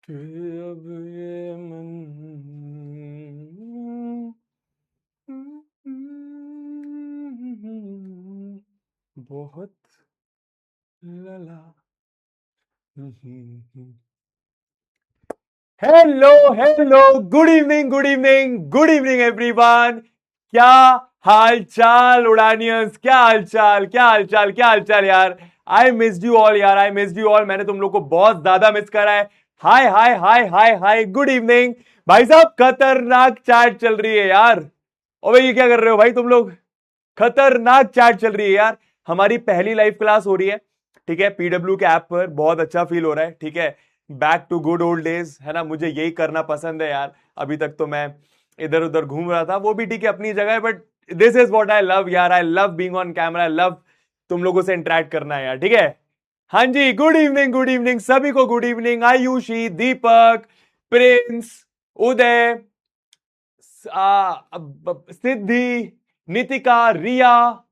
कि अब ये मन बहुत लला। Hello hello, good evening good evening good evening everyone. क्या हाल चाल उड़ानियंस, क्या हाल चाल, क्या हाल चाल, क्या हाल चाल यार। आई मिस्ड यू ऑल यार, आई मिस्ड यू ऑल। मैंने तुम लोग को बहुत ज्यादा मिस करा है। हाय हाय हाय हाय हाय, गुड इवनिंग भाई साहब। खतरनाक चैट चल रही है यार। अबे ये क्या कर रहे हो भाई तुम लोग? खतरनाक चैट चल रही है यार। हमारी पहली लाइव क्लास हो रही है, ठीक है, पीडब्ल्यू के ऐप पर। बहुत अच्छा फील हो रहा है, ठीक है। Back to good old days, है ना। मुझे यही करना पसंद है यार। अभी तक तो मैं इधर उधर घूम रहा था, वो भी ठीक है अपनी जगह है, but this is what I love यार। I love being on camera, I love तुम लोगों से इंटरेक्ट करना है यार, ठीक है। हाँ जी, गुड इवनिंग सभी को, गुड इवनिंग। आयुषी, दीपक, प्रिंस, उदय, सिद्धि, नितिका, रिया,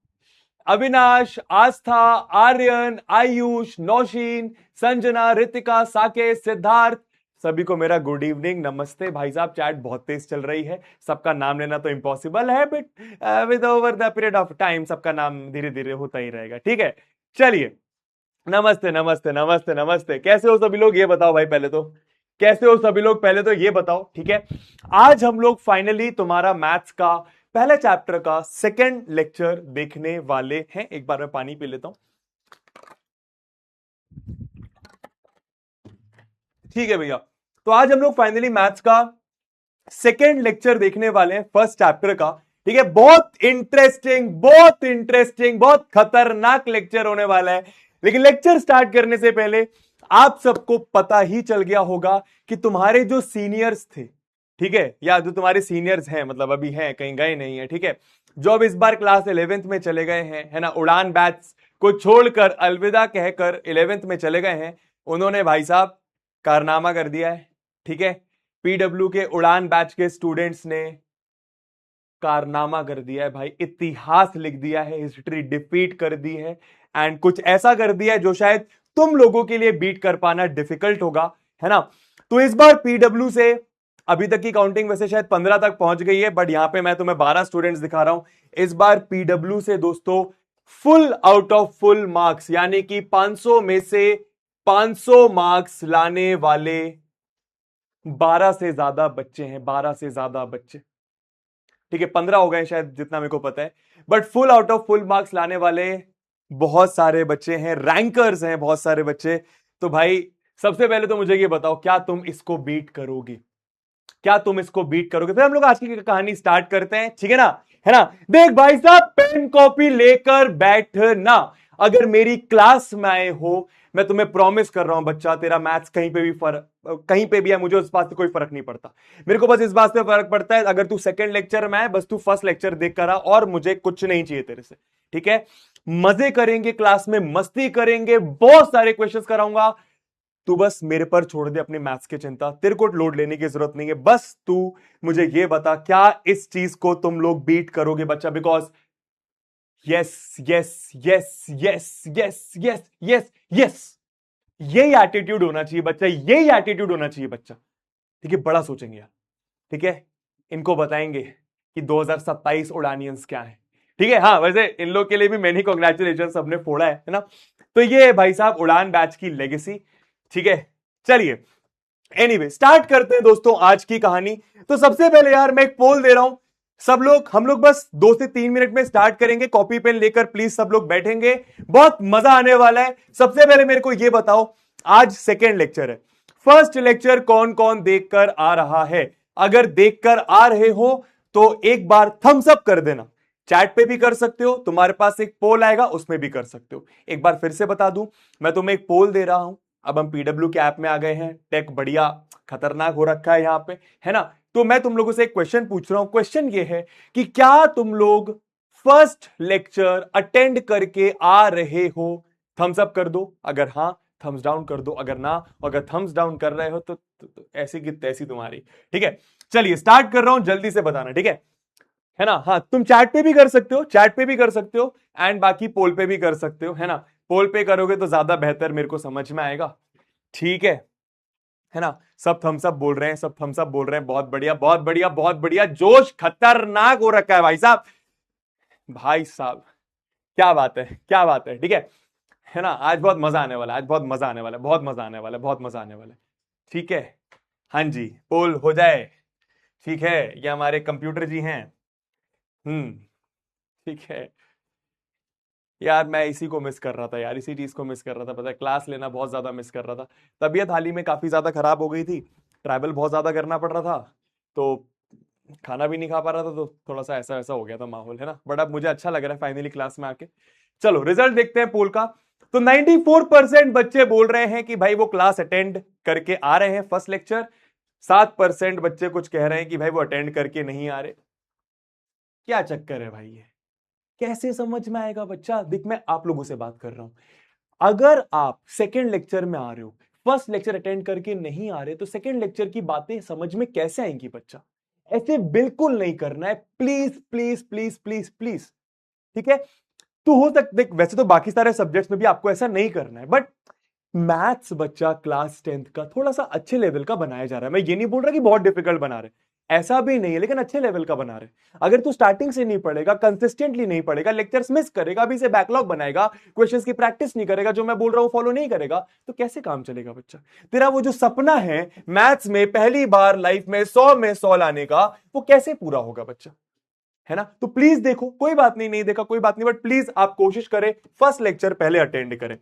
अविनाश, आस्था, आर्यन, आयुष, नौशीन, संजना, रितिका, साकेत, सिद्धार्थ, सभी को मेरा गुड इवनिंग, नमस्ते। भाई साहब चैट बहुत तेज चल रही है, सबका नाम लेना तो इम्पॉसिबल है, but with over the period of time सबका नाम धीरे धीरे होता ही रहेगा, ठीक है। चलिए, नमस्ते नमस्ते नमस्ते नमस्ते। कैसे हो सभी लोग, ये बताओ भाई पहले तो। कैसे हो सभी लोग, पहले तो ये बताओ, ठीक है। आज हम लोग फाइनली तुम्हारा मैथ्स का पहले चैप्टर का सेकंड लेक्चर देखने वाले हैं। एक बार मैं पानी पी लेता हूं, ठीक है भैया। तो आज हम लोग फाइनली मैथ्स का सेकेंड लेक्चर देखने वाले हैं, फर्स्ट चैप्टर का, ठीक है। बहुत इंटरेस्टिंग बहुत खतरनाक लेक्चर होने वाला है। लेकिन लेक्चर स्टार्ट करने से पहले आप सबको पता ही चल गया होगा कि तुम्हारे जो सीनियर्स थे, ठीक है, या जो तुम्हारे सीनियर्स हैं, मतलब अभी हैं, कहीं गए नहीं है, ठीक है, जो अब इस बार क्लास 11th में चले गए हैं, है ना, उड़ान बैच को छोड़कर अलविदा कहकर 11th में चले गए हैं, उन्होंने भाई साहब कारनामा कर दिया है, ठीक है। पीडब्ल्यू के उड़ान बैच के स्टूडेंट्स ने कारनामा कर दिया है भाई, इतिहास लिख दिया है, हिस्ट्री डिफीट कर दी है, एंड कुछ ऐसा कर दिया है जो शायद तुम लोगों के लिए बीट कर पाना डिफिकल्ट होगा, है ना। तो इस बार पीडब्ल्यू से अभी तक की काउंटिंग वैसे शायद 15 तक पहुंच गई है, बट यहां पे मैं तुम्हें 12 स्टूडेंट्स दिखा रहा हूं। इस बार पीडब्ल्यू से दोस्तों full out of full marks, यानी कि 500 में से 500 मार्क्स लाने वाले 12 से ज्यादा बच्चे हैं, 12 से ज्यादा बच्चे, ठीक है। 15 हो गए शायद जितना मेरे को पता है, but full out of full marks लाने वाले बहुत सारे बच्चे हैं, रैंकर्स हैं बहुत सारे बच्चे। तो भाई सबसे पहले तो मुझे ये बताओ, क्या तुम इसको बीट करोगे? क्या तुम इसको बीट करोगे? फिर हम लोग आज की कहानी स्टार्ट करते हैं, ठीक है ना, है ना। देख भाई साहब, पेन कॉपी लेकर बैठना। अगर मेरी क्लास में आए हो, मैं तुम्हें प्रॉमिस कर रहा हूं बच्चा, तेरा मैथ्स कहीं पे भी फर्क, कहीं पे भी है, मुझे उस बात से कोई फर्क नहीं पड़ता। मेरे को बस इस बात से फर्क पड़ता है, अगर तू सेकंड लेक्चर में आए, बस तू फर्स्ट लेक्चर देख कर आ, और मुझे कुछ नहीं चाहिए तेरे से, ठीक है। मजे करेंगे क्लास में, मस्ती करेंगे, बहुत सारे क्वेश्चंस कराऊंगा। तू बस मेरे पर छोड़ दे अपनी मैथ्स की चिंता, तेरे को लोड लेने की जरूरत नहीं है। बस तू मुझे ये बता, क्या इस चीज को तुम लोग बीट करोगे बच्चा? Because yes yes yes yes yes yes yes yes, यही एटीट्यूड होना चाहिए बच्चा, यही एटीट्यूड होना चाहिए बच्चा, ठीक है। बड़ा सोचेंगे यार, ठीक है। इनको बताएंगे कि 2027 उड़ानियंस क्या है, ठीक है। हाँ, वैसे इन लोग के लिए भी मैनी कॉन्ग्रेचुलेशन, सबने फोड़ा है ना। तो ये भाई साहब उड़ान बैच की लेगेसी, ठीक है। चलिए, एनीवे स्टार्ट करते हैं दोस्तों आज की कहानी। तो सबसे पहले यार मैं एक पोल दे रहा हूं, सब लोग, हम लोग बस 2 से 3 मिनट में स्टार्ट करेंगे। कॉपी पेन लेकर प्लीज सब लोग बैठेंगे, बहुत मजा आने वाला है। सबसे पहले मेरे को यह बताओ, आज सेकेंड लेक्चर है, फर्स्ट लेक्चर कौन कौन देखकर आ रहा है? अगर देखकर आ रहे हो तो एक बार थम्स अप कर देना। चैट पे भी कर सकते हो, तुम्हारे पास एक पोल आएगा उसमें भी कर सकते हो। एक बार फिर से बता दूं, मैं तुम्हें एक पोल दे रहा हूं। अब हम पीडब्ल्यू के ऐप में आ गए हैं, टेक बढ़िया खतरनाक हो रखा है यहां पे, है ना। तो मैं तुम लोगों से एक क्वेश्चन पूछ रहा हूं। क्वेश्चन ये है कि क्या तुम लोग फर्स्ट लेक्चर अटेंड करके आ रहे हो? थम्स अप कर दो अगर हां, थम्स डाउन कर दो अगर ना। अगर थम्स डाउन कर रहे हो तो ऐसी की तैसी तुम्हारी, ठीक है। चलिए स्टार्ट कर रहा हूं, जल्दी से बताना, ठीक है ना। हाँ, तुम चैट पे भी कर सकते हो, चैट पे भी कर सकते हो, एंड बाकी पोल पे भी कर सकते हो, है ना। पोल पे करोगे तो ज्यादा बेहतर मेरे को समझ में आएगा, ठीक है। है ना? सब थम्स अप बोल रहे हैं, सब थम्स अप बोल रहे हैं। बहुत बढ़िया, बहुत बढ़िया, बहुत बढ़िया। जोश खतरनाक हो रखा है भाई साहब, भाई साहब, क्या बात है, क्या बात है। ठीक है ना? आज बहुत मजा आने वाला है, आज बहुत मजा आने वाला है, बहुत मजा आने वाला है, बहुत मजा आने वाला है। ठीक है, हाँ जी, पोल हो जाए। ठीक है, ये हमारे कंप्यूटर जी हैं। ठीक है यार, मैं इसी को मिस कर रहा था यार, इसी चीज को मिस कर रहा था, पता है, क्लास लेना बहुत ज्यादा मिस कर रहा था। तबीयत हाल ही में काफी ज्यादा खराब हो गई थी, ट्रैवल बहुत ज्यादा करना पड़ रहा था, तो खाना भी नहीं खा पा रहा था, तो थोड़ा सा ऐसा ऐसा हो गया था माहौल, है ना? बट अब मुझे अच्छा लग रहा है फाइनली क्लास में आके। चलो रिजल्ट देखते हैं पोल का। तो 94% बच्चे बोल रहे हैं कि भाई वो क्लास अटेंड करके आ रहे हैं फर्स्ट लेक्चर। 7% बच्चे कुछ कह रहे हैं कि भाई वो अटेंड करके नहीं आ रहे। क्या चक्कर है भाई, ये कैसे समझ में आएगा बच्चा? देख, मैं आप लोगों से बात कर रहा हूं। अगर आप सेकेंड लेक्चर में आ रहे हो, फर्स्ट लेक्चर अटेंड करके नहीं आ रहे, तो सेकेंड लेक्चर की बातें समझ में कैसे आएंगी बच्चा? ऐसे बिल्कुल नहीं करना है, please please please please please. ठीक है? तो हो सकता, देख वैसे तो बाकी सारे सब्जेक्ट्स में भी आपको ऐसा नहीं करना है, बट मैथ्स बच्चा क्लास 10th का थोड़ा सा अच्छे लेवल का बनाया जा रहा है। मैं ये नहीं बोल रहा कि बहुत डिफिकल्ट बना रहे, ऐसा भी नहीं है, लेकिन अच्छे लेवल का बना रहे। अगर तू स्टार्टिंग से नहीं पढ़ेगा, कंसिस्टेंटली नहीं पढ़ेगा, लेक्चर्स मिस करेगा, अभी से बैकलॉग बनाएगा, क्वेश्चंस की प्रैक्टिस नहीं करेगा, जो मैं बोल रहा हूं फॉलो नहीं करेगा, तो कैसे काम चलेगा बच्चा? तेरा वो जो सपना है मैथ्स में पहली बार लाइफ में 100 में 100 लाने का, वो कैसे पूरा होगा बच्चा? है ना? तो प्लीज देखो, कोई बात नहीं, नहीं देखा कोई बात नहीं, बट प्लीज आप कोशिश करें फर्स्ट लेक्चर पहले अटेंड करें।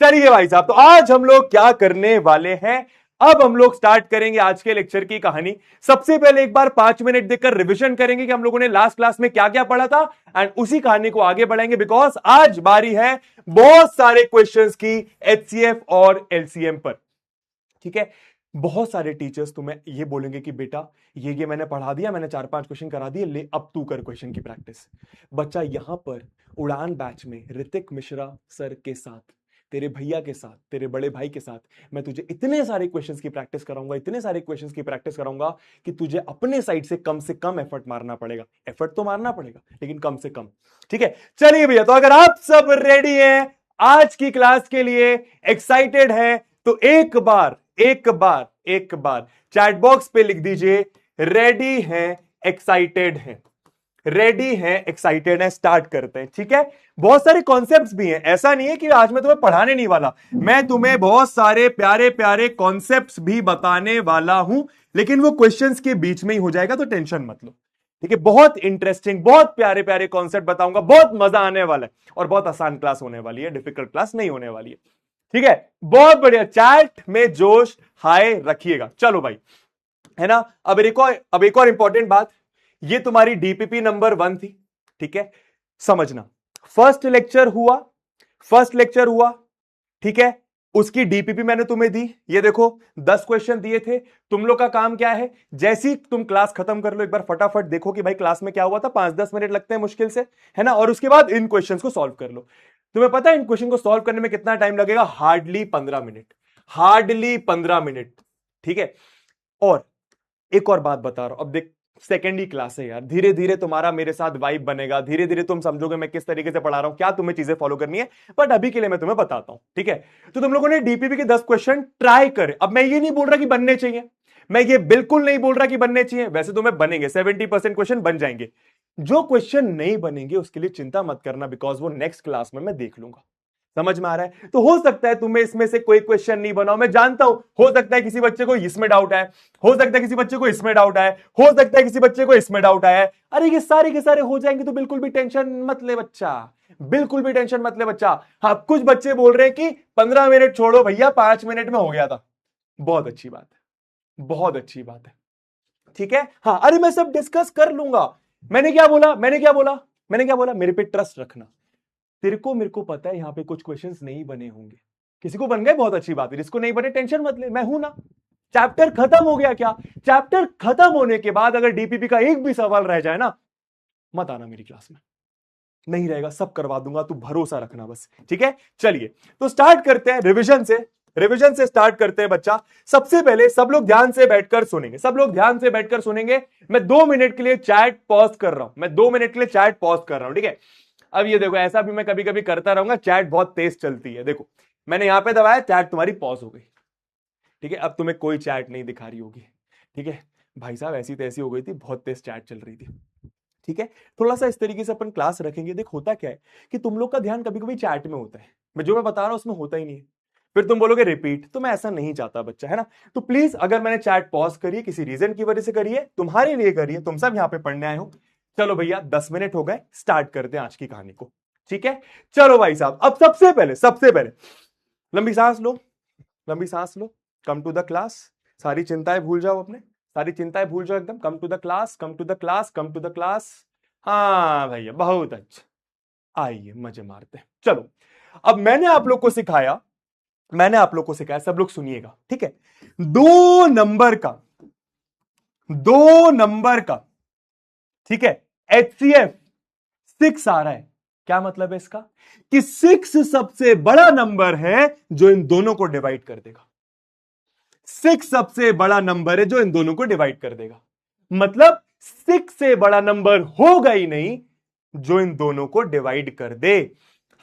चलिए भाई साहब, तो आज हम लोग क्या करने वाले हैं? अब हम लोग स्टार्ट करेंगे आज के लेक्चर की कहानी। सबसे पहले एक बार 5 मिनट देखकर रिवीजन करेंगे कि हम लोगों ने लास्ट क्लास में क्या क्या पढ़ा था, एंड उसी कहानी को आगे बढ़ाएंगे, बिकॉज आज बारी है बहुत सारे क्वेश्चंस की एचसीएफ और एलसीएम पर। ठीक है? बहुत सारे टीचर्स तुम्हें ये बोलेंगे कि बेटा ये मैंने पढ़ा दिया, मैंने 4-5 क्वेश्चन करा दिए, ले अब तू कर क्वेश्चन की प्रैक्टिस। बच्चा, यहां पर उड़ान बैच में ऋतिक मिश्रा सर के साथ, तेरे भैया के साथ, तेरे बड़े भाई के साथ, मैं तुझे इतने सारे क्वेश्चंस की प्रैक्टिस कराऊंगा, इतने सारे क्वेश्चंस की प्रैक्टिस कराऊंगा कि तुझे अपने साइड से कम एफर्ट मारना पड़ेगा। एफर्ट तो मारना पड़ेगा, लेकिन कम से कम। ठीक है? चलिए भैया, तो अगर आप सब रेडी हैं आज की क्लास के लिए, एक्साइटेड हैं, तो एक बार चैट बॉक्स पे लिख दीजिए, रेडी हैं, एक्साइटेड हैं। रेडी हैं, एक्साइटेड हैं, स्टार्ट करते हैं। ठीक है? बहुत सारे कॉन्सेप्ट्स भी हैं, ऐसा नहीं है कि आज मैं तुम्हें पढ़ाने नहीं वाला, मैं तुम्हें बहुत सारे प्यारे प्यारे कॉन्सेप्ट्स भी बताने वाला हूं, लेकिन वो क्वेश्चंस के बीच में ही हो जाएगा, तो टेंशन मत लो। ठीक है? बहुत इंटरेस्टिंग, बहुत प्यारे प्यारे कॉन्सेप्ट बताऊंगा, बहुत मजा आने वाला है, और बहुत आसान क्लास होने वाली है, डिफिकल्ट क्लास नहीं होने वाली है। ठीक है? बहुत बढ़िया, चैट में जोश हाई रखिएगा। चलो भाई, है ना? अब एक और इंपॉर्टेंट बात, ये तुम्हारी डीपीपी नंबर 1 थी। ठीक है? समझना, फर्स्ट लेक्चर हुआ, ठीक है? उसकी डीपीपी मैंने तुम्हें दी, ये देखो 10 क्वेश्चन दिए थे। तुम लोग का काम क्या है, जैसे ही तुम क्लास खत्म कर लो, एक बार फटाफट देखो कि भाई क्लास में क्या हुआ था, 5-10 मिनट लगते हैं मुश्किल से, है ना? और उसके बाद इन क्वेश्चंस को सॉल्व कर लो। तुम्हें पता है इन क्वेश्चन को सॉल्व करने में कितना टाइम लगेगा? Hardly 15 minute, hardly 15 minute. ठीक है? और एक और बात बता रहा हूं, अब देख सेकेंड ही क्लास है यार, धीरे धीरे तुम्हारा मेरे साथ वाइब बनेगा, धीरे धीरे तुम समझोगे मैं किस तरीके से पढ़ा रहा हूं, क्या तुम्हें चीजें फॉलो करनी है, बट अभी के लिए मैं तुम्हें बताता हूं। ठीक है? तो तुम लोगों ने डीपीपी के 10 क्वेश्चन ट्राई करे। अब मैं ये नहीं बोल रहा कि बनने चाहिए, मैं ये बिल्कुल नहीं बोल रहा कि बनने चाहिए, वैसे तो मैं बनेंगे, 70% क्वेश्चन बन जाएंगे। जो क्वेश्चन नहीं बनेंगे उसके लिए चिंता मत करना, बिकॉज वो नेक्स्ट क्लास में मैं देख लूंगा। समझ में आ रहा है? तो हो सकता है तुम्हें इसमें से कोई क्वेश्चन नहीं बनाओ, मैं जानता हूं, हो सकता है किसी बच्चे को इसमें डाउट है, हो सकता है किसी बच्चे को इसमें डाउट है, हो सकता है किसी बच्चे को इसमें डाउट आया है। अरे ये सारे के सारे हो जाएंगे, तो बिल्कुल भी टेंशन मत ले बच्चा, बिल्कुल भी टेंशन मत ले बच्चा। हाँ, कुछ बच्चे बोल रहे हैं कि 15 मिनट छोड़ो भैया, 5 मिनट में हो गया था। बहुत अच्छी बात है, बहुत अच्छी बात है। ठीक है? हाँ, अरे मैं सब डिस्कस कर लूंगा। मैंने क्या बोला, मेरे पे ट्रस्ट रखना। तेरे को मेरे को पता है यहां पे कुछ क्वेश्चंस नहीं बने होंगे, किसी को बन गए बहुत अच्छी बात है, जिसको नहीं बने टेंशन मत ले, मैं हूं ना। चैप्टर खत्म हो गया क्या? चैप्टर खत्म होने के बाद अगर डीपीपी का एक भी सवाल रह जाए ना, मत आना मेरी क्लास में, नहीं रहेगा, सब करवा दूंगा, तू भरोसा रखना बस। ठीक है? चलिए, तो स्टार्ट करते हैं रिविजन से स्टार्ट करते हैं बच्चा। सबसे पहले सब लोग ध्यान से बैठकर सुनेंगे, मैं 2 मिनट के लिए चैट पॉज कर रहा हूं, ठीक है? अब ये देखो, ऐसा भी मैं कभी कभी करता रहूंगा, चैट बहुत तेज चलती है। देखो, मैंने यहां पे दबाया, चैट तुम्हारी पॉज हो गई। ठीक है, अब तुम्हें कोई चैट नहीं दिखा रही होगी। ठीक है भाई साहब, ऐसी तैसी हो गई थी, बहुत तेज चैट चल रही थी। ठीक है, थोड़ा सा इस तरीके से अपन क्लास रखेंगे। देख होता क्या है कि तुम लोग का ध्यान कभी कभी चैट में होता है, मैं बता रहा हूं उसमें होता ही नहीं है। फिर तुम बोलोगे रिपीट, तो मैं ऐसा नहीं चाहता बच्चा, है ना। तो प्लीज, अगर मैंने चैट पॉज करी किसी रीजन की वजह से करिए, तुम्हारे लिए करिए, तुम सब यहां पे पढ़ने आए हो। चलो भैया 10 मिनट हो गए, स्टार्ट करते हैं आज की कहानी को। ठीक है, चलो भाई साहब, अब सबसे पहले लंबी सांस लो, लंबी सांस लो। कम टू द क्लास, सारी चिंताएं भूल जाओ, अपने सारी चिंताएं भूल जाओ एकदम। Come to the class, come to the class, come to the class. हाँ भैया, बहुत अच्छा, आइए मजे मारते हैं। चलो, अब मैंने आप लोग को सिखाया, सब लोग सुनिएगा। ठीक है, दो नंबर का, ठीक है, HCF 6 आ रहा है। क्या मतलब है इसका? कि 6 सबसे बड़ा नंबर है जो इन दोनों को डिवाइड कर देगा। 6 सबसे बड़ा नंबर है जो इन दोनों को डिवाइड कर देगा। मतलब 6 से बड़ा नंबर होगा ही नहीं जो इन दोनों को डिवाइड कर दे।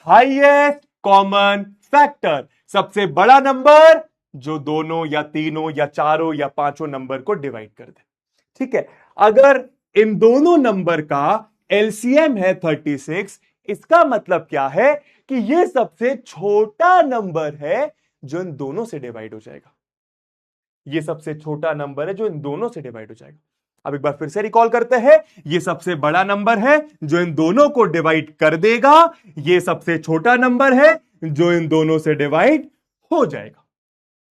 हाईएस्ट कॉमन फैक्टर, सबसे बड़ा नंबर जो दोनों या तीनों या चारों या पांचों नंबर को डिवाइड कर दे। ठीक है, अगर इन दोनों नंबर का एलसीएम है 36, इसका मतलब क्या है कि यह सबसे छोटा नंबर है जो इन दोनों से डिवाइड हो जाएगा। यह सबसे छोटा नंबर है जो इन दोनों से डिवाइड हो जाएगा। अब एक बार फिर से रिकॉल करते हैं, यह सबसे बड़ा नंबर है जो इन दोनों को डिवाइड कर देगा, यह सबसे छोटा नंबर है जो इन दोनों से डिवाइड हो जाएगा।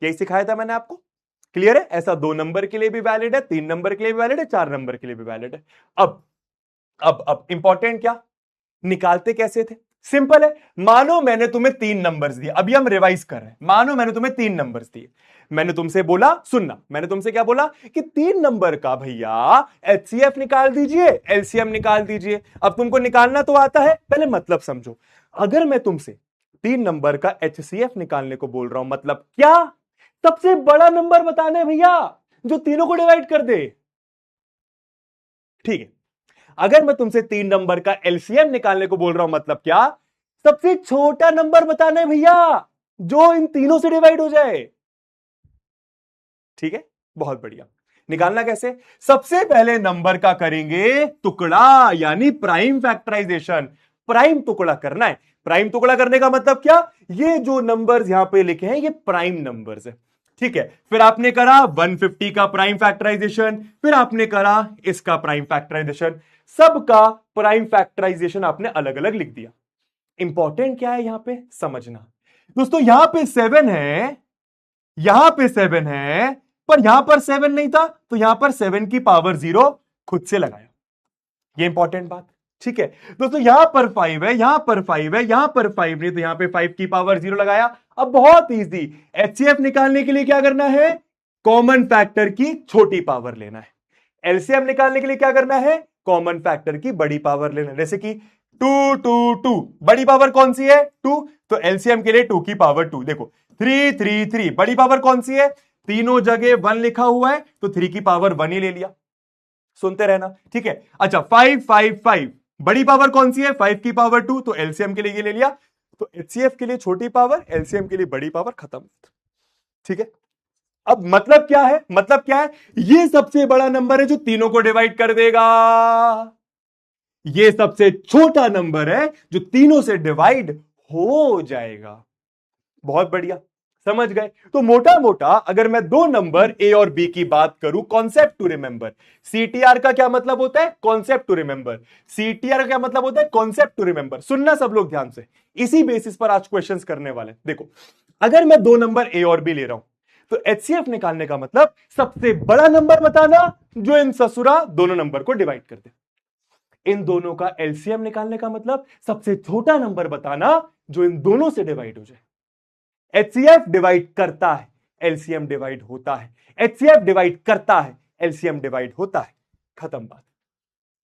यही सिखाया था मैंने आपको, क्लियर है? ऐसा 2 नंबर के लिए भी वैलिड है, 3 नंबर के लिए भी वैलिड है, 4 नंबर के लिए भी वैलिड है। अब इंपॉर्टेंट क्या, निकालते कैसे थे? सिंपल है, मानो मैंने तुम्हें 3 नंबर्स दिए, अभी हम रिवाइज कर रहे हैं। मानो मैंने तुम्हें 3 नंबर्स दिए, मैंने तुमसे बोला, सुनना, मैंने तुमसे क्या बोला कि 3 नंबर का भैया HCF निकाल दीजिए, एलसीएम निकाल दीजिए। अब तुमको निकालना तो आता है, पहले मतलब समझो। अगर मैं तुमसे 3 नंबर का HCF निकालने को बोल रहा हूं, मतलब क्या? सबसे बड़ा नंबर बताना है भैया जो तीनों को डिवाइड कर दे। ठीक है, अगर मैं तुमसे 3 नंबर का एलसीएम निकालने को बोल रहा हूं, मतलब क्या? सबसे छोटा नंबर बताना है भैया जो इन तीनों से डिवाइड हो जाए। ठीक है, बहुत बढ़िया। निकालना कैसे? सबसे पहले नंबर का करेंगे टुकड़ा, यानी प्राइम फैक्टराइजेशन। प्राइम टुकड़ा करना है। प्राइम टुकड़ा करने का मतलब क्या? ये जो नंबर्स यहां पे लिखे हैं ये प्राइम नंबर्स है। ठीक है, फिर आपने करा 150 का प्राइम फैक्टराइजेशन, फिर आपने करा इसका प्राइम फैक्टराइजेशन। सबका प्राइम फैक्टराइजेशन आपने अलग अलग लिख दिया। इंपॉर्टेंट क्या है यहां पे समझना दोस्तों, यहां पे 7 है, यहां पे 7 है, पर यहां पर 7 नहीं था, तो यहां पर 7 की पावर 0 खुद से लगाया। ये इंपॉर्टेंट बात। ठीक है दोस्तों, यहां पर 5 है, यहां पर 5 है, यहां पर 5 नहीं, तो यहां पे 5 की पावर 0 लगाया। अब बहुत इजी, HCF निकालने के लिए क्या करना है? कॉमन फैक्टर की छोटी पावर लेना है। एलसीएम निकालने के लिए क्या करना है? कॉमन फैक्टर की बड़ी पावर लेना है। जैसे कि 2 2 2, बड़ी पावर कौन सी है? 2, तो एलसीएम के लिए 2 की पावर 2। देखो 3 3 3, बड़ी पावर कौन सी है? तीनों जगह 1 लिखा हुआ है, तो 3 की पावर 1 ही ले लिया। सुनते रहना, ठीक है। अच्छा 5 5 5, बड़ी पावर कौन सी है? 5 की पावर 2, तो एलसीएम के लिए ये ले लिया। तो HCF के लिए छोटी पावर, एलसीएम के लिए बड़ी पावर, खत्म। ठीक है, अब मतलब क्या है? मतलब क्या है? ये सबसे बड़ा नंबर है जो तीनों को डिवाइड कर देगा, ये सबसे छोटा नंबर है जो तीनों से डिवाइड हो जाएगा। बहुत बढ़िया, समझ गए? तो मोटा मोटा अगर मैं 2 नंबर ए और बी की बात करूं, कॉन्सेप्ट टू रिमेंबर। CTR का क्या मतलब होता है? Concept to remember. CTR का क्या मतलब होता है? Concept to remember. सुनना सब लोग ध्यान से, इसी बेसिस पर आज क्वेश्चंस करने वाले। देखो, अगर मैं 2 नंबर ए और बी ले रहा हूं, तो HCF निकालने का मतलब सबसे बड़ा नंबर बताना जो इन ससुरा दोनों नंबर को डिवाइड कर दे। इन दोनों का एलसीएम निकालने का मतलब सबसे छोटा नंबर बताना जो इन दोनों से डिवाइड हो जाए। HCF डिवाइड करता है, एलसीएम डिवाइड होता है। HCF डिवाइड करता है, एलसीएम डिवाइड होता है। खत्म बात,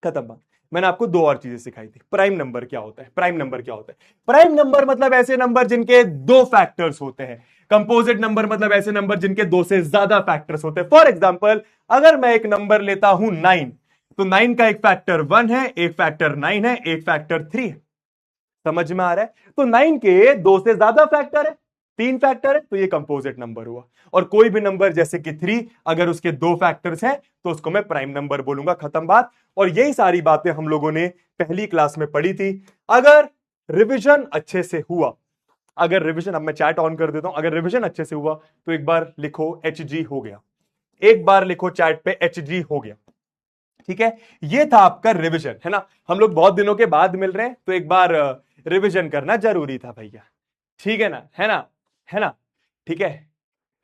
खत्म बात। मैंने आपको 2 और चीजें सिखाई थी। प्राइम नंबर क्या होता है? प्राइम नंबर क्या होता है? प्राइम नंबर मतलब ऐसे नंबर जिनके 2 फैक्टर्स होते हैं। कंपोजिट नंबर मतलब ऐसे नंबर जिनके 2 से ज्यादा फैक्टर्स होते हैं। फॉर एग्जाम्पल, अगर मैं एक नंबर लेता हूं 9, तो 9 का एक फैक्टर 1 है, एक फैक्टर 9 है, एक फैक्टर 3 है। समझ में आ रहा है? तो 9 के 2 से ज्यादा फैक्टर है, 3 फैक्टर है तो ये कंपोजिट नंबर हुआ। और कोई भी नंबर जैसे कि 3 अगर उसके 2 फैक्टर्स हैं तो उसको मैं प्राइम नंबर बोलूंगा, खत्म बात। और यही सारी बातें हम लोगों ने पहली क्लास में पढ़ी थी। अगर रिवीजन अच्छे से हुआ, अगर रिवीजन, अब मैं चैट ऑन कर देता हूं, अगर रिवीजन अच्छे से हुआ तो एक बार लिखो HG हो गया, एक बार लिखो चैट पे HG हो गया। ठीक है, ये था आपका रिवीजन, है ना। हम लोग बहुत दिनों के बाद मिल रहे हैं तो एक बार रिवीजन करना जरूरी था भैया, ठीक है ना, है ना, है ना। ठीक है,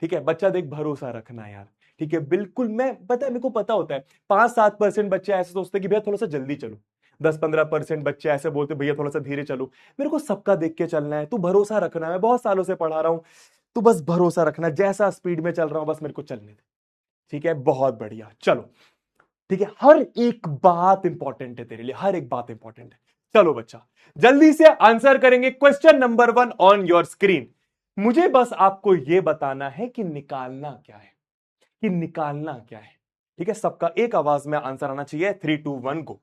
ठीक है बच्चा, देख भरोसा रखना यार, ठीक है बिल्कुल। मैं पता है, मेरे को पता होता है 5-7% बच्चे ऐसे सोचते हैं कि भैया थोड़ा सा जल्दी चलो, 10-15% बच्चे ऐसे बोलते भैया थोड़ा सा धीरे चलो। मेरे को सबका देख के चलना है, तू भरोसा रखना है, मैं बहुत सालों से पढ़ा रहा हूं, तू बस भरोसा रखना, जैसा स्पीड में चल रहा हूं बस मेरे को चलने दे, ठीक है। बहुत बढ़िया, चलो ठीक है। हर एक बात इंपॉर्टेंट है तेरे लिए, हर एक बात इंपॉर्टेंट है। चलो बच्चा, जल्दी से आंसर करेंगे question number 1 on your screen. मुझे बस आपको यह बताना है कि निकालना क्या है, कि निकालना क्या है, ठीक है। सबका एक आवाज में आंसर आना चाहिए, 3, 2, 1 को।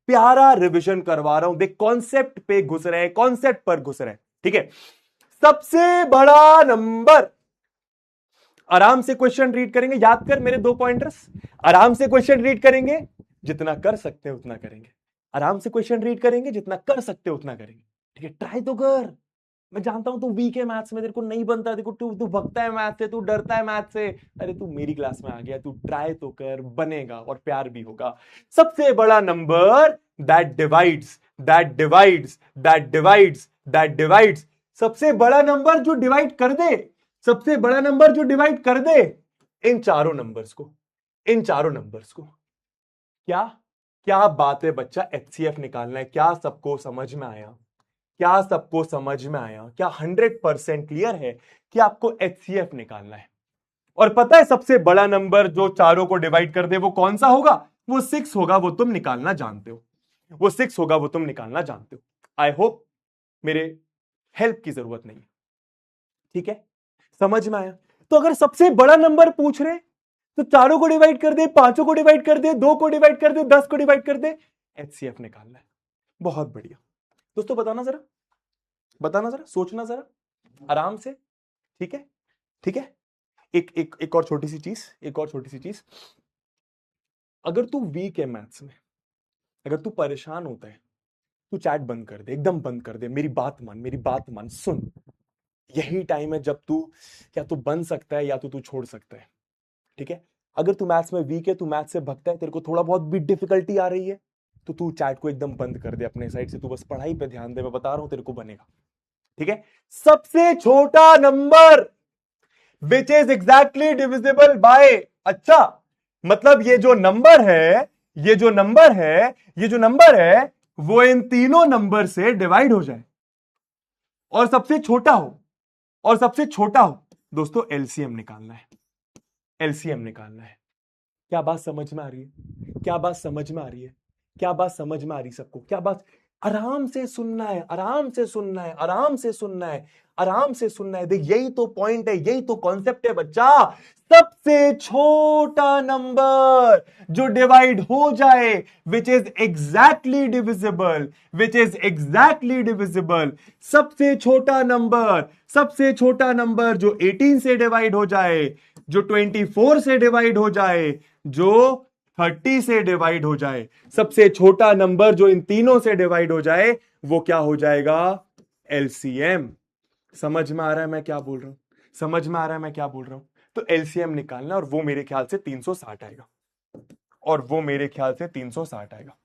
प्यारा रिवीजन करवा रहा हूं, देख कॉन्सेप्ट पे घुस रहे हैं, कॉन्सेप्ट पर घुस रहे हैं, ठीक है। सबसे बड़ा नंबर, आराम से क्वेश्चन रीड करेंगे, याद कर मेरे 2 पॉइंटर्स, आराम से क्वेश्चन रीड करेंगे, जितना कर सकते हैं उतना करेंगे, आराम से क्वेश्चन रीड करेंगे, जितना कर सकते हैं उतना करेंगे, ठीक है। ट्राई तो कर, मैं जानता हूं तू वीक है मैथ्स में, तेरे को नहीं बनता, देखो तू तू भगता है मैथ से, तू डरता है मैथ से, अरे तू मेरी क्लास में आ गया, तू ट्राई तो कर, बनेगा और प्यार भी होगा। सबसे बड़ा number that divides, that divides, that divides, that divides, सबसे बड़ा नंबर जो डिवाइड कर दे, सबसे बड़ा नंबर जो डिवाइड कर दे इन चारों नंबर्स को, इन चारों नंबर्स को। क्या क्या बात है बच्चा, HCF निकालना है, क्या सबको समझ में आया, क्या सबको समझ में आया, क्या 100% क्लियर है कि आपको HCF निकालना है। और पता है सबसे बड़ा नंबर जो चारों को डिवाइड कर दे वो कौन सा होगा, वो 6 होगा, वो तुम निकालना जानते हो, वो 6 होगा, वो तुम निकालना जानते हो। आई होप मेरे हेल्प की जरूरत नहीं है, ठीक है, समझ में आया। तो अगर सबसे बड़ा नंबर पूछ रहे तो चारों को डिवाइड कर दे, पांचों को डिवाइड कर दे, 2 को डिवाइड कर दे, 10 को डिवाइड कर दे, HCF निकालना है। बहुत बढ़िया दोस्तों, बताना जरा, बताना जरा, सोचना जरा आराम से, ठीक है, ठीक है। एक और छोटी सी चीज, एक और छोटी सी चीज, अगर तू वीक है मैथ्स में, अगर तू परेशान होता है, तू चैट बंद कर दे, एकदम बंद कर दे, मेरी बात मान, मेरी बात मान, सुन। यही टाइम है जब तू या तो बन सकता है या तो तू छोड़ सकता है, ठीक है। अगर तू मैथ्स में वीक है, तू मैथ्स से भगता है, तेरे को थोड़ा बहुत भी डिफिकल्टी आ रही है, तो तू चैट को एकदम बंद कर दे अपने साइड से, तू बस पढ़ाई पे ध्यान दे, मैं बता रहा हूं तेरे को बनेगा, ठीक है। सबसे छोटा number which is exactly divisible by, अच्छा मतलब ये जो नंबर है, ये जो नंबर है, ये जो नंबर है वो इन तीनों नंबर से डिवाइड हो जाए और सबसे छोटा हो, और सबसे छोटा हो। दोस्तों एलसीएम निकालना है, एलसीएम निकालना है। क्या बात समझ में आ रही है, क्या बात समझ में आ रही है, क्या बात समझ में आ रही सबको, क्या बात, आराम से सुनना है, आराम से सुनना है, आराम से सुनना है, आराम से सुनना है। देख यही तो पॉइंट है, यही तो कॉन्सेप्ट है बच्चा। सबसे छोटा नंबर जो डिवाइड हो जाए, which is exactly divisible, which is exactly divisible, सबसे छोटा नंबर, सबसे छोटा नंबर जो 18 से डिवाइड हो जाए, जो 24 से डिवाइड हो जाए, जो 30 से डिवाइड हो जाए, सबसे छोटा नंबर जो इन तीनों से डिवाइड हो जाए वो क्या हो जाएगा, एलसीएम। समझ में आ रहा है मैं क्या बोल रहा हूं, समझ में आ रहा है मैं क्या बोल रहा हूं। तो एलसीएम निकालना, और वो मेरे ख्याल से 360 आएगा, और वो मेरे ख्याल से 360 आएगा।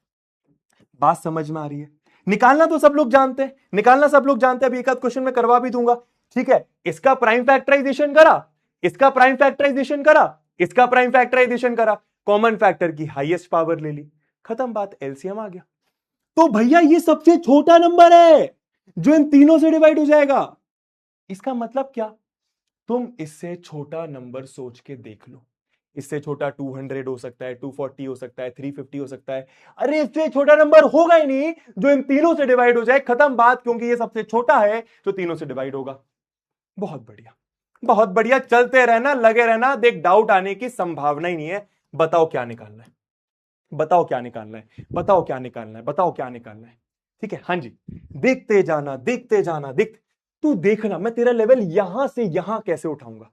बात समझ में आ रही है। निकालना तो सब लोग जानते हैं, निकालना सब लोग जानते हैं, अभी एक आध क्वेश्चन में करवा भी दूंगा, ठीक है। इसका प्राइम फैक्टराइजेशन करा, इसका प्राइम फैक्टराइजेशन करा, इसका प्राइम फैक्टराइजेशन करा, कॉमन फैक्टर की हाईएस्ट पावर ले ली, खत्म बात, एलसीएम आ गया। तो भैया ये सबसे छोटा नंबर है जो इन तीनों से डिवाइड हो जाएगा। इसका मतलब क्या, तुम इससे छोटा नंबर सोच के देख लो, इससे छोटा 200 हो सकता है, 240 हो सकता है, 350 हो सकता है, अरे इससे छोटा नंबर होगा ही नहीं जो इन तीनों से डिवाइड हो जाए, खत्म बात, क्योंकि ये सबसे छोटा है तो तीनों से डिवाइड होगा। बहुत बढ़िया, बहुत बढ़िया, चलते रहना, लगे रहना, देख डाउट आने की संभावना ही नहीं है। बताओ क्या निकालना है, बताओ क्या निकालना है, बताओ क्या निकालना है, बताओ क्या निकालना है, ठीक है। हाँ जी, देखते जाना, देखते जाना, देख, तू देखना मैं तेरा लेवल यहां से यहां कैसे उठाऊंगा।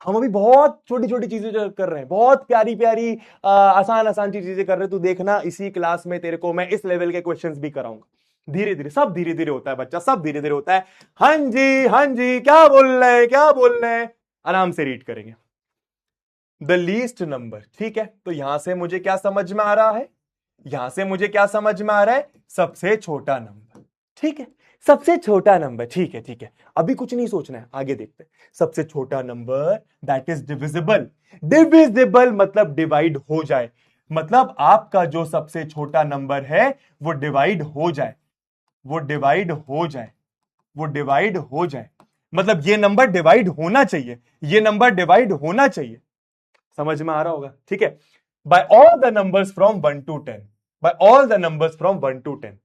हम अभी बहुत छोटी छोटी चीजें कर रहे हैं, बहुत प्यारी प्यारी आसान आसान चीजें कर रहे हैं। तू देखना इसी क्लास में तेरे को मैं इस लेवल के क्वेश्चंस भी कराऊंगा। धीरे धीरे, सब धीरे धीरे होता है बच्चा, सब धीरे धीरे होता है। हाँ जी क्या बोल रहे हैं, क्या बोल रहे हैं, आराम से रीड करेंगे। द लीस्ट नंबर, ठीक है, तो यहां से मुझे क्या समझ में आ रहा है, यहां से मुझे क्या समझ में आ रहा है, सबसे छोटा नंबर। ठीक है, सबसे छोटा नंबर, ठीक है ठीक है, अभी कुछ नहीं सोचना है, आगे देखते हैं। सबसे छोटा number that is divisible. Divisible मतलब डिवाइड हो जाए, मतलब आपका जो सबसे छोटा नंबर है वो डिवाइड हो जाए, वो डिवाइड हो जाए, वो डिवाइड हो जाए, मतलब ये नंबर डिवाइड होना चाहिए, ये नंबर डिवाइड होना चाहिए। समझ में आ रहा होगा, ठीक है। By all the numbers from 1 to 10, by all the numbers from 1 to 10,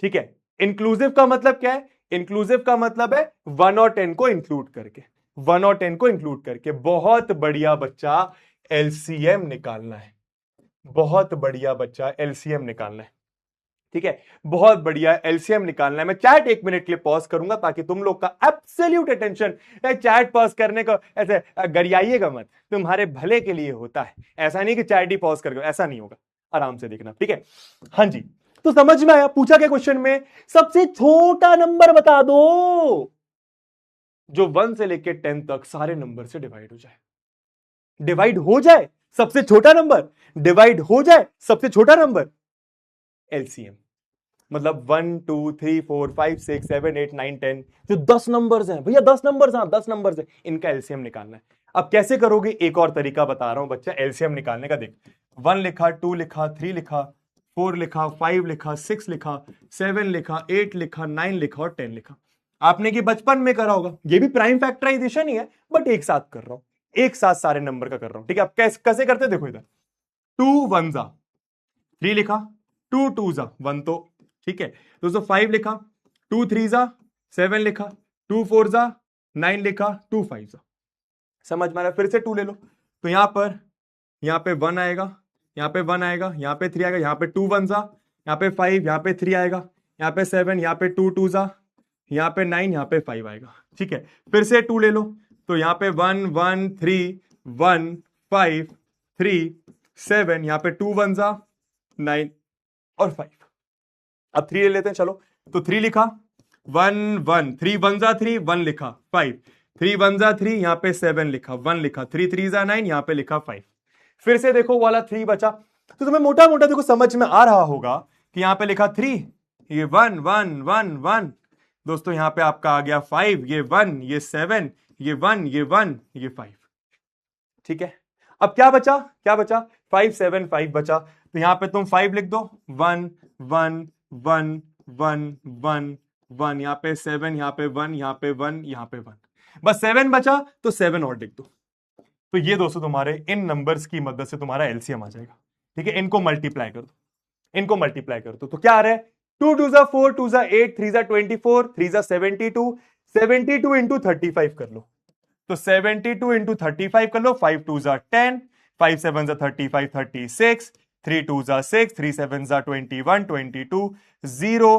ठीक है। इंक्लूसिव का मतलब क्या है, इंक्लूसिव का मतलब है 1 और 10 को इंक्लूड करके, 1 और 10 को इंक्लूड करके। बहुत बढ़िया बच्चा, एलसीएम निकालना है, बहुत बढ़िया बच्चा, एलसीएम निकालना है, ठीक है, बहुत बढ़िया एलसीएम निकालना है। मैं चैट 1 मिनट के लिए पॉज करूंगा ताकि तुम लोग का एब्सोल्यूट अटेंशन, चैट पॉज करने को ऐसे गरियाइएगा मत, तुम्हारे भले के लिए होता है, ऐसा नहीं कि चैट ही पॉज कर, ऐसा नहीं होगा, आराम से देखना, ठीक है। हाँ जी, तो समझ में आया, पूछा क्या क्वेश्चन में, सबसे छोटा नंबर बता दो जो 1 से लेकर 10 तक सारे नंबर से डिवाइड हो जाए, डिवाइड हो जाए, सबसे छोटा नंबर डिवाइड हो जाए, सबसे छोटा नंबर, एलसीएम। मतलब 1 2 3 4 5 6 7 8 9 10 जो 10 नंबर्स हैं भैया, 10 नंबर्स हैं, 10 नंबर्स हैं, इनका एलसीएम निकालना है। अब कैसे करोगे, एक और तरीका बता रहा हूं बच्चा एलसीएम निकालने का। देख, 1 लिखा, 2 लिखा, 3 लिखा, 4 लिखा, 5 लिखा, 6 लिखा, 7 लिखा, 8 लिखा, 9 लिखा और 10 लिखा। आपने कि बचपन में करा होगा, ये भी प्राइम फैक्टराइजेशन ही है, बट एक साथ कर रहा हूं, एक साथ सारे नंबर का कर रहा हूं, ठीक है। अब कैसे करते, देखो इधर 2 1 जा 3 लिखा, 2 2 जा 1, तो ठीक है दोस्तों 5 लिखा, 2 3 जा 7 लिखा, 2 4 जा 9 लिखा, 2 5 जा। समझ में आ रहा है, फिर से 2 ले लो, तो यहां पे 1 आएगा, यहां पे 1 आएगा, यहां पे 3 आएगा, यहां पे 2 1 जा, यहां पे 5, यहां पे 3 आएगा, यहां पे 7, यहां पे 2 2 जा, यहां पे 9, यहां पे 5 आएगा, ठीक है। फिर से 2 ले लो, तो यहां पे 1 1 3 1 5 3 7, यहां पे 2 1 जा 9 और 5। अब 3 ले लेते हैं, चलो, तो 3 लिखा, 1 1 3 1 जा 3 1 लिखा, 5 3 1 जा 3, यहां पे 7 लिखा, 1 लिखा, 3 3 जा 9, यहां पे लिखा 5। फिर से देखो वाला 3 बचा, तो तुम्हें मोटा मोटा देखो समझ में आ रहा होगा कि यहां पे लिखा 3, ये 1 1 1 1, दोस्तों यहां पे आपका आ गया 5, ये 1, ये 7, ये 1, ये 1, ये 5, ठीक है। अब क्या बचा, क्या बचा, 5 7 5 बचा, तो यहां पे तुम 5 लिख दो, 1 1 1 1 1 1, यहां पे 7, यहां पे 1, यहां पे 1, यहां पे 1, बस 7 बचा, तो 7 और लिख दो। तो ये दोस्तों तुम्हारे इन नंबर्स की मदद से तुम्हारा एलसीएम आ जाएगा, ठीक है। इनको मल्टीप्लाई कर दो, इनको मल्टीप्लाई कर दो, तो क्या आ रहा है, 2 2 जा 4, 2 जा 8, 3 जा 24, 3 जा 72, 72 इंटू 35 कर लो, तो 72 इंटू 35 कर लो, 5 2 जा 10, 5 7 जा 35 36, 3 2 जा 6, 3 7 जा 21 22 0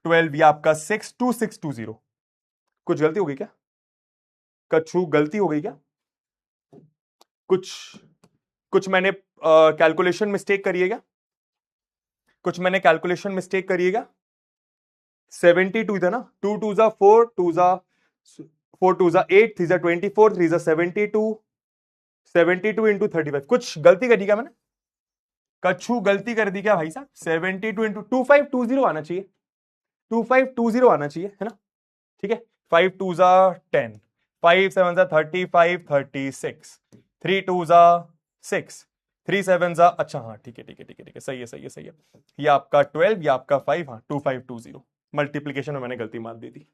12, ये आपका 6 2 6 2 0। कुछ गलती हो गई क्या, कछु गलती हो गई क्या, कुछ मैंने कैलकुलेशन मिस्टेक करी है क्या, कुछ मैंने कैलकुलेशन मिस्टेक करी है क्या। 72 था ना, 2 2 जा 4, 2 जा 4 2 जा 8, 3 जा 24, 3 जा 72, 72 इंटू 35, कुछ गलती कर दी क्या मैंने, कछु गलती कर दी क्या भाई साहब। 72 इंटू 2520 आना चाहिए, 2520 आना चाहिए, है ना, ठीक है। 5 2 जा 10, 5 7 जा 35 36, 3 2 जा 6, 3 7 जा, अच्छा हाँ ठीक है ठीक है ठीक है ठीक है, सही है सही है सही है, ये आपका 12, ये आपका 5, हाँ 2520, मल्टीप्लीकेशन में मैंने गलती मार दी थी,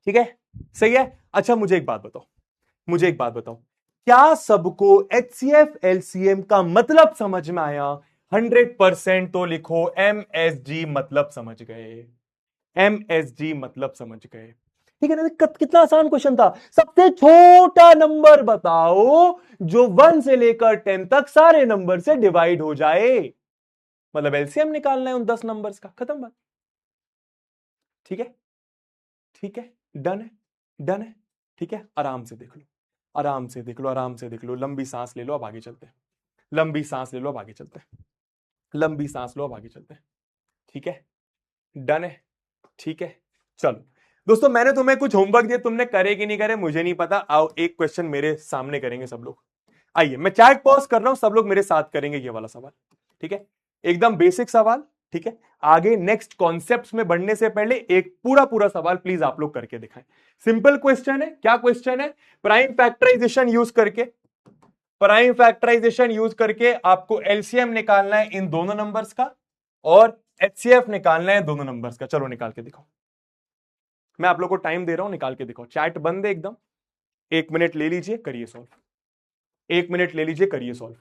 ठीक है, सही है। अच्छा मुझे एक बात बताओ, मुझे एक बात बताओ, क्या सबको एचसीएफ एलसीएम का मतलब समझ में आया, 100% तो लिखो एमएसजी मतलब समझ गए, एमएसजी मतलब समझ गए, ठीक है ना। कितना आसान क्वेश्चन था, सबसे छोटा नंबर बताओ जो 1 से लेकर 10 तक सारे नंबर से डिवाइड हो जाए, मतलब एलसीएम निकालना है उन 10 नंबर्स का, खत्म बात, ठीक है ठीक है। डन है, डन है, ठीक है। आराम से देख लो, आराम से देख लो, आराम से देख लो, लंबी सांस ले लो, अब आगे चलते हैं, लंबी सांस ले लो, अब आगे चलते हैं, लंबी सांस लो, अब आगे चलते हैं, ठीक है, डन है, ठीक है। चलो दोस्तों, मैंने तुम्हें कुछ होमवर्क दिया, तुमने करे कि नहीं करे मुझे नहीं पता। आओ एक क्वेश्चन मेरे सामने करेंगे सब लोग। आइए, मैं चैट पॉज कर रहा हूं, सब लोग मेरे साथ करेंगे ये वाला सवाल, ठीक है, एकदम बेसिक सवाल, ठीक है। आगे नेक्स्ट कॉन्सेप्ट्स में बढ़ने से पहले एक पूरा पूरा सवाल प्लीज आप लोग करके दिखाएं। सिंपल क्वेश्चन है, क्या क्वेश्चन है? प्राइम फैक्टराइजेशन यूज करके, प्राइम फैक्टराइजेशन यूज करके आपको एलसीएम निकालना है इन दोनों नंबर्स का और एचसीएफ निकालना है दोनों नंबर्स का। चलो निकाल के दिखाओ, मैं आप लोग को टाइम दे रहा हूं, निकाल के दिखाओ। चैट बंद है एकदम, 1 मिनट ले लीजिए, करिए सॉल्व, 1 मिनट ले लीजिए, करिए सॉल्व,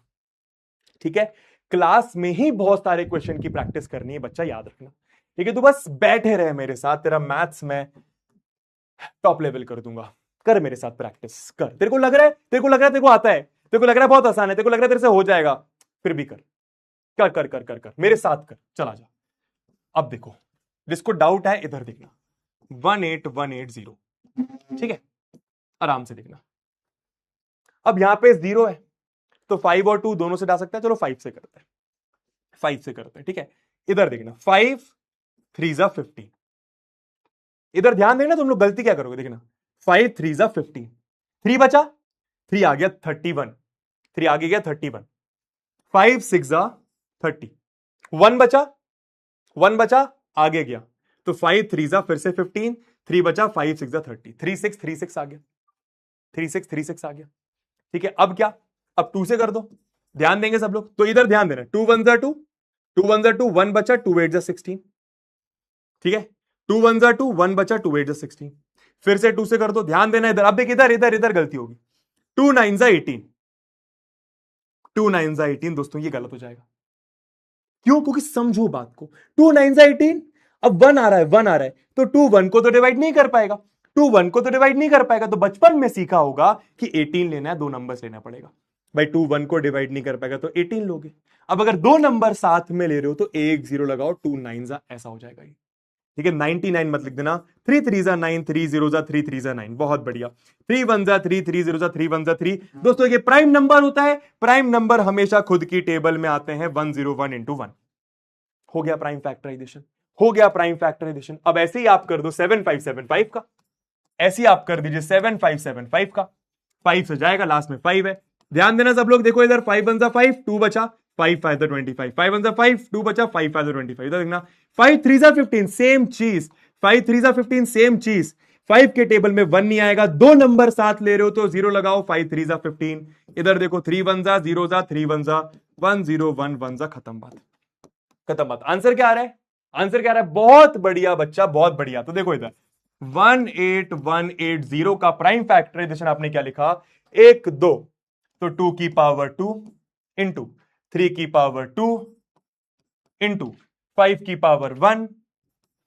ठीक है। क्लास में ही बहुत सारे क्वेश्चन की प्रैक्टिस करनी है बच्चा, याद रखना, ठीक है। तो बस बैठे रहे मेरे साथ, तेरा मैथ्स में टॉप लेवल कर दूंगा, कर मेरे साथ प्रैक्टिस कर। तेरे को लग रहा है, तेरे को लग रहा है तेरे को आता है, तेरे को लग रहा है बहुत आसान है, तेरे को लग रहा है तेरे से हो जाएगा, फिर भी कर, कर कर कर कर कर मेरे साथ कर, चला जा। अब देखो, जिसको डाउट है इधर देखना, 18180, ठीक है, आराम से देखना। अब यहां पे 0 है तो 5 और 2 दोनों से डाल सकते हैं, चलो 5 से करते हैं, 5 से करते हैं, ठीक है। इधर देखना, 5 3 जा 15, इधर ध्यान देना, तुम लोग गलती क्या करोगे, देखना 5 3 जा 15, 3 बचा, 3 आ गया 31, 3 आगे गया 31, 5 6 जा 30, 1 बचा, 1 बचा, आगे गया, तो 5 3 जा फिर से 15, 3 बचा, 5 6 जा 30, 3 6 3 6 आ गया, 3 6 3 6 आ गया, ठीक है। अब क्या, अब 2 से कर दो, ध्यान देंगे सब लोग, तो इधर ध्यान देना, 2 1 जा 2, 2 1 जा 2, 1 बचा, 2 8 जा 16, ठीक है, 2 1 जा 2, 1 बचा, 2 8 जा 16, फिर से 2 से कर दो, ध्यान देना इधर। अब देख, इधर इधर इधर गलती होगी, 2 9 जा 18, 2 9 जा 18, दोस्तों ये गलत हो जाएगा, क्यों? क्योंकि समझो बात को, 2 9 जा 18, अब 1 आ रहा है, 1 आ रहा है, तो 2 1 को तो डिवाइड नहीं कर पाएगा, 2 1 को तो डिवाइड नहीं कर पाएगा, तो बचपन में सीखा होगा कि 18 लेना है, 2 नंबर्स लेना पड़ेगा भाई। 2 1 को डिवाइड नहीं कर पाएगा तो 18 लोगे। अब अगर 2 नंबर साथ में ले रहे हो तो 1 0 लगाओ, 2 9 जा, ऐसा हो जाएगा ये, ठीक है। 99 मत लिख देना, 3 3 जा 9, 3 0 जा 3 3 जा 9, बहुत बढ़िया। 3 1 जा 3, 3 0 जा 3 1 जा 3, दोस्तों ये प्राइम नंबर होता है, प्राइम नंबर हमेशा खुद की टेबल में आते हैं 101 इंटू 1, हो गया प्राइम फैक्टराइजेशन, हो गया प्राइम फैक्टराइजेशन। अब ऐसे ही आप कर दो 7575 का, ऐसे ही आप कर दीजिए 7575 का, 5 से जाएगा, लास्ट में 5 है, ध्यान देना सब लोग। देखो इधर 5 1 जा 5, 2 बचा, 5 5 जा 25, 5 1 जा 5, 2 बचा, 5 5 जा 25, इधर देखना 5 3 जा 15, सेम चीज, 5 3 जा 15, सेम चीज, 5 के टेबल में 1 नहीं आएगा, 2 नंबर साथ ले रहे हो तो 0 लगाओ, 5 3 जा 15, इधर देखो 3 1 जा 0 जा 3 1 जा 1 0 1 1 जा, खत्म बात, खत्म बात। आंसर क्या आ रहा है, आंसर क्या आ रहा है? बहुत बढ़िया बच्चा, बहुत बढ़िया। तो देखो इधर 18180 का प्राइम फैक्टराइजेशन आपने क्या लिखा, 1 2, तो 2 की पावर 2 इंटू 3 की पावर 2 इंटू 5 की पावर 1,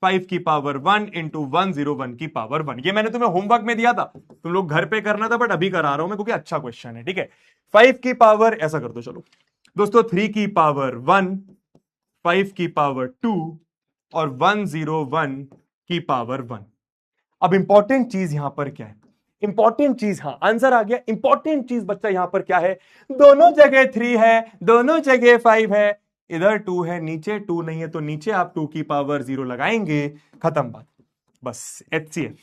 5 की पावर 1 इंटू 101 की पावर 1। ये मैंने तुम्हें होमवर्क में दिया था, तुम लोग घर पे करना था, बट अभी करा रहा हूं मैं क्योंकि अच्छा क्वेश्चन है, ठीक है। 5 की पावर, ऐसा कर दो चलो दोस्तों, 3 की पावर 1, 5 की पावर 2 और 101 की पावर 1। अब इंपॉर्टेंट चीज यहां पर क्या है, इंपॉर्टेंट चीज, हाँ आंसर आ गया। इंपॉर्टेंट चीज बच्चा यहां पर क्या है, दोनों जगह 3 है, दोनों जगह 5 है, इधर 2 है, नीचे 2 नहीं है, तो नीचे आप 2 की पावर 0 लगाएंगे, खत्म बात, बस HCF।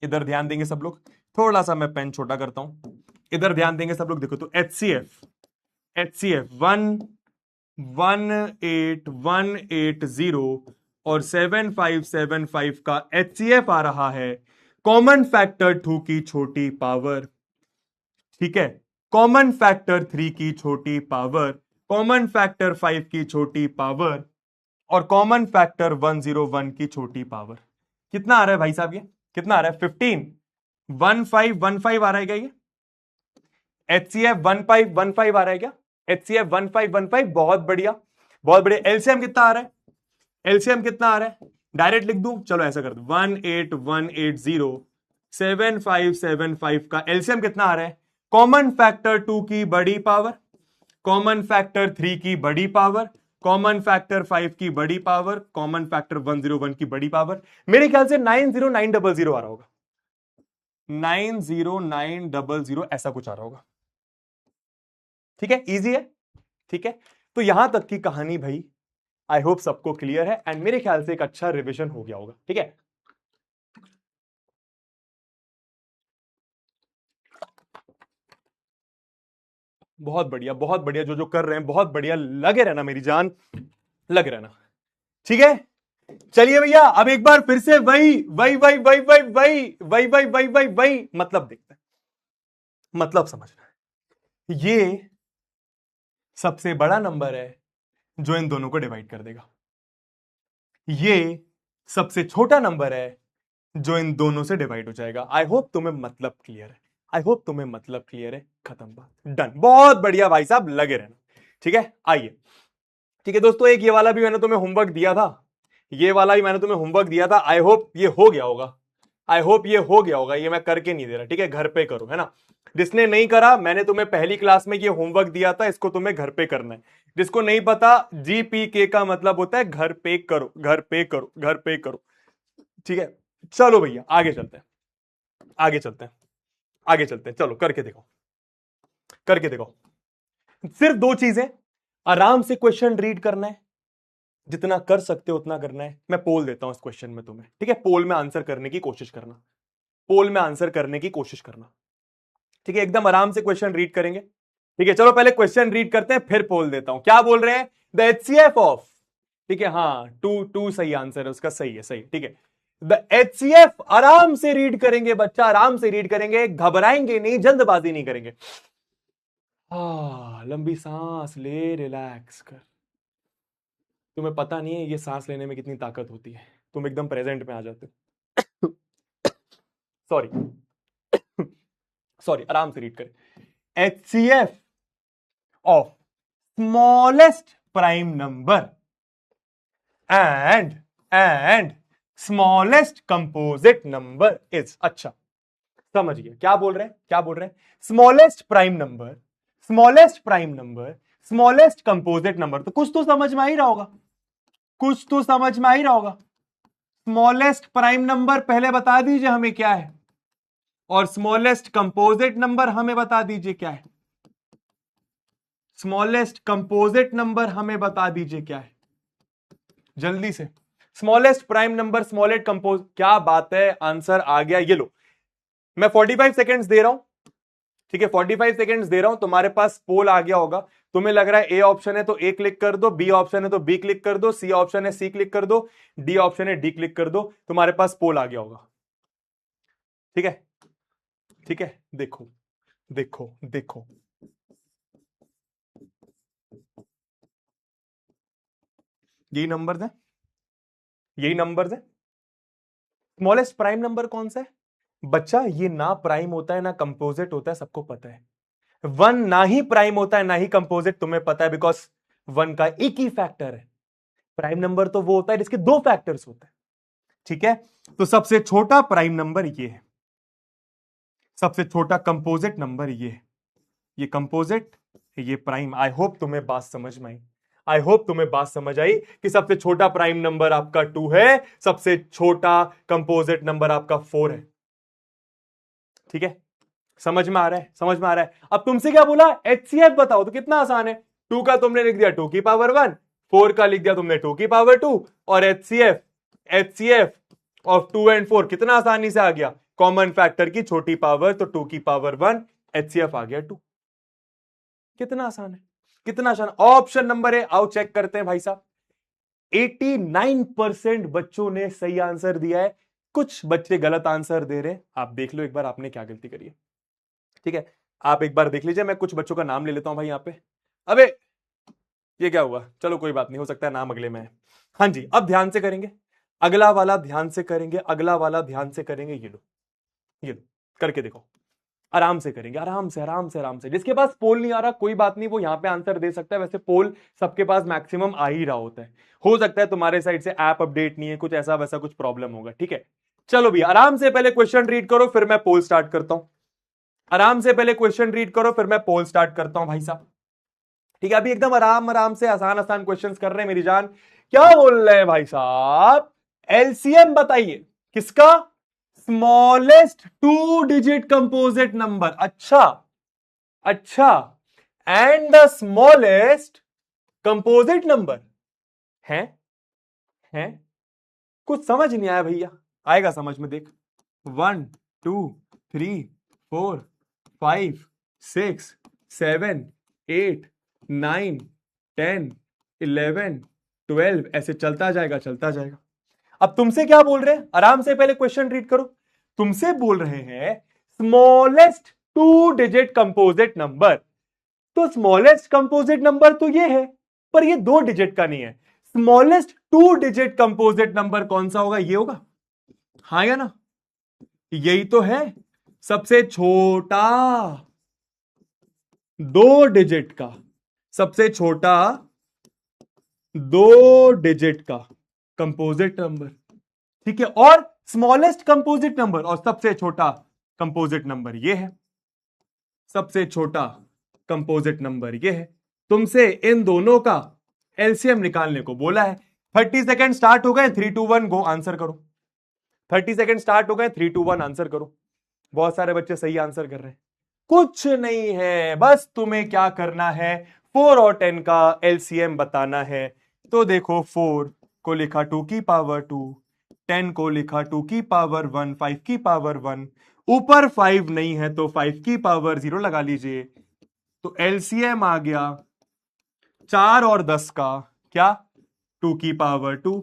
इधर ध्यान देंगे सब लोग, थोड़ा सा मैं पेन छोटा करता हूं, इधर ध्यान देंगे सब लोग, देखो तो HCF 18180 और 7575 का HCF आ रहा है कॉमन फैक्टर 2 की छोटी पावर, ठीक है, कॉमन फैक्टर 3 की छोटी पावर, कॉमन फैक्टर 5 की छोटी पावर और कॉमन फैक्टर 101 की छोटी पावर। कितना आ रहा है भाई साहब, ये कितना आ रहा है, 15 1515 आ रहा है क्या ये? HCF 1515 आ रहा है क्या? HCF 1515, बहुत बढ़िया, बहुत बढ़िया। एलसीएम कितना आ रहा है, एलसीएम कितना आ रहा है, डायरेक्ट लिख दूं, चलो ऐसा कर दो, 18180 7575 का एलसीएम कितना आ रहा है, कॉमन फैक्टर 2 की बड़ी पावर, कॉमन फैक्टर 3 की बड़ी पावर, कॉमन फैक्टर 5 की बड़ी पावर, कॉमन फैक्टर 101 की बड़ी पावर, मेरे ख्याल से 90900 आ रहा होगा, 90900 ऐसा कुछ आ रहा होगा। ठीक है, इजी है। ठीक है, तो यहां तक की कहानी भाई आई होप सबको क्लियर है एंड मेरे ख्याल से एक अच्छा रिवीजन हो गया होगा। ठीक है, बहुत बढ़िया, बहुत बढ़िया, जो जो कर रहे हैं बहुत बढ़िया, लगे रहना मेरी जान, लगे रहना। ठीक है, चलिए भैया, अब एक बार फिर से वही वही वही वही वही वही वही वही वही वही वही मतलब देखते हैं, मतलब समझना। ये सबसे बड़ा नंबर है जो इन दोनों को डिवाइड कर देगा, ये सबसे छोटा नंबर है जो इन दोनों से डिवाइड हो जाएगा। आई होप तुम्हें मतलब क्लियर है, आई होप तुम्हें मतलब क्लियर है, खत्म बात, डन, बहुत बढ़िया भाई साहब, लगे रहना। ठीक है, आइए। ठीक है दोस्तों, एक ये वाला भी मैंने तुम्हें होमवर्क दिया था, ये वाला भी मैंने तुम्हें होमवर्क दिया था, आई होप ये हो गया होगा, आई होप ये हो गया होगा, ये मैं करके नहीं दे रहा। ठीक है, घर पे करो, है ना। जिसने नहीं करा, मैंने तुम्हें पहली क्लास में ये होमवर्क दिया था, इसको तुम्हें घर पे करना है। जिसको नहीं पता, GPK का मतलब होता है घर पे करो, घर पे करो, घर पे करो। ठीक है, चलो भैया आगे चलते हैं, आगे चलते हैं, आगे चलते हैं, चलो करके देखो, करके देखो। सिर्फ दो चीजें, आराम से क्वेश्चन रीड करना है, जितना कर सकते हो उतना करना है। मैं पोल देता हूं इस क्वेश्चन में तुम्हें, ठीक है, पोल में आंसर करने की कोशिश करना, पोल में आंसर करने की कोशिश करना। ठीक है, एकदम आराम से क्वेश्चन रीड करेंगे। ठीक है, चलो पहले क्वेश्चन रीड करते हैं, फिर पोल देता हूं। क्या बोल रहे हैं, द HCF ऑफ, ठीक है, हाँ, टू टू सही आंसर है उसका, सही है, सही, ठीक है। द HCF, आराम से रीड करेंगे बच्चा, आराम से रीड करेंगे, घबराएंगे नहीं, जल्दबाजी नहीं करेंगे। लंबी सांस ले, रिलैक्स कर। तुम्हें पता नहीं है ये सांस लेने में कितनी ताकत होती है, तुम एकदम प्रेजेंट में आ जाते हो। सॉरी, सॉरी, आराम से रीड करें। HCF of smallest prime number and smallest composite number is, अच्छा समझिए क्या बोल रहे हैं, क्या बोल रहे हैं, smallest prime number, smallest prime number, smallest composite number, तो कुछ तो समझ में आ ही रहा होगा, कुछ तो समझ में आ ही रहा होगा। स्मॉलेस्ट प्राइम नंबर पहले बता दीजिए हमें क्या है, और स्मॉलेस्ट कंपोजिट नंबर हमें बता दीजिए क्या है, स्मॉलेस्ट कंपोजिट नंबर हमें बता दीजिए क्या है, जल्दी से। Smallest prime number, smallest compose, क्या बात है, आंसर आ गया, ये लो। मैं 45 सेकेंड्स दे रहा हूं, ठीक है, 45 सेकेंड्स दे रहा हूं, तुम्हारे पास पोल आ गया होगा। तुम्हें लग रहा है ए ऑप्शन है तो ए क्लिक कर दो, बी ऑप्शन है तो बी क्लिक कर दो, सी ऑप्शन है सी क्लिक कर दो, डी ऑप्शन है डी क्लिक कर दो, तुम्हारे पास पोल आ गया होगा। ठीक है, ठीक है, देखो देखो देखो, यही नंबर्स है, यही नंबर्स है। स्मॉलेस्ट प्राइम नंबर कौन सा है बच्चा, ये ना प्राइम होता है ना कंपोजिट होता है, सबको पता है। वन ना ही प्राइम होता है ना ही कंपोजिट, तुम्हें पता है, बिकॉज वन का एक ही फैक्टर है। प्राइम नंबर तो वो होता है जिसके दो फैक्टर्स होते हैं। ठीक है, तो सबसे छोटा प्राइम नंबर ये है, सबसे छोटा कंपोजिट नंबर ये है, ये कंपोजिट, ये प्राइम। आई होप तुम्हें बात समझ में आई, आई होप तुम्हें बात समझ आई कि सबसे छोटा प्राइम नंबर आपका 2 है, सबसे छोटा कंपोजिट नंबर आपका 4 है। ठीक है, समझ में आ रहा है, समझ में आ रहा है। अब तुमसे क्या बोला, HCF बताओ, तो कितना आसान है, 2 का तुमने लिख दिया 2 की पावर 1, 4 का लिख दिया तुमने 2 की पावर 2, और HCF ऑफ 2 एंड 4 कितना आसानी से आ गया, कॉमन फैक्टर की छोटी पावर, तो 2 की पावर 1, HCF आ गया 2। कितना आसान है, कितना आसान। ऑप्शन नंबर है, आओ चेक करते हैं भाई साहब। 89% बच्चों ने सही आंसर दिया है, कुछ बच्चे गलत आंसर दे रहे हैं। आप देख लो एक बार आपने क्या गलती करी है। ठीक है, आप एक बार देख लीजिए, मैं कुछ बच्चों का नाम ले लेता हूं भाई यहां पे। अबे ये क्या हुआ, चलो कोई बात नहीं, हो सकता है नाम अगले में है। हाँ जी, अब ध्यान से करेंगे, अगला वाला ध्यान से करेंगे, अगला वाला ध्यान से करेंगे, ये लो, ये लो, करके देखो, आराम से करेंगे, आराम से आराम से आराम से। जिसके पास पोल नहीं आ रहा कोई बात नहीं, वो यहां पे आंसर दे सकता है, वैसे पोल सबके पास मैक्सिमम आ ही रहा होता है। हो सकता है तुम्हारे साइड से ऐप अपडेट नहीं है, कुछ ऐसा वैसा कुछ प्रॉब्लम होगा। ठीक है, चलो भी आराम से पहले क्वेश्चन रीड करो, फिर मैं पोल स्टार्ट करता हूं। आराम से पहले क्वेश्चन रीड करो, फिर मैं पोल स्टार्ट करता हूं भाई साहब। ठीक है, अभी एकदम आराम आराम से आसान आसान क्वेश्चंस कर रहे हैं मेरी जान। क्या बोल रहे हैं भाई साहब? एलसीएम बताइए किसका? Smallest 2 digit composite number. अच्छा अच्छा, and the smallest composite number है कुछ समझ नहीं आया भैया, आएगा समझ में, देख। 1 2 3 4 5 6 7 8 9 10 11 12 ऐसे चलता जाएगा चलता जाएगा। अब तुमसे क्या बोल रहे हैं, आराम से पहले क्वेश्चन रीड करो। तुमसे बोल रहे हैं स्मॉलेस्ट 2 डिजिट कंपोजिट नंबर। तो स्मॉलेस्ट कंपोजिट नंबर तो ये है, पर ये 2 डिजिट का नहीं है। स्मॉलेस्ट 2 डिजिट कंपोजिट नंबर कौन सा होगा? ये होगा, हाँ या ना? यही तो है सबसे छोटा 2 डिजिट का, सबसे छोटा 2 डिजिट का कंपोजिट नंबर। ठीक है, और स्मॉलेस्ट कंपोजिट नंबर और सबसे छोटा कंपोजिट नंबर ये है, सबसे छोटा कंपोजिट नंबर ये है। तुमसे इन दोनों का एलसीएम निकालने को बोला है। 30 सेकेंड स्टार्ट हो गए, 3 2 1 गो, आंसर करो। 30 सेकेंड स्टार्ट हो गए, 3 2 1 आंसर करो। बहुत सारे बच्चे सही आंसर कर रहे हैं। कुछ नहीं है, बस तुम्हें क्या करना है, 4 और 10 का एलसीएम बताना है। तो देखो 4 को लिखा 2 की पावर 2, 10 को लिखा 2 की पावर 1, 5 की पावर 1, ऊपर 5 नहीं है तो 5 की पावर 0 लगा लीजिए। तो एलसीएम आ गया 4 और 10 का, क्या? 2 की पावर 2,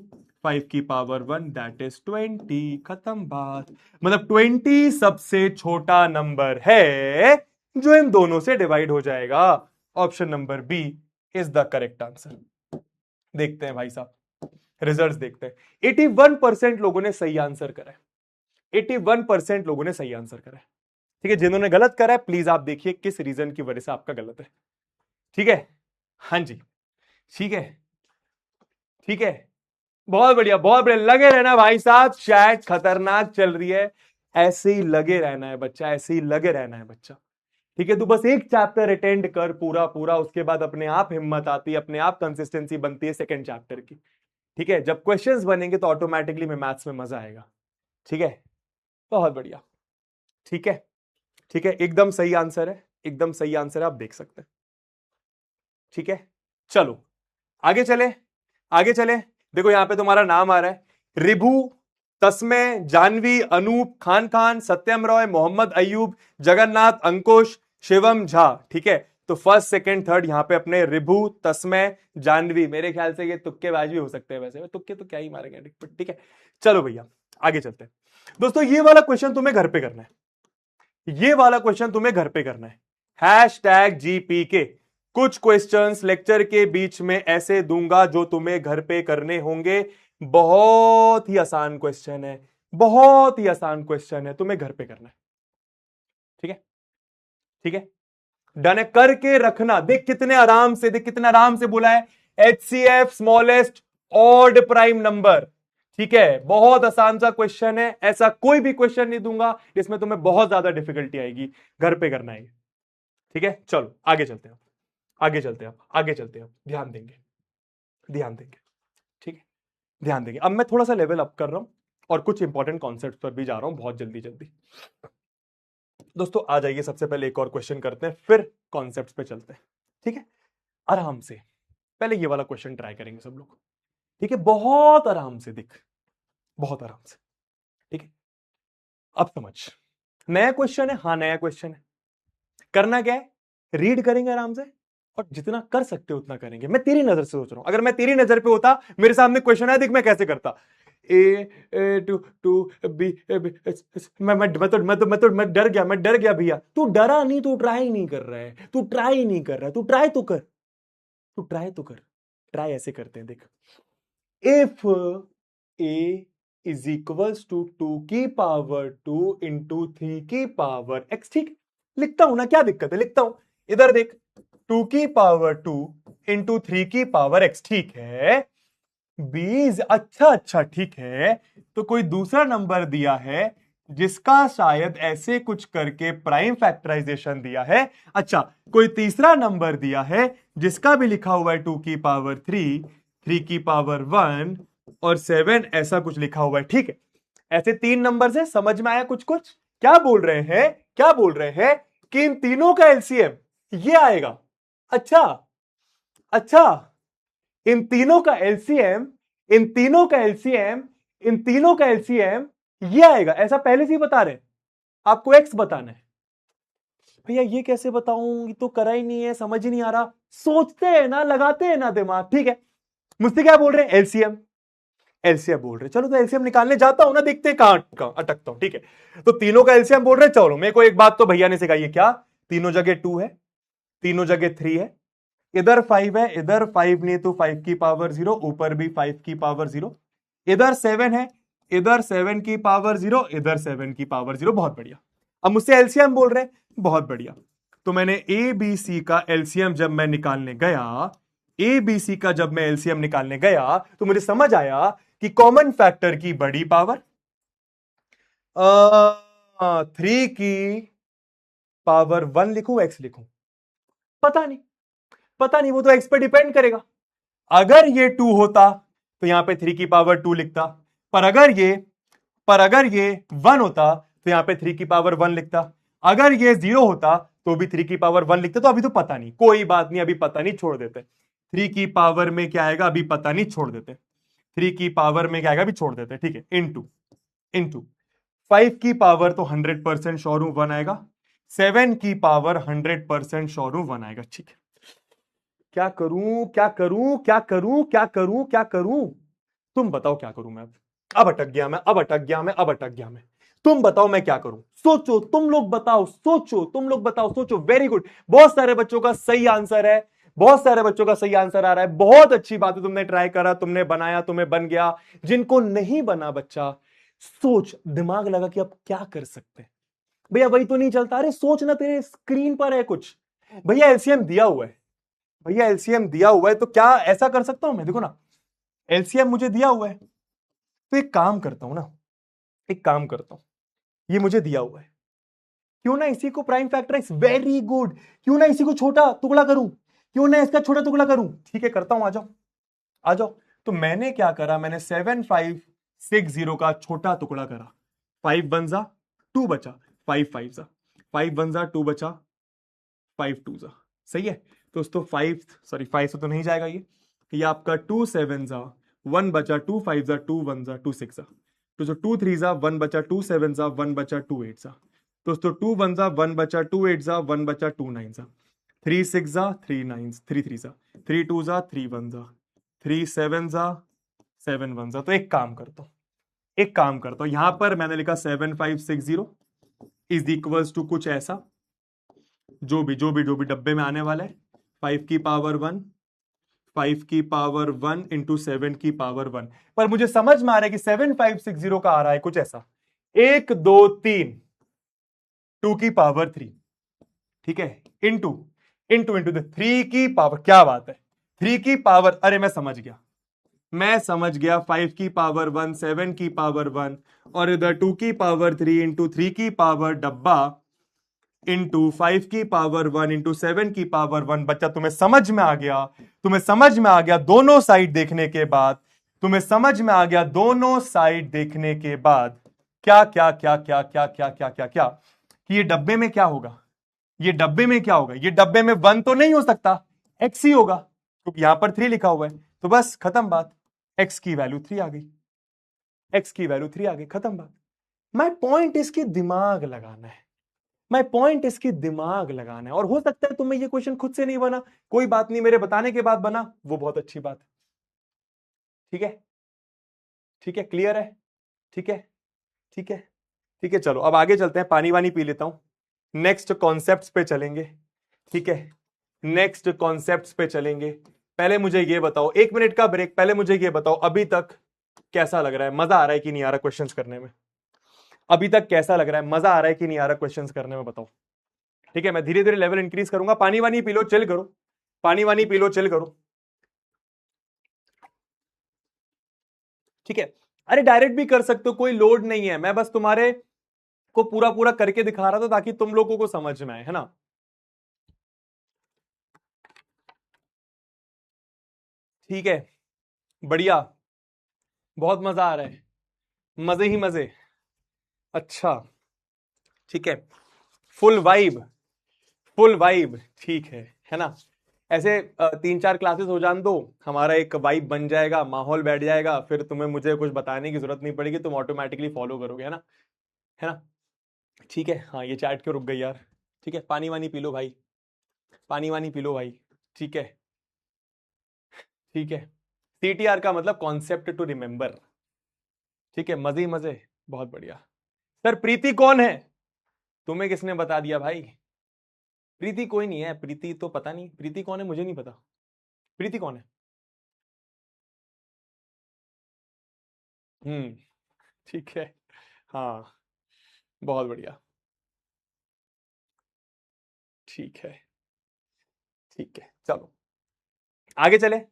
5 की पावर 1, दैट इज 20। खत्म बात। मतलब 20 सबसे छोटा नंबर है जो इन दोनों से डिवाइड हो जाएगा। Option number B is the correct answer. देखते हैं भाई साहब, रिजल्ट्स देखते हैं। 81% लोगों ने सही आंसर करा है। 81% लोगों ने सही आंसर करा है। ठीक है, जिन्होंने गलत करा है प्लीज आप देखिए किस रीजन की वजह से आपका गलत है। ठीक है, हाँ जी, ठीक है, ठीक है, बहुत बढ़िया, बहुत बढ़िया। लगे रहना भाई साहब, शायद खतरनाक चल रही है, ऐसे ही लगे रहना है बच्चा, ऐसे ही लगे रहना है बच्चा। ठीक है, तू बस एक चैप्टर अटेंड कर पूरा पूरा, उसके बाद अपने आप हिम्मत आती है, अपने आप कंसिस्टेंसी बनती है सेकंड चैप्टर की। ठीक है, जब क्वेश्चंस बनेंगे तो ऑटोमेटिकली में मैथ्स में मजा आएगा। ठीक है, बहुत बढ़िया। ठीक है, ठीक है, एकदम सही आंसर है, एकदम सही आंसर है, आप देख सकते हैं। ठीक है, चलो आगे चले, आगे चले। देखो यहां पे तुम्हारा नाम आ रहा है, रिभु, तस्मे, जानवी, अनूप, खान खान, सत्यम रॉय, मोहम्मद अयूब, जगन्नाथ, अंकुश, शिवम झा। ठीक है, तो फर्स्ट सेकंड थर्ड यहां पे अपने रिभु, तस्मे, जानवी। मेरे ख्याल से ये तुक्केबाज भी हो सकते हैं, वैसे तुक्के तो क्या ही मारेंगे। ठीक है, चलो भैया आगे चलते हैं। दोस्तों ये वाला क्वेश्चन तुम्हें घर पे करना है, ये वाला क्वेश्चन तुम्हें घर पे करना है। #GPK। कुछ क्वेश्चंस लेक्चर के बीच में ऐसे दूंगा जो तुम्हें घर पे करने होंगे। बहुत ही आसान क्वेश्चन है, बहुत ही आसान क्वेश्चन है, तुम्हें घर पे करना है। ठीक है, ठीक है, डन है, करके रखना। देख कितने आराम से, देख कितने आराम से बोला है, HCF smallest odd prime number. ठीक है, बहुत आसान सा क्वेश्चन है, ऐसा कोई भी क्वेश्चन नहीं दूंगा जिसमें तुम्हें बहुत ज्यादा डिफिकल्टी आएगी, घर पे करना है। ठीक है, चलो आगे चलते हैं, आगे चलते हैं, आगे चलते हैं, ध्यान देंगे, ध्यान देंगे। ठीक है, ध्यान देंगे। अब मैं थोड़ा सा लेवल अप कर रहा हूं और कुछ इंपॉर्टेंट कॉन्सेप्ट पर भी जा रहा हूं बहुत जल्दी जल्दी। दोस्तों आ जाइए, सबसे पहले एक और क्वेश्चन करते हैं, फिर कॉन्सेप्ट्स पे चलते हैं। ठीक है, आराम से पहले ये वाला क्वेश्चन ट्राई करेंगे सब लोग। ठीक है, बहुत आराम से, दिख, बहुत आराम से। ठीक है, अब समझ, नया क्वेश्चन है, हाँ नया क्वेश्चन है। करना क्या है, रीड करेंगे आराम से और जितना कर सकते हो उतना करेंगे। मैं तेरी नजर से सोच रहा हूं, अगर मैं तेरी नजर पे होता, मेरे सामने क्वेश्चन है, देख मैं कैसे करता। ए टू टू बी, मैं डर गया, मैं डर गया भैया। तू डरा नहीं, तू ट्राई नहीं कर रहा है, तू ट्राई नहीं कर रहा है, तू ट्राई तो कर, तू ट्राई तो कर। ट्राई ऐसे करते हैं, देख। If a is equals to 2 की पावर 2 इंटू 3 की पावर x। ठीक, लिखता हूं ना, क्या दिक्कत है, लिखता हूं। इधर देख, 2 की पावर 2 इंटू 3 की पावर x। ठीक है, बीज, अच्छा अच्छा, ठीक है। तो कोई दूसरा नंबर दिया है जिसका शायद ऐसे कुछ करके प्राइम फैक्टराइजेशन दिया है। अच्छा, कोई तीसरा नंबर दिया है जिसका भी लिखा हुआ है 2 की पावर 3, 3 की पावर 1 और 7, ऐसा कुछ लिखा हुआ है। ठीक है, ऐसे 3 नंबर है। समझ में आया कुछ कुछ? क्या बोल रहे हैं, क्या बोल रहे हैं कि इन तीनों का एलसीएम ये आएगा। अच्छा, अच्छा, इन तीनों का एलसीएम, इन तीनों का एलसीएम, इन तीनों का एलसीएम ये आएगा, ऐसा पहले से ही बता रहे। आपको एक्स बताना है। भैया ये कैसे बताऊं, ये तो करा ही नहीं है, समझ ही नहीं आ रहा। सोचते हैं ना, लगाते हैं ना दिमाग। ठीक है, मुझसे क्या बोल रहे हैं? एलसीएम, एलसीएम बोल रहे। चलो तो एलसीएम निकालने जाता हूं ना, देखते हैं कहां अटकता हूं। ठीक है, तो तीनों का एलसीएम बोल रहे। चलो मेरे को एक बात तो भैया ने सिखाई है, क्या? तीनों जगह 2 है, तीनों जगह 3 है, इधर 5 है, इधर 5 नहीं तो 5 की पावर 0, ऊपर भी 5 की पावर 0, इधर 7 है, इधर 7 की पावर 0, इधर 7 की पावर 0। बहुत बढ़िया। अब मुझसे एलसीएम बोल रहे हैं, बहुत बढ़िया। तो मैंने ए बी सी का एलसीएम जब मैं निकालने गया, ए बी सी का जब मैं एलसीएम निकालने गया तो मुझे समझ आया कि कॉमन फैक्टर की बड़ी पावर 3 की पावर 1 लिखूं, एक्स लिखूं, पता नहीं, पता नहीं, वो तो एक्स पे डिपेंड करेगा। अगर ये 2 होता तो यहां पे 3 की पावर 2 लिखता, पर अगर ये 1 होता तो यहां पे 3 की पावर 1 लिखता, अगर ये 0 होता तो भी 3 की पावर 1 लिखते। तो अभी तो पता नहीं, कोई बात नहीं, अभी पता नहीं, छोड़ देते। 3 की पावर में क्या आएगा अभी पता नहीं, छोड़ देते। 3 की पावर में क्या आएगा अभी छोड़ देते। ठीक है, इंटू 5 की पावर तो 100% श्योर हूं 1 आएगा, 7 की पावर 100% श्योर हूं 1 आएगा। ठीक है, क्या करूं, क्या करूं, क्या करूं, क्या करूं, क्या करूं? तुम बताओ क्या करूं मैं? अब अटक गया मैं, अब अटक गया मैं, अब अटक गया मैं। तुम बताओ मैं क्या करूं? सोचो, तुम लोग बताओ, सोचो, तुम लोग बताओ, सोचो। वेरी गुड, बहुत सारे बच्चों का सही आंसर है, बहुत सारे बच्चों का सही आंसर आ रहा है। बहुत अच्छी बात है, तुमने ट्राई करा, तुमने बनाया, तुम्हें बन गया। जिनको नहीं बना बच्चा, सोच, दिमाग लगा कि अब क्या कर सकते हैं। भैया वही तो नहीं चलता। अरे सोच ना, तेरे स्क्रीन पर है कुछ। भैया एलसीएम दिया हुआ है, भैया एलसीएम दिया हुआ है, तो क्या ऐसा कर सकता हूं मैं? देखो ना, एलसीएम मुझे दिया हुआ है, तो एक काम करता हूं ना, एक काम करता हूं, ये मुझे दिया हुआ है, क्यों ना इसी को प्राइम फैक्टराइज, वेरी गुड, क्यों ना इसी को छोटा टुकड़ा करूं, क्यों ना इसका छोटा टुकड़ा करूं। ठीक है, करता हूं, आ जाओ, आ जाओ। तो मैंने क्या करा, मैंने 7560 का छोटा टुकड़ा करा। 5 1 2 बचा, 5 5 5 1 2 बचा, 5 2 सही है। तो दोस्तों 5 से तो नहीं जाएगा ये आपका 2 7 1 बचा, 2 5 2 5 2 1 2 2 3 1 बचा, 2 7 1 बचा, 2 8 दोस्तों 2 1 1 बचा, 2 8 1 बचा, 2 9 3 6 3 9 3 3 3 2 3 1 3 7 7 1 तो एक काम करता हूं, एक काम करता हूं, यहां पर मैंने लिखा 7560 इज इक्वल्स टू कुछ ऐसा, जो भी डब्बे में आने वाला है। 5 की पावर 1, 5 की पावर 1 इंटू 7 की पावर 1। पर मुझे समझ में आ रहा है कि 7560 का आ रहा है कुछ ऐसा, 1 2 3 2 की पावर 3। ठीक है, इंटू इंटू इंटू 3 की पावर, क्या बात है, 3 की पावर, अरे मैं समझ गया, मैं समझ गया। 5 की पावर 1, 7 की पावर 1 और इधर 2 की पावर 3 इंटू 3 की पावर डब्बा इंटू 5 की पावर 1 इंटू 7 की पावर 1। बच्चा तुम्हें समझ में आ गया, तुम्हें समझ में आ गया दोनों साइड देखने के बाद, तुम्हें समझ में आ गया दोनों साइड देखने के बाद, क्या क्या क्या क्या क्या क्या क्या क्या क्या कि ये डब्बे में क्या होगा, ये डब्बे में क्या होगा, ये डब्बे में 1 तो नहीं हो सकता, एक्स ही होगा, क्योंकि यहां पर 3 लिखा हुआ है। तो बस खत्म बात, एक्स की वैल्यू 3 आ गई, एक्स की वैल्यू 3 आ गई, खत्म बात। माय पॉइंट इसकी दिमाग लगाना है, माय पॉइंट इसकी दिमाग लगाना है। और हो सकता है तुम्हें ये क्वेश्चन खुद से नहीं बना, कोई बात नहीं, मेरे बताने के बाद बना, वो बहुत अच्छी बात है। ठीक है, ठीक है, क्लियर है, ठीक है, ठीक है, ठीक है। चलो अब आगे चलते हैं, पानी वानी पी लेता हूं, नेक्स्ट कॉन्सेप्ट्स पे चलेंगे। ठीक है, नेक्स्ट कॉन्सेप्ट्स पे चलेंगे। पहले मुझे ये बताओ, 1 मिनट का ब्रेक, पहले मुझे ये बताओ अभी तक कैसा लग रहा है, मजा आ रहा है कि नहीं आ रहा क्वेश्चंस करने में? अभी तक कैसा लग रहा है, मजा आ रहा है कि नहीं आ रहा क्वेश्चंस करने में, बताओ। ठीक है, मैं धीरे धीरे लेवल इंक्रीज करूंगा, पानी वानी पी लो, चिल करो, पानी वानी पी लो, चिल करो। ठीक है, अरे डायरेक्ट भी कर सकते हो, कोई लोड नहीं है, मैं बस तुम्हारे को पूरा पूरा करके दिखा रहा था ताकि तुम लोगों को समझ में आए, है ना। ठीक है, बढ़िया, बहुत मजा आ रहा है, मजे ही मजे। अच्छा, ठीक है, फुल वाइब, फुल वाइब, ठीक है ना। ऐसे 3-4 क्लासेस हो जान दो, हमारा एक वाइब बन जाएगा, माहौल बैठ जाएगा, फिर तुम्हें मुझे कुछ बताने की जरूरत नहीं पड़ेगी, तुम ऑटोमेटिकली फॉलो करोगे, है ना, है ना। ठीक है, हाँ ये चैट क्यों रुक गई यार। ठीक है, पानी वानी पी लो भाई, पानी वानी पी लो भाई। ठीक है, ठीक है, CTR का मतलब कॉन्सेप्ट टू रिमेंबर। ठीक है, मजे ही मजे, बहुत बढ़िया। सर प्रीति कौन है, तुम्हें किसने बता दिया भाई। प्रीति कोई नहीं है, प्रीति तो पता नहीं, प्रीति कौन है मुझे नहीं पता, प्रीति कौन है। हम्म, ठीक है, हाँ, बहुत बढ़िया। ठीक है, ठीक है, चलो आगे चले,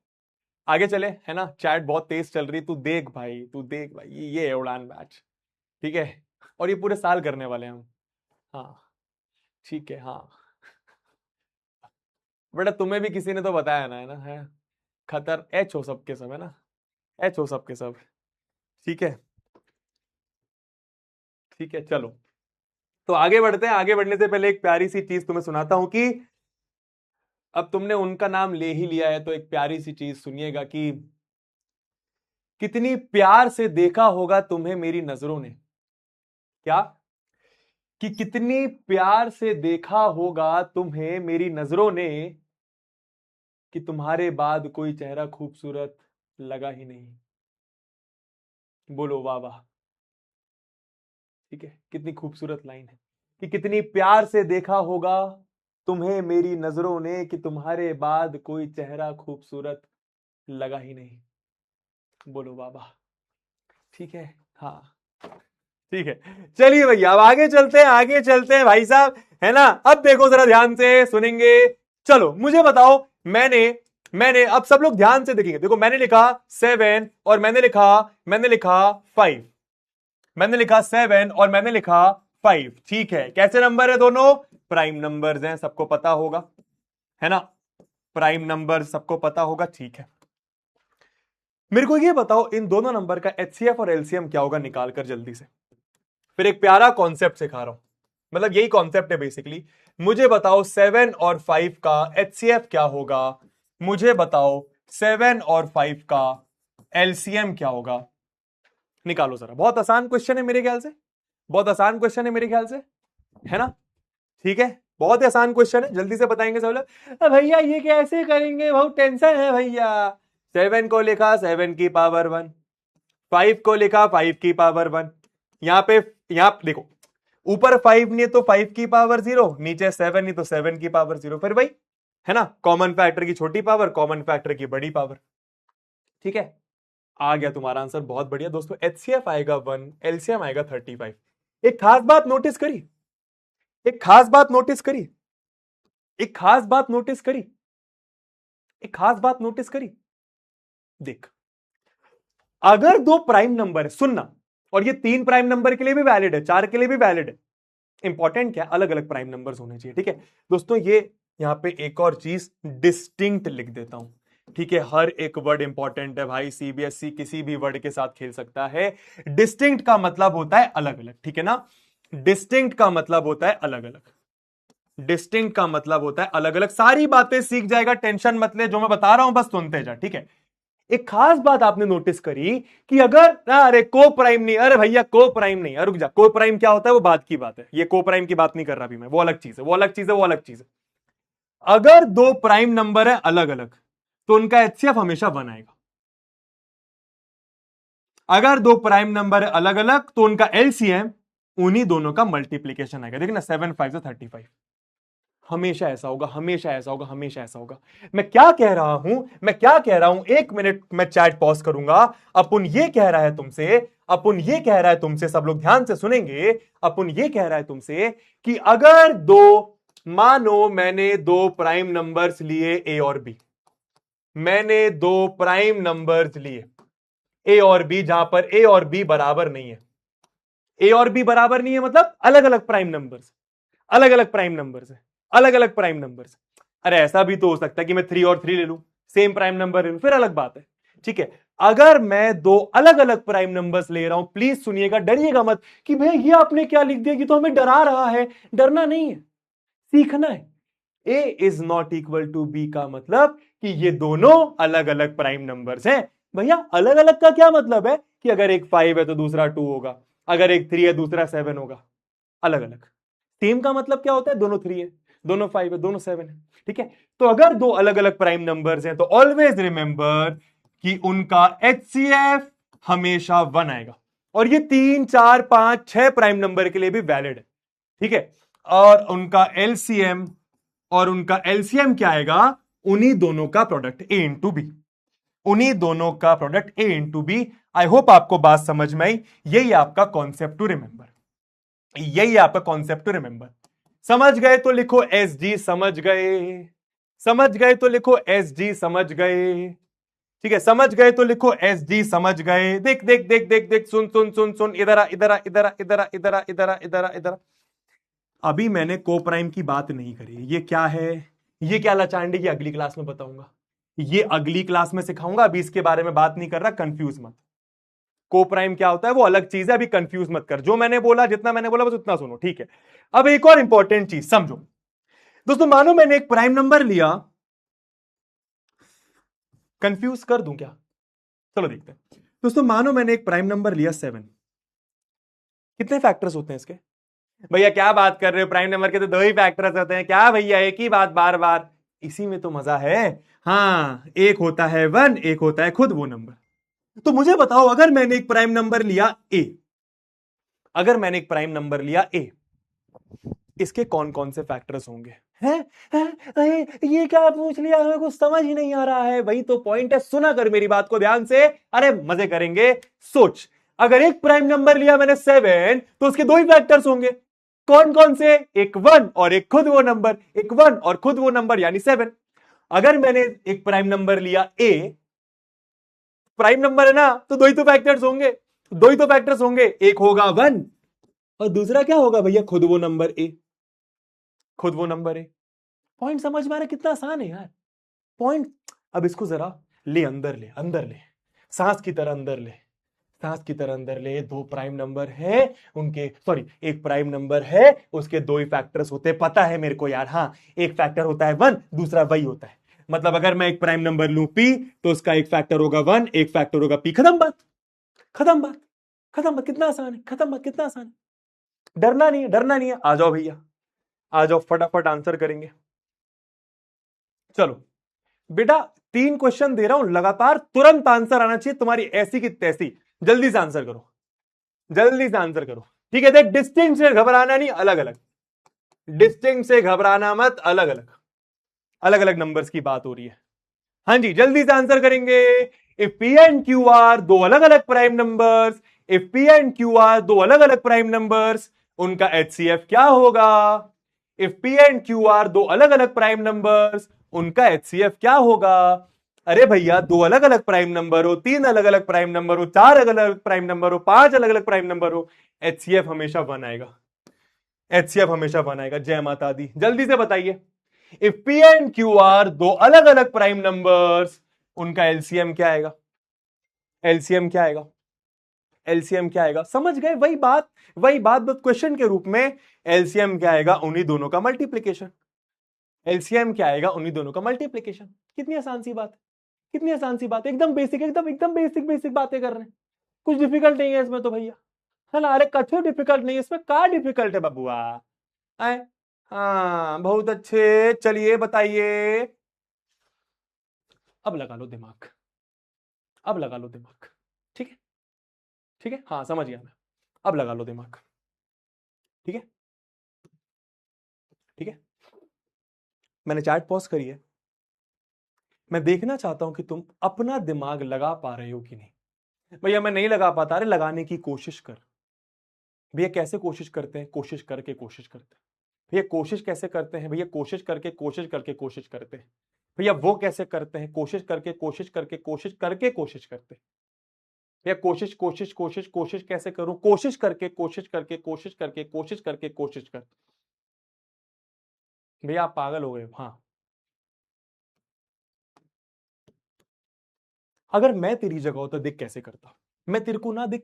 आगे चले, है ना। चैट बहुत तेज चल रही, तू देख भाई, तू देख भाई, ये है उड़ान बैच। ठीक है, और ये पूरे साल करने वाले हैं हम। हाँ, ठीक है, हाँ, बेटा तुम्हें भी किसी ने तो बताया ना, है ना, है खतर एच हो सबके सब, है ना, एच हो सबके सब। ठीक है, ठीक है, चलो तो आगे बढ़ते हैं। आगे बढ़ने से पहले एक प्यारी सी चीज तुम्हें सुनाता हूं कि अब तुमने उनका नाम ले ही लिया है तो एक प्यारी सी चीज सुनिएगा कि कितनी प्यार से देखा होगा तुम्हें मेरी नजरों ने। क्या, कि कितनी प्यार से देखा होगा तुम्हें मेरी नजरों ने, कि तुम्हारे बाद कोई चेहरा खूबसूरत लगा ही नहीं। बोलो वाह वाह। ठीक है, कितनी खूबसूरत लाइन है कि कितनी प्यार से देखा होगा तुम्हें मेरी नजरों ने, कि तुम्हारे बाद कोई चेहरा खूबसूरत लगा ही नहीं। बोलो वाह वाह। ठीक है, हाँ, ठीक है, चलिए भैया अब आगे चलते हैं, आगे चलते हैं भाई साहब, है ना। अब देखो जरा ध्यान से सुनेंगे। चलो मुझे बताओ, मैंने मैंने अब सब लोग ध्यान से देखेंगे, देखो मैंने लिखा 7 और मैंने लिखा 5, मैंने लिखा 7 और मैंने लिखा 5। ठीक है, कैसे नंबर है दोनों, प्राइम नंबर्स हैं, सबको पता होगा, है ना, प्राइम नंबर सबको पता होगा। ठीक है, मेरे को ये बताओ इन दोनों नंबर का HCF और LCM क्या होगा, निकाल कर जल्दी से। फिर एक प्यारा कॉन्सेप्ट सिखा रहा हूं, मतलब यही कॉन्सेप्ट है बेसिकली। मुझे बताओ 7 और 5 का HCF क्या होगा, मुझे बताओ 7 और 5 का LCM क्या होगा, निकालो जरा। बहुत आसान क्वेश्चन है मेरे ख्याल से, बहुत आसान क्वेश्चन है मेरे ख्याल से, है ना। ठीक है, बहुत ही आसान क्वेश्चन है, जल्दी से बताएंगे सब लोग। भैया ये कैसे करेंगे, बहुत टेंशन है भैया। 7 को लिखा 7 की पावर 1, 5 को लिखा 5 की पावर 1। यहां पे, यहां देखो, ऊपर 5 नहीं तो 5 की पावर 0, नीचे 7 नहीं तो 7 की पावर 0, फिर भाई, है ना, कॉमन फैक्टर की छोटी पावर, कॉमन फैक्टर की बड़ी पावर। ठीक है, आ गया तुम्हारा आंसर, बहुत बढ़िया दोस्तों। HCF आएगा 1, LCM आएगा 35। एक खास बात नोटिस करी, एक खास बात नोटिस करी, एक खास बात नोटिस करी, एक खास बात नोटिस करी। देख, अगर दो प्राइम नंबर है, सुनना, और ये 3 प्राइम नंबर के लिए भी वैलिड है, 4 के लिए भी वैलिड है। इंपॉर्टेंट क्या, अलग अलग प्राइम नंबर्स होने चाहिए। ठीक है दोस्तों, ये यहां पे एक और चीज डिस्टिंक्ट लिख देता हूं। ठीक है, हर एक वर्ड इंपॉर्टेंट है भाई, CBSE किसी भी वर्ड के साथ खेल सकता है। डिस्टिंक्ट का मतलब होता है अलग अलग, ठीक है ना, डिस्टिंक्ट का मतलब होता है अलग अलग, डिस्टिंक्ट का मतलब होता है अलग अलग। सारी बातें सीख जाएगा, टेंशन मत ले, जो मैं बता रहा हूं बस सुनते जा। ठीक है, एक खास बात आपने नोटिस करी कि अगर अरे को प्राइम नहीं, अरे भैया को प्राइम नहीं, रुक जा, को प्राइम क्या होता है वो बात की बात है, ये को प्राइम की बात नहीं कर रहा अभी मैं, वो अलग चीज है, वो अलग चीज है, वो अलग चीज है। अगर दो प्राइम नंबर है अलग अलग तो उनका HCF हमेशा 1 आएगा। अगर दो प्राइम नंबर है अलग अलग तो उनका LCM उन्हीं दोनों का मल्टीप्लीकेशन आएगा। देखना 7 5 से 35, हमेशा ऐसा होगा, हमेशा ऐसा होगा, हमेशा ऐसा होगा। मैं क्या कह रहा हूं, मैं क्या कह रहा हूं, 1 मिनट मैं चैट पॉज करूंगा। अपुन ये कह रहा है तुमसे, अपुन ये कह रहा है तुमसे, सब लोग ध्यान से सुनेंगे। अपुन ये कह रहा है तुमसे कि अगर दो, मानो मैंने दो प्राइम नंबर्स लिए A और B, मैंने दो प्राइम नंबर्स लिए A और B, जहां पर A और B बराबर नहीं है, ए और बी बराबर नहीं है मतलब अलग अलग प्राइम नंबर्स, अलग अलग प्राइम नंबर्स है, अलग अलग प्राइम नंबर्स। अरे ऐसा भी तो हो सकता है कि मैं 3 और 3 ले लूं, सेम प्राइम नंबर ले लूं, फिर अलग बात है। ठीक है, अगर मैं दो अलग अलग प्राइम नंबर्स ले रहा हूं, प्लीज सुनिएगा, डरिएगा मत कि भैया ये आपने क्या लिख दिया कि तो हमें डरा रहा है। डरना नहीं है, सीखना है। A is not equal to B का मतलब कि ये दोनों अलग अलग प्राइम नंबर्स हैं। भैया अलग अलग का क्या मतलब है कि अगर एक 5 है तो दूसरा 2 होगा, अगर एक 3 है दूसरा 7 होगा। अलग अलग। सेम का मतलब क्या होता है, दोनों 3 है, दोनों 5 है, दोनों 7 है। ठीक है, तो अगर दो अलग अलग प्राइम नंबर्स हैं तो ऑलवेज रिमेंबर कि उनका एचसीएफ हमेशा 1 आएगा। और ये 3 4 5 6 प्राइम नंबर के लिए भी वैलिड है। ठीक है, और उनका एलसीएम, और उनका एलसीएम क्या आएगा, उन्हीं दोनों का प्रोडक्ट ए इंटू बी, उन्हीं दोनों का product a into b. I hope आपको बात समझ में आई। यही आपका कॉन्सेप्ट टू रिमेंबर, यही आपका कॉन्सेप्ट टू रिमेंबर। समझ गए तो लिखो एस जी, समझ गए, समझ गए तो लिखो एस जी, समझ गए। ठीक है, समझ गए तो लिखो एस जी, समझ गए। देख देख देख देख देख, सुन सुन सुन सुन, इधर आ इधर आ इधर आ इधर आ इधर आ इधर आ इधर आ इधर आ। अभी मैंने को प्राइम की बात नहीं करी। ये क्या है, ये क्या लचांडी, ये अगली क्लास में बताऊंगा, ये अगली क्लास में सिखाऊंगा। अभी इसके बारे में बात नहीं कर रहा, कंफ्यूज मत। को प्राइम क्या होता है वो अलग चीज है, अभी कंफ्यूज मत कर। जो मैंने बोला, जितना मैंने बोला बस उतना सुनो। ठीक है, अब एक और इंपॉर्टेंट चीज समझो दोस्तों। मानो मैंने एक प्राइम नंबर लिया, कंफ्यूज कर दूं क्या, चलो देखते हैं दोस्तों। मानो मैंने एक प्राइम नंबर लिया 7, कितने फैक्टर्स होते हैं इसके? भैया क्या बात कर रहे हो, प्राइम नंबर के तो दो ही फैक्टर्स होते हैं क्या भैया, एक ही बात बार बार, इसी में तो मजा है। हाँ, एक होता है 1, एक होता है खुद वो नंबर। तो मुझे बताओ, अगर मैंने एक प्राइम नंबर लिया ए, अगर मैंने एक प्राइम नंबर लिया ए, इसके कौन कौन से फैक्टर्स होंगे? हैं? ये क्या पूछ लिया, हमें कुछ समझ ही नहीं आ रहा है। वही तो पॉइंट है, सुना कर मेरी बात को ध्यान से, अरे मजे करेंगे। सोच, अगर एक प्राइम नंबर लिया मैंने 7, तो उसके दो ही फैक्टर्स होंगे। कौन कौन से? एक 1 और एक खुद वो नंबर, एक 1 और खुद वो नंबर यानी 7। अगर मैंने एक प्राइम नंबर लिया ए, प्राइम नंबर है ना, तो दो ही तो फैक्टर्स होंगे, दो ही तो फैक्टर्स होंगे, एक होगा 1 और दूसरा क्या होगा भैया, खुद वो नंबर ए, खुद वो नंबर ए। पॉइंट समझ में आ रहा है? कितना आसान है यार पॉइंट। अब इसको जरा ले अंदर, ले अंदर, ले सांस की तरह अंदर ले, सांस की तरह अंदर ले। दो प्राइम नंबर है, उनके सॉरी एक प्राइम नंबर है, उसके दो ही फैक्टर्स होते हैं, पता है मेरे को यार। हाँ, एक फैक्टर होता है 1, दूसरा वही होता है। मतलब अगर मैं एक प्राइम नंबर लूं पी, तो उसका एक फैक्टर होगा 1, एक फैक्टर होगा पी। खत्म बात, खत्म बात, खत्म बात। कितना आसान है, खत्म बात, कितना आसान है। डरना नहीं है, डरना नहीं है। आ जाओ भैया, आ जाओ, फटाफट आंसर करेंगे। चलो बेटा, 3 क्वेश्चन दे रहा हूं लगातार, तुरंत आंसर आना चाहिए तुम्हारी ऐसी की तैसी। जल्दी से आंसर करो, जल्दी से आंसर करो। ठीक है, देख डिस्टिंक्ट से घबराना नहीं, अलग अलग, डिस्टिंक्ट से घबराना मत, अलग अलग, अलग अलग नंबर्स की बात हो रही है। हाँ जी, जल्दी से आंसर करेंगे। If P and Q R दो अलग अलग prime numbers, if P and Q R दो अलग अलग प्राइम नंबर्स, उनका एचसीएफ क्या होगा? If P and Q R दो अलग अलग प्राइम नंबर्स, उनका एचसीएफ क्या होगा? अरे भैया, दो अलग अलग प्राइम नंबर हो, 3 अलग अलग प्राइम नंबर हो, 4 अलग अलग प्राइम नंबर हो, 5 अलग अलग प्राइम नंबर हो, एचसीएफ हमेशा 1 आएगा, एचसीएफ हमेशा 1 आएगा। जय माता दी, जल्दी से बताइए। If P and Q R दो अलग अलग प्राइम नंबर्स, उनका एलसीएम क्या आएगा? एलसीएम क्या आएगा? एलसीएम क्या आएगा? समझ गए? वही बात, वही बात बस क्वेश्चन के रूप में। एलसीएम क्या आएगा? उन्हीं दोनों का मल्टीप्लीकेशन। एलसीएम क्या आएगा? उन्हीं दोनों का मल्टीप्लीकेशन। कितनी आसान सी बात है, कितनी आसान सी बात है, एकदम बेसिक, एकदम एकदम बेसिक बेसिक बातें कर रहे हैं। कुछ डिफिकल्ट नहीं है इसमें तो भैया, है ना? अरे कछु डिफिकल्ट नहीं है इसमें, क्या डिफिकल्ट है बबुआ? आए, हाँ बहुत अच्छे, चलिए बताइए। अब लगा लो दिमाग, अब लगा लो दिमाग। ठीक है, ठीक है, हाँ समझ गया मैं। अब लगा लो दिमाग। ठीक है, ठीक है, मैंने चैट पॉज करी है। मैं देखना चाहता हूं कि तुम अपना दिमाग लगा पा रहे हो कि नहीं। भैया मैं नहीं लगा पाता, अरे लगाने की कोशिश कर। भैया कैसे कोशिश करते हैं? कोशिश करके कोशिश करते हैं। भैया कोशिश कैसे करते हैं? भैया कोशिश करके कोशिश करके कोशिश करते हैं। भैया वो कैसे करते हैं? कोशिश करके कोशिश करके कोशिश करके कोशिश करते हैं। या कोशिश कोशिश कोशिश कोशिश कैसे करूं, कोशिश करके कोशिश करके कोशिश करके कोशिश करके कोशिश कर। भैया आप पागल हो गए। हाँ, अगर मैं तेरी जगह होता देख कैसे करता। मैं तेरे को ना देख,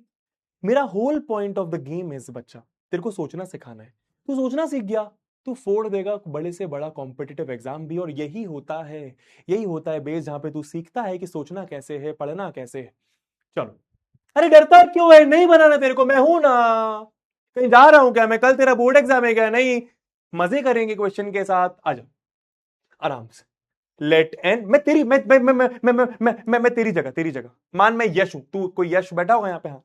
मेरा whole point of the game is बच्चा, तेरे को सोचना सिखाना है। तू सोचना सीख गया, तू फोड़ देगा बड़े से बड़ा कॉम्पिटिटिव एग्जाम भी। और यही होता है बेस जहां पे तू सीखता है कि सोचना कैसे है, पढ़ना कैसे है। चलो, अरे डरता क्यों है, नहीं बनाना तेरे को, मैं हूं ना। कहीं जा रहा हूं क्या मैं, कल तेरा बोर्ड एग्जाम है क्या? नहीं, मजे करेंगे क्वेश्चन के साथ, आजा आराम से। लेट एन, मैं तेरी मैं तेरी जगह मान मैं यश हूं, तू कोई यश बैठा होगा यहाँ पे। हाँ,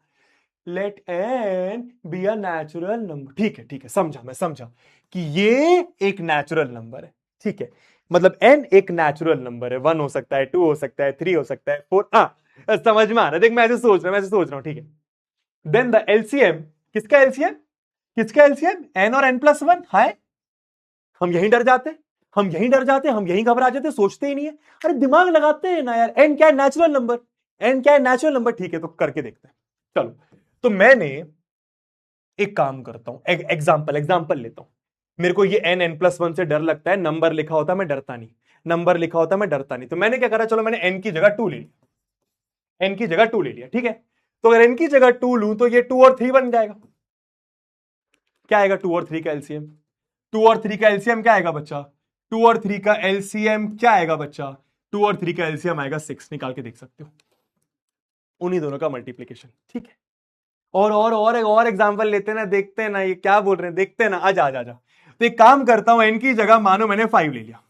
let n be a natural number. ठीक है ठीक है, समझा, मैं समझा कि ये एक नेचुरल नंबर है। ठीक है, मतलब एन एक नेचुरल नंबर है। 1 हो सकता है, 2 हो सकता है, 3 हो सकता है, 4। हाँ, समझ में आ रहा है। देख मैं ऐसे सोच रहा हूं, ठीक है। देन द एलसीएम, किसका एलसीएम, किसका एलसीएम, एन और एन प्लस वन। हाय, हम यहीं डर जाते, हम यहीं घबरा जाते, सोचते ही नहीं है। अरे दिमाग लगाते हैं ना यार। एन क्या है, नेचुरल नंबर। एन क्या है, नेचुरल नंबर। ठीक है, तो करके देखते हैं। चलो, तो मैंने एक काम करता हूं, एग्जाम्पल लेता हूं। मेरे को ये एन प्लस वन से डर लगता है, नंबर लिखा होता मैं डरता नहीं, नंबर लिखा होता मैं डरता नहीं। तो मैंने क्या करा, चलो मैंने एन की जगह 2 ले लिया, एन की जगह 2 ले लिया। ठीक है, तो अगर एन की जगह 2 लूं तो ये 2 और 3 बन जाएगा। क्या आएगा 2 और 3 का एलसीएम? 2 और 3 का एलसीएम क्या आएगा बच्चा? 2 और 3 का एलसीएम क्या आएगा बच्चा? 2 और 3 का एलसीएम आएगा 6। निकाल के देख सकते हो, उन्हीं दोनों का मल्टीप्लीकेशन। ठीक है, और एग्जांपल लेते हैं ना, देखते हैं ना ये क्या बोल रहे हैं, देखते हैं ना। आजा आजा आजा। तो एक काम करता हूं, एन की जगह मानो मैंने 5 ले लिया,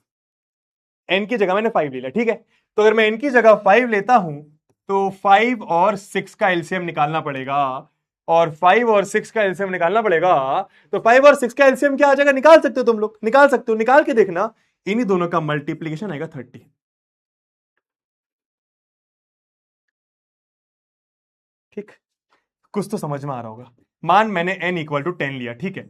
एन की जगह मैंने 5 ले लिया। ठीक है, तो अगर मैं एन की जगह 5 लेता हूं तो 5 और 6 का एलसीएम निकालना पड़ेगा, और 5 और 6 का एलसीएम निकालना पड़ेगा। तो 5 और 6 का एलसीएम क्या आ जाएगा, निकाल सकते हो तुम लोग, निकाल सकते हो, निकाल के देखना। इन्हीं दोनों का मल्टीप्लीकेशन आएगा 30। ठीक, कुछ तो समझ में आ रहा होगा। मान मैंने n इक्वल टू 10 लिया। ठीक है,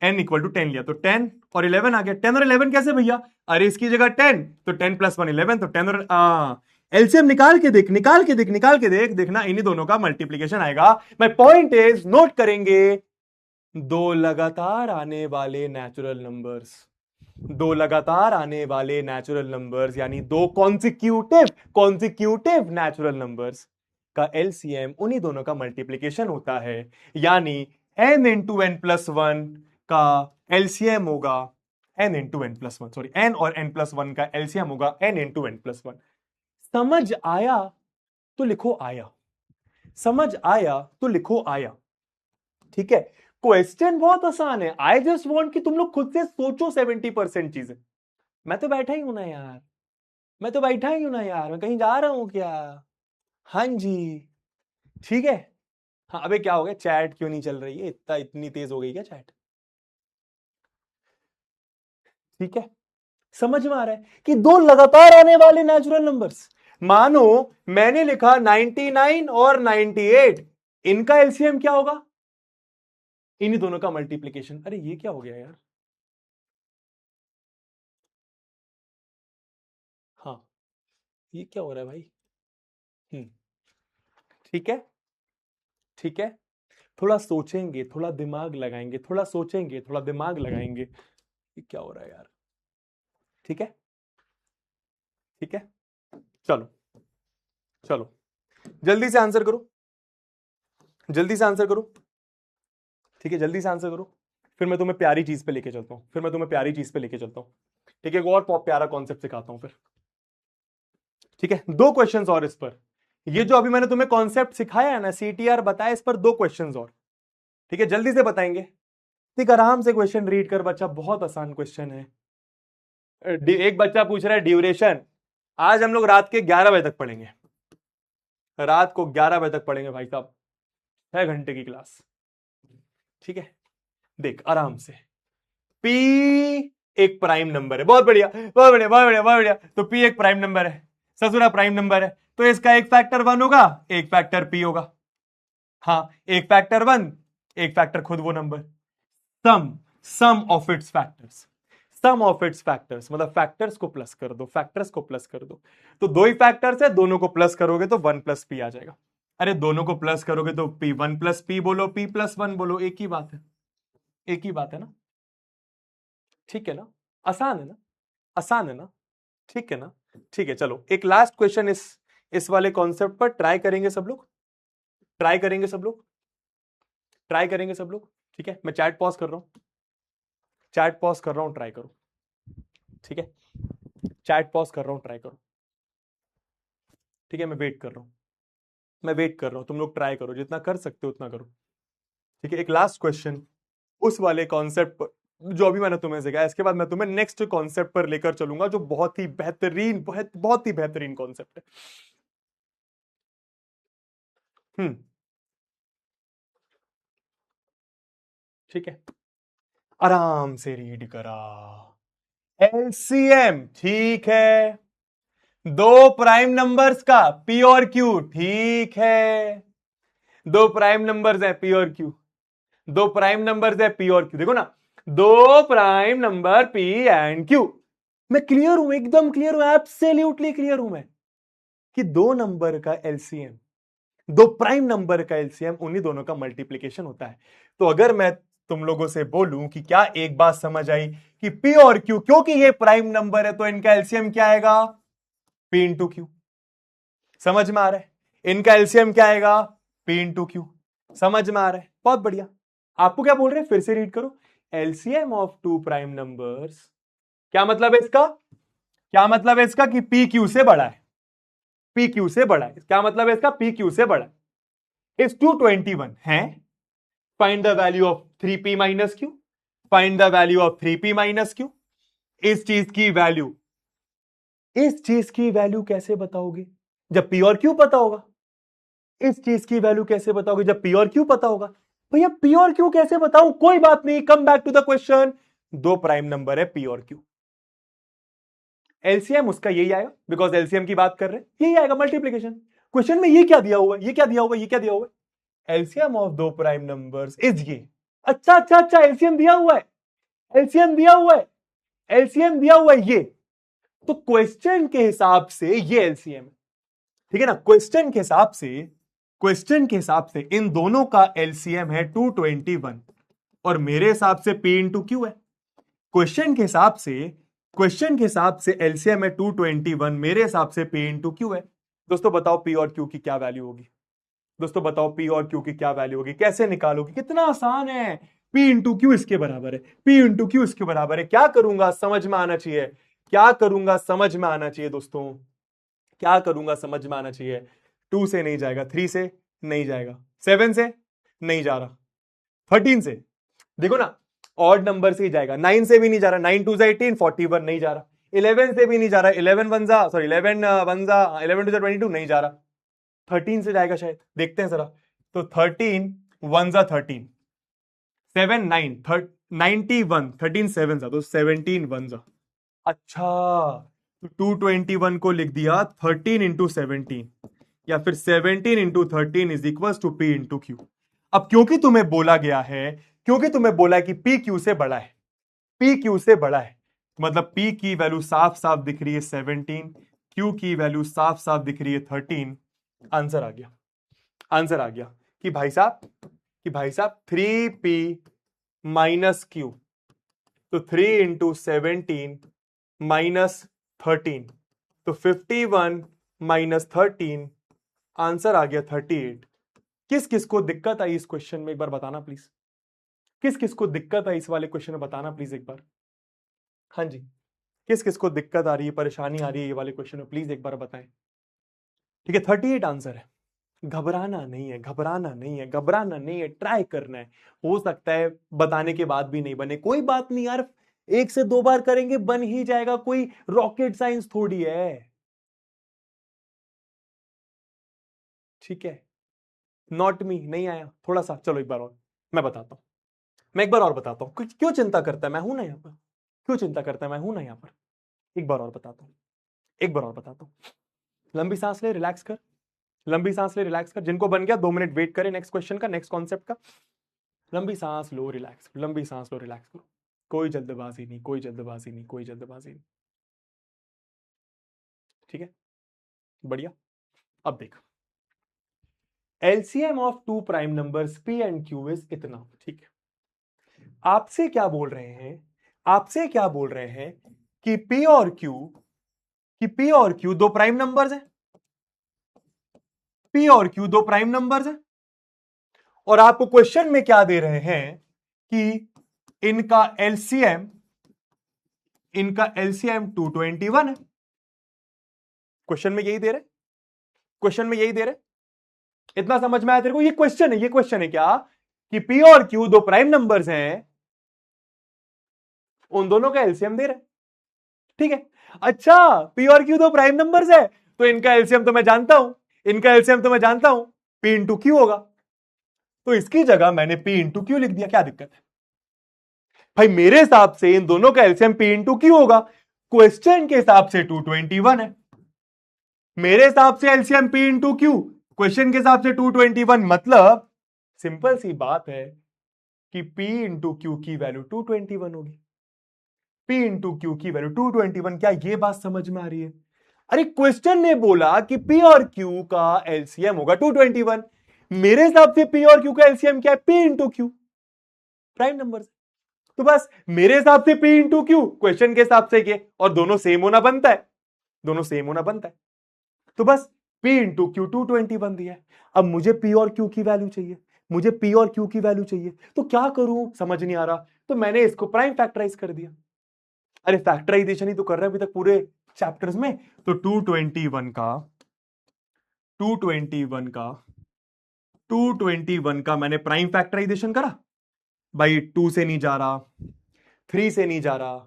n इक्वल टू 10 लिया, तो 10 और 11 आ गया। 10 और 11 कैसे भैया? अरे इसकी जगह 10, तो 10 प्लस 1 11, तो 10 और एलसीएम निकाल के देख, देखना इन्हीं दोनों का मल्टीप्लीकेशन आएगा। माय पॉइंट इज, नोट करेंगे, दो लगातार आने वाले नेचुरल नंबर्स, यानी दो कॉन्सिक्यूटिव नेचुरल नंबर्स का एलसीएम उन्हीं दोनों का मल्टीप्लीकेशन होता है। यानी n into n plus one का एलसीएम होगा n और n प्लस वन का एलसीएम होगा n into n plus one. समझ आया तो लिखो आया, समझ आया तो लिखो आया। ठीक है, क्वेश्चन बहुत आसान है। आई जस्ट वॉन्ट कि तुम लोग खुद से सोचो 70% चीजें। मैं तो बैठा ही हूं ना यार, मैं कहीं जा रहा हूं क्या? हाँ जी, ठीक है। हाँ, अबे क्या हो गया, चैट क्यों नहीं चल रही है? इतनी तेज हो गई क्या चैट? ठीक है, समझ में आ रहा है कि दो लगातार आने वाले नेचुरल नंबर्स, मानो मैंने लिखा 99 और 98, इनका एलसीएम क्या होगा? इन्हीं दोनों का मल्टीप्लीकेशन। अरे ये क्या हो गया यार? हाँ, ये क्या हो रहा है भाई? हम्म, ठीक है, ठीक है। थोड़ा सोचेंगे, थोड़ा दिमाग लगाएंगे, थोड़ा सोचेंगे, थोड़ा दिमाग लगाएंगे। ये क्या हो रहा है यार? ठीक है, ठीक है, चलो चलो, जल्दी से आंसर करो, जल्दी से आंसर करो। ठीक है, जल्दी से आंसर करो, फिर मैं तुम्हें प्यारी चीज पे लेके चलता हूं, ठीक है, एक और प्यारा कॉन्सेप्ट सिखाता हूं फिर। ठीक है, दो क्वेश्चंस और इस पर। ये जो अभी मैंने तुम्हें कॉन्सेप्ट सिखाया है ना, सीटीआर बताया, इस पर दो क्वेश्चंस और। ठीक है, जल्दी से बताएंगे। ठीक, आराम से क्वेश्चन रीड कर बच्चा, बहुत आसान क्वेश्चन है। एक बच्चा पूछ रहा है ड्यूरेशन। आज हम लोग रात के 11 बजे तक पढ़ेंगे, रात को 11 बजे तक पढ़ेंगे भाई साहब, 6 घंटे की क्लास। ठीक है, देख आराम से। पी एक प्राइम नंबर है, बहुत बढ़िया बहुत बढ़िया बहुत बढ़िया बहुत बढ़िया। तो पी एक प्राइम नंबर है, ससुरा प्राइम नंबर है, तो इसका एक फैक्टर 1 होगा, एक फैक्टर पी होगा। हाँ, एक फैक्टर 1, एक फैक्टर खुद वो नंबर। Sum sum of its factors, मतलब फैक्टर्स को प्लस कर दो, तो दो ही फैक्टर्स है, दोनों को प्लस करोगे तो 1 प्लस पी आ जाएगा। अरे दोनों को प्लस करोगे तो पी वन प्लस पी बोलो, पी प्लस वन बोलो, एक ही बात है, एक ही बात है ना। ठीक है ना, आसान है ना, आसान है ना, ठीक है ना। ठीक है, चलो एक लास्ट क्वेश्चन इस वाले कॉन्सेप्ट पर ट्राई करेंगे सब लोग, ट्राई करेंगे सब लोग, ट्राई करेंगे सब लोग। ठीक है, मैं चैट पॉज कर रहा हूं, चैट पॉज कर रहा हूं, ट्राई करो। ठीक है, चैट पॉज कर रहा हूं, ट्राई करो। ठीक है, मैं वेट कर रहा हूं, मैं वेट कर रहा हूं, तुम लोग ट्राई करो, जितना कर सकते हो उतना करो। ठीक है, एक लास्ट क्वेश्चन उस वाले कॉन्सेप्ट पर जो अभी मैंने तुम्हें सिखाया, इसके बाद मैं तुम्हें नेक्स्ट कॉन्सेप्ट पर लेकर चलूंगा जो बहुत ही बेहतरीन, बहुत ही बेहतरीन कॉन्सेप्ट है। हम्म। ठीक है, आराम से रीड करा। एलसीएम, ठीक है, दो प्राइम नंबर्स का पी और क्यू, ठीक है, दो प्राइम नंबर्स है पी और क्यू, दो प्राइम नंबर्स है पी और क्यू, देखो ना, दो prime number P and Q. मैं क्लियर हूं, एकदम क्लियर हूं, एब्सोल्युटली क्लियर हूं मैं, कि दो नंबर का एलसीएम, दो प्राइम नंबर का एलसीएम उन्हीं दोनों का मल्टीप्लीकेशन होता है। तो अगर मैं तुम लोगों से बोलूं कि क्या एक बात समझ आई कि पी और क्यू क्योंकि ये प्राइम नंबर है तो इनका एलसीएम क्या आएगा, पी इंटू क्यू। समझ में आ रहा है, इनका एलसीएम क्या आएगा, पी इंटू क्यू। समझ में आ रहा है, बहुत बढ़िया। आपको क्या बोल रहे हैं, फिर से रीड करो। LCM of two prime numbers, क्या मतलब है इसका, क्या मतलब है इसका कि पी क्यू से बड़ा है, पी क्यू से बड़ा है, क्या मतलब है इसका, पी क्यू से बड़ा है। इस 221 है, find the value of 3p minus Q, find the value of 3p minus Q. इस चीज की वैल्यू, इस चीज की वैल्यू कैसे बताओगे, जब पी और क्यू पता होगा। इस चीज की वैल्यू कैसे बताओगे, जब पी और क्यू पता होगा। भैया पी और क्यू कैसे बताऊं, कोई बात नहीं, come back to the question, दो प्राइम नंबर है पी और क्यू, एलसीएम उसका यही आएगा, बिकॉज एलसीएम की बात कर रहे हैं, यही आएगा मल्टीप्लीकेशन। क्वेश्चन में ये क्या दिया हुआ है, ये क्या दिया हुआ है, ये क्या दिया हुआ है, एलसीएम ऑफ दो प्राइम नंबर्स इज ये। अच्छा अच्छा अच्छा, एलसीएम दिया हुआ है, एलसीएम दिया हुआ है, एलसीएम दिया हुआ है ये, तो क्वेश्चन के हिसाब से ये एलसीएम है। ठीक है ना, क्वेश्चन के हिसाब से, क्वेश्चन के हिसाब से इन दोनों का एलसीएम है 221 और मेरे हिसाब से पी इंटू क्यू है। क्वेश्चन के हिसाब से, क्वेश्चन के हिसाब से एलसीएम है 221, मेरे हिसाब से पी इंटू क्यू है। दोस्तों बताओ पी और क्यू की क्या वैल्यू होगी, दोस्तों बताओ पी और क्यू की क्या वैल्यू होगी, कैसे निकालोगे, कितना आसान है। पी इंटू क्यू इसके बराबर है, पी इंटू क्यू इसके बराबर है, क्या करूंगा समझ में आना चाहिए, क्या करूंगा समझ में आना चाहिए दोस्तों, क्या करूंगा समझ में आना चाहिए। 2 से नहीं जाएगा, 3 से नहीं जाएगा, 7 से नहीं जा रहा, 13 से देखो ना, ऑड नंबर से ही जाएगा, 9 से भी नहीं जा रहा, 9 2 18, 41 नहीं जा रहा, 11 से भी नहीं जा रहा, 11 वन जा, सॉरी 11 वन जा, 11 टू 22 नहीं जा रहा, 13 से जाएगा शायद, देखते हैं जरा। तो 13 वन जा 13, 7 9 91, 13 7 जा तो 17 वन जा। अच्छा, तो 221 को लिख दिया 13 इंटू 17, या फिर 17 into 13 is equal to p into q. अब क्योंकि तुम्हें बोला गया है, क्योंकि तुम्हें बोला है कि पी क्यू से बड़ा है, पी क्यू से बड़ा है, मतलब पी की वैल्यू साफ साफ दिख रही है 17, क्यू की वैल्यू साफ साफ दिख रही है 13। आंसर आ गया, आंसर आ गया कि भाई साहब, कि भाई साहब 3p माइनस क्यू, तो 3 इंटू 17 माइनस 13, तो 51 माइनस 13, आंसर आ गया 38। किस किस को दिक्कत आई इस क्वेश्चन में, एक बार बताना प्लीज, किस किस को दिक्कत आई इस वाले क्वेश्चन में, बताना प्लीज एक बार। हाँ जी, किस किस को दिक्कत आ रही है, परेशानी आ रही है ये वाले क्वेश्चन में, प्लीज एक बार बताएं। ठीक है, 38 आंसर है। घबराना नहीं है, घबराना नहीं है, घबराना नहीं है, ट्राई करना है। हो सकता है बताने के बाद भी नहीं बने, कोई बात नहीं यार, एक से दो बार करेंगे बन ही जाएगा, कोई रॉकेट साइंस थोड़ी है। ठीक है, नॉट मी नहीं आया, थोड़ा सा, चलो एक बार और मैं बताता हूं, मैं एक बार और बताता हूं, क्यों चिंता करता है, मैं हूं ना यहां पर, क्यों चिंता करता है, मैं हूं ना यहां पर। एक बार और बताता हूं, एक बार और बताता हूं। लंबी सांस ले, रिलैक्स कर, लंबी सांस ले, रिलैक्स कर, जिनको बन गया 2 मिनट वेट करें नेक्स्ट क्वेश्चन का, नेक्स्ट कॉन्सेप्ट का। लंबी सांस लो, रिलैक्स, लंबी सांस लो, रिलैक्स करो, कोई जल्दबाजी नहीं, कोई जल्दबाजी नहीं, कोई जल्दबाजी नहीं। ठीक है, बढ़िया। अब देख, LCM of two prime numbers p and q is इतना, ठीक है। आपसे क्या बोल रहे हैं, आपसे क्या बोल रहे हैं कि पी और क्यू, कि पी और क्यू दो प्राइम नंबर्स हैं, पी और क्यू दो प्राइम नंबर्स हैं, और आपको क्वेश्चन में क्या दे रहे हैं कि इनका एलसीएम, इनका एलसीएम 221 है। क्वेश्चन में यही दे रहे, क्वेश्चन में यही दे रहे। इतना समझ में आया तेरे को? ये क्वेश्चन है, ये क्वेश्चन है क्या कि पी और क्यू दो प्राइम नंबर्स हैं, उन दोनों का एलसीएम दे रहे, ठीक है। अच्छा, पी और क्यू दो प्राइम नंबर्स है तो इनका एलसीएम तो मैं जानता हूं, इनका एलसीएम तो मैं जानता हूं, पी इंटू क्यू होगा। तो इसकी जगह मैंने पी इंटू क्यू लिख दिया, क्या दिक्कत है भाई? मेरे हिसाब से इन दोनों का एलसीएम पी इंटू क्यू होगा, क्वेश्चन के हिसाब से 221 है। मेरे हिसाब से LCM P into Q, question के हिसाब से 221, मतलब सिंपल सी बात है कि P इंटू क्यू की वैल्यू 221 होगी। P इंटू क्यू की वैल्यू 221। क्या ये बात समझ में आ रही है? अरे क्वेश्चन ने बोला कि P और Q का एलसीएम होगा 221, मेरे हिसाब से P और Q का एलसीएम क्या है? P into Q, prime number. तो बस मेरे हिसाब से P इंटू क्यू, क्वेश्चन के हिसाब से के, और दोनों सेम होना बनता है, दोनों सेम होना बनता है। तो बस P इंटू क्यू 221 दिया है। अब मुझे P और Q की वैल्यू चाहिए, मुझे P और Q की वैल्यू चाहिए, तो क्या करूं समझ नहीं आ रहा। तो मैंने इसको प्राइम फैक्टराइज कर दिया। अरे फैक्टराइजेशन ही तो कर रहे हैं अभी तक पूरे चैप्टर्स में। तो 221 का 221 का 221 का मैंने प्राइम फैक्टराइजेशन करा भाई। 2 से नहीं जा रहा, 3 से नहीं जा रहा,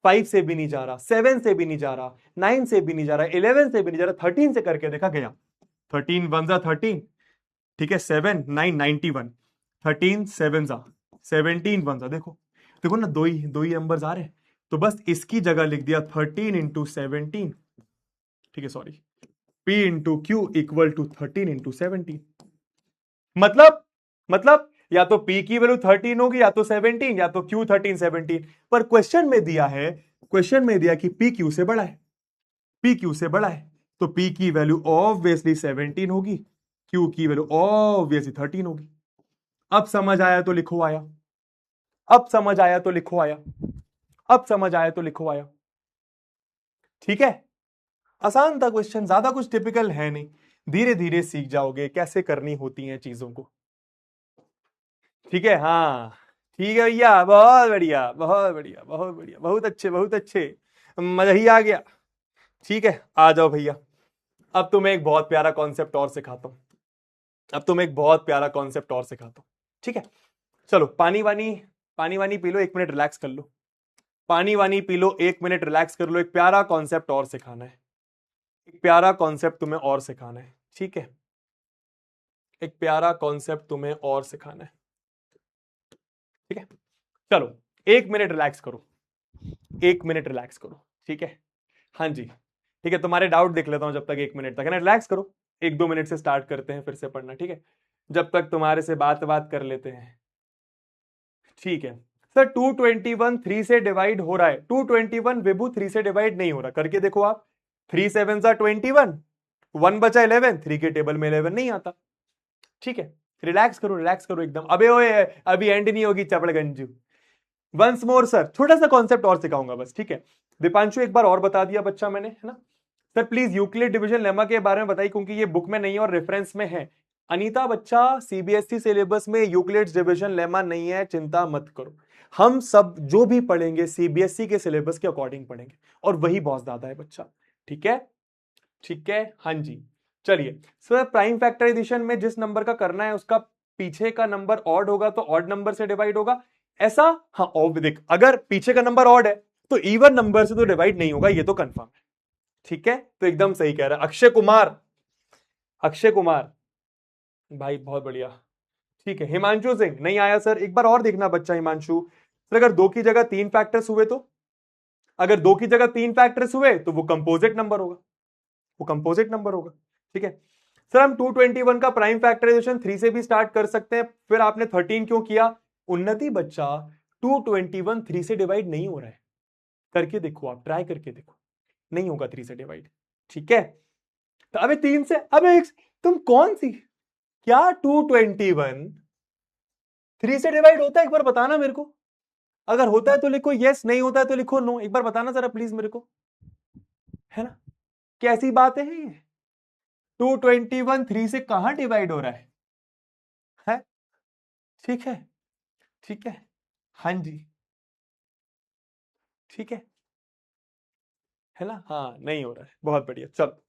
5 से भी नहीं जा रहा, 7 से भी नहीं जा रहा, 9 से भी नहीं जा रहा, 11 से भी नहीं जा रहा, 13 से करके देखा गया। 13 वन जा 13, ठीक है, 7 9 91, 13 7 जा 17 वन जा, देखो देखो ना, दो ही नंबर आ रहे हैं। तो बस इसकी जगह लिख दिया 13 इंटू 17, ठीक है, sorry, P into q equal to 13 into 17। मतलब या तो P की वैल्यू 13 होगी, या तो 17, या तो Q 13 17। पर क्वेश्चन में दिया है, क्वेश्चन में दिया कि P Q से बड़ा है, P Q से बड़ा है, तो P की वैल्यू ऑब्वियसली 17 होगी, Q की वैल्यू ऑब्वियसली 13 होगी। अब समझ आया तो लिखो आया, अब समझ आया तो लिखो आया, अब समझ आया तो लिखो आया, ठीक है। आसान था क्वेश्चन, ज्यादा कुछ टिपिकल है नहीं, धीरे धीरे सीख जाओगे कैसे करनी होती हैं चीजों को, ठीक है। हाँ ठीक है भैया, बहुत बढ़िया बहुत बढ़िया बहुत बढ़िया, बहुत अच्छे बहुत अच्छे, मजा ही आ गया। ठीक है, आ जाओ भैया। अब तुम्हें एक बहुत प्यारा कॉन्सेप्ट और सिखाता हूं, अब तुम्हें एक बहुत प्यारा कॉन्सेप्ट और सिखाता हूं, ठीक है। चलो पानी वानी, पानी वानी पी लो, 1 मिनट रिलैक्स कर लो, पानी वानी पी लो, 1 मिनट रिलैक्स कर लो। एक प्यारा कॉन्सेप्ट और सिखाना है, एक प्यारा कॉन्सेप्ट तुम्हें और सिखाना है, ठीक है। एक प्यारा कॉन्सेप्ट तुम्हें और सिखाना है, ठीक है। चलो 1 मिनट रिलैक्स करो, 1 मिनट रिलैक्स करो, ठीक है। हाँ जी, ठीक है, तुम्हारे डाउट देख लेता हूं जब तक, 1 मिनट तक है ना, रिलैक्स करो। 1-2 मिनट से स्टार्ट करते हैं फिर से पढ़ना, ठीक है, जब तक तुम्हारे से बात बात कर लेते हैं, ठीक है। सर 221 3 से डिवाइड हो रहा है, 221 विभू 3 से डिवाइड नहीं हो रहा, करके देखो आप। 3 7 21, 1 बचा 11, 3 के टेबल में 11 नहीं आता, ठीक है। रिलैक्स करो, रिलैक्स करो एकदम। अबे ओए, अभी एंड नहीं होगी चपड़गंजू। वंस मोर सर, छोटा सा कॉन्सेप्ट और सिखाऊंगा बस, ठीक है। दीपांशु एक बार और बता दिया बच्चा मैंने, है ना। Sir please Euclid division lemma के बारे में बताइए, क्योंकि ये बुक में नहीं है और रेफरेंस में है। अनीता बच्चा, सीबीएसई सिलेबस में यूक्लिड डिवीजन लेमा नहीं है, चिंता मत करो। हम सब जो भी पढ़ेंगे सीबीएसई के सिलेबस के अकॉर्डिंग पढ़ेंगे, और वही बहुत ज्यादा है बच्चा, ठीक है, ठीक है। हाँ जी, चलिए सर, प्राइम फैक्टराइजेशन में जिस नंबर का करना है उसका पीछे का नंबर ऑड होगा तो ऑड नंबर से डिवाइड होगा, ऐसा। हाँ देख, अगर पीछे का नंबर ऑड है तो इवन नंबर से तो डिवाइड नहीं होगा, ये तो कंफर्म है, ठीक है। तो एकदम सही कह रहा है अक्षय कुमार, अक्षय कुमार भाई, बहुत बढ़िया, ठीक है। हिमांशु सिंह नहीं आया सर, एक बार और देखना बच्चा हिमांशु। सर अगर 2 की जगह 3 फैक्टर्स हुए तो, अगर 2 की जगह 3 फैक्टर्स हुए तो वो कंपोजिट नंबर होगा, वो कंपोजिट नंबर होगा, ठीक है। सर हम 221 का प्राइम फैक्टराइजेशन 3 से भी स्टार्ट कर सकते हैं, फिर आपने 13 क्यों किया? उन्नति बच्चा, 221 3 से डिवाइड नहीं हो रहा है, करके देखो आप, ट्राई करके देखो, नहीं होगा 3 से डिवाइड, ठीक है। तो अबे 3 से, अबे तुम कौन सी क्या 221 3 से डिवाइड होता है? एक बार बताना मेरे को। अगर होता है तो लिखो यस, नहीं होता है तो लिखो नो। एक बार बताना जरा प्लीज मेरे को, है ना? कैसी बातें हैं ये? 221 3 से कहां डिवाइड हो रहा है? ठीक है, ठीक है, हाँ जी, ठीक है ना? हाँ, नहीं हो रहा है, बहुत बढ़िया। चलो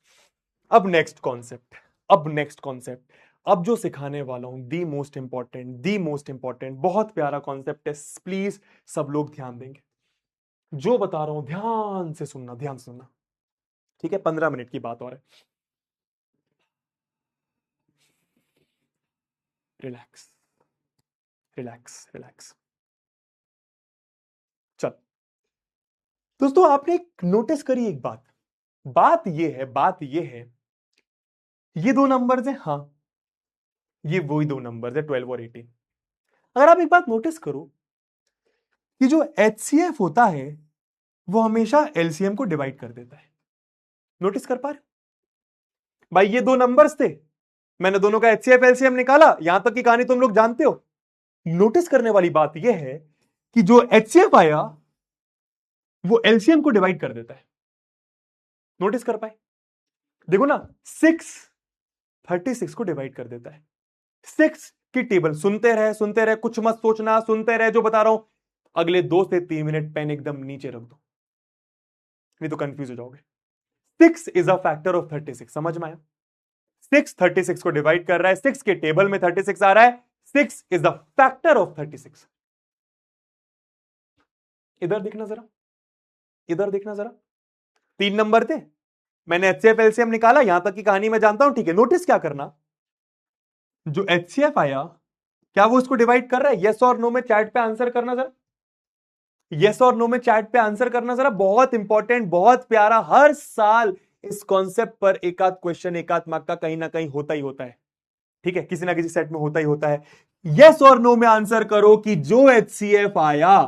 अब नेक्स्ट कॉन्सेप्ट, अब नेक्स्ट कॉन्सेप्ट, अब जो सिखाने वाला हूं the most important, the most important, बहुत प्यारा कॉन्सेप्ट है। प्लीज सब लोग ध्यान देंगे, जो बता रहा हूं ध्यान से सुनना, ध्यान से सुनना, ठीक है? 15 मिनट की बात और है। Relax, relax, relax. चल दोस्तों, आपने एक नोटिस करी एक बात, बात ये है, बात ये है, ये दो नंबर्स हैं, हाँ, ये वही दो नंबर्स है 12 और 18। अगर आप एक बात नोटिस करो कि जो HCF होता है वो हमेशा LCM को डिवाइड कर देता है। नोटिस कर पा रहे? भाई ये दो नंबर्स थे, मैंने दोनों का HCF LCM निकाला, यहां तक की कहानी तुम लोग जानते हो। नोटिस करने वाली बात यह है कि जो HCF आया वो LCM को डिवाइड कर देता है। नोटिस कर पाए? देखो ना, 6 36 को डिवाइड कर देता है। 6 की टेबल सुनते रहे, सुनते रहे, कुछ मत सोचना, सुनते रहे जो बता रहा हूं। अगले 2 से 3 मिनट पेन एकदम नीचे रख दो, नहीं तो कंफ्यूज हो जाओगे। 6 इज अ फैक्टर ऑफ 36, समझ में आया? 6 36 को डिवाइड कर रहा है, 6 के टेबल में 36 आ रहा है, 6 इज द फैक्टर ऑफ 36। इधर देखना जरा, इधर देखना जरा, 3 नंबर थे, मैंने HCF LCM निकाला, यहां तक की कहानी मैं जानता हूं, ठीक है? नोटिस क्या करना, जो HCF आया क्या वो इसको डिवाइड कर रहा है? यस और नो में चैट पे आंसर करना जरा, यस और नो में चैट पे आंसर करना जरा, बहुत इंपॉर्टेंट, बहुत प्यारा। हर साल इस कॉन्सेप्ट पर एक आध क्वेश्चन, एक आध मार्क का कहीं ना कहीं होता ही होता है, ठीक है? किसी ना किसी सेट में होता ही होता है। यस और नो में आंसर करो कि जो HCF आया,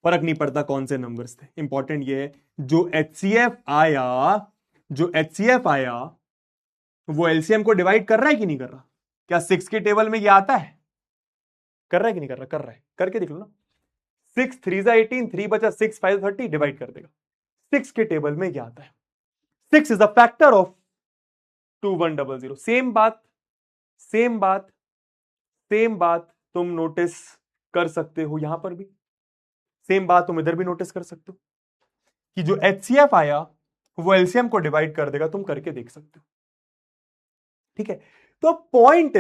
फर्क नहीं पड़ता कौन से नंबर्स थे, इंपॉर्टेंट ये है जो HCF आया, जो HCF आया वो LCM को डिवाइड कर रहा है कि नहीं कर रहा? क्या 6 के टेबल में ये आता है? कर रहा है कि नहीं कर रहा? कर रहा है, करके देख लो ना। 6 3 जा 18, 3 बचा 6, 5 30, डिवाइड कर देगा। 6 के टेबल में क्या आता है? 6 is a factor of 2100। Same बात, सेम बात, सेम बात तुम नोटिस कर सकते हो यहां पर भी, सेम बात तुम इधर भी नोटिस कर सकते हो कि जो HCF आया वो LCM को डिवाइड कर देगा, तुम करके देख सकते हो, ठीक है? तो पॉइंट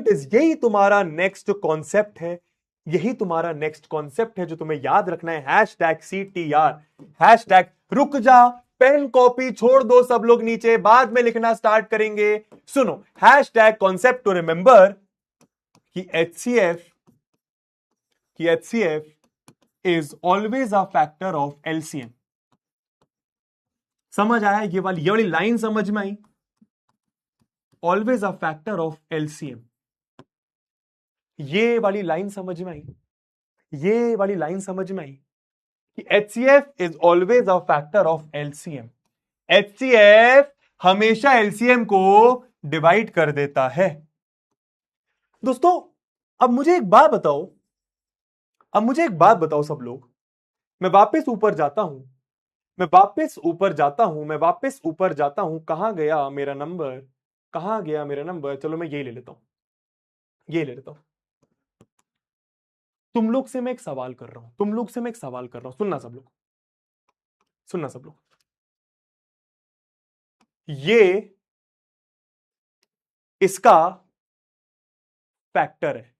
इज यही तुम्हारा नेक्स्ट कॉन्सेप्ट है, यही तुम्हारा नेक्स्ट कॉन्सेप्ट है जो तुम्हें याद रखना है। #CTR, हैशटैग रुक जा, पेन कॉपी छोड़ दो सब लोग नीचे, बाद में लिखना स्टार्ट करेंगे। सुनो, हैशटैग कॉन्सेप्ट टू रिमेंबर कि HCF is always a factor of LCM। समझ आया? ये वाली लाइन समझ में आई? Always a factor of LCM, ये वाली लाइन समझ में आई? ये वाली लाइन समझ में आई कि HCF is always a factor of LCM। HCF हमेशा LCM को डिवाइड कर देता है। दोस्तों अब मुझे एक बात बताओ, अब मुझे एक बात बताओ सब लोग, मैं वापस ऊपर जाता हूं, मैं वापस ऊपर जाता हूं, मैं वापस ऊपर जाता हूं, कहां गया मेरा नंबर, कहां गया मेरा नंबर? चलो मैं ये ले लेता हूं, ये ले लेता हूं। तुम लोग से मैं एक सवाल कर रहा हूं, तुम लोग से मैं एक सवाल कर रहा हूं, सुनना सब लोग, सुनना सब लोग। ये इसका फैक्टर है,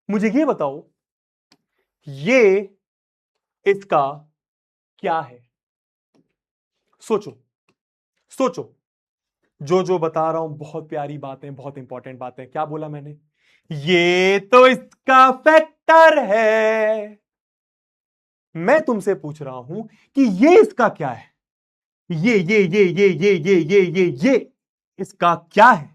मुझे ये बताओ ये इसका क्या है? सोचो, सोचो, जो जो बता रहा हूं बहुत प्यारी बातें, बहुत इंपॉर्टेंट बातें। क्या बोला मैंने? ये तो इसका फैक्टर है। मैं तुमसे पूछ रहा हूं कि ये इसका क्या है? ये इसका क्या है?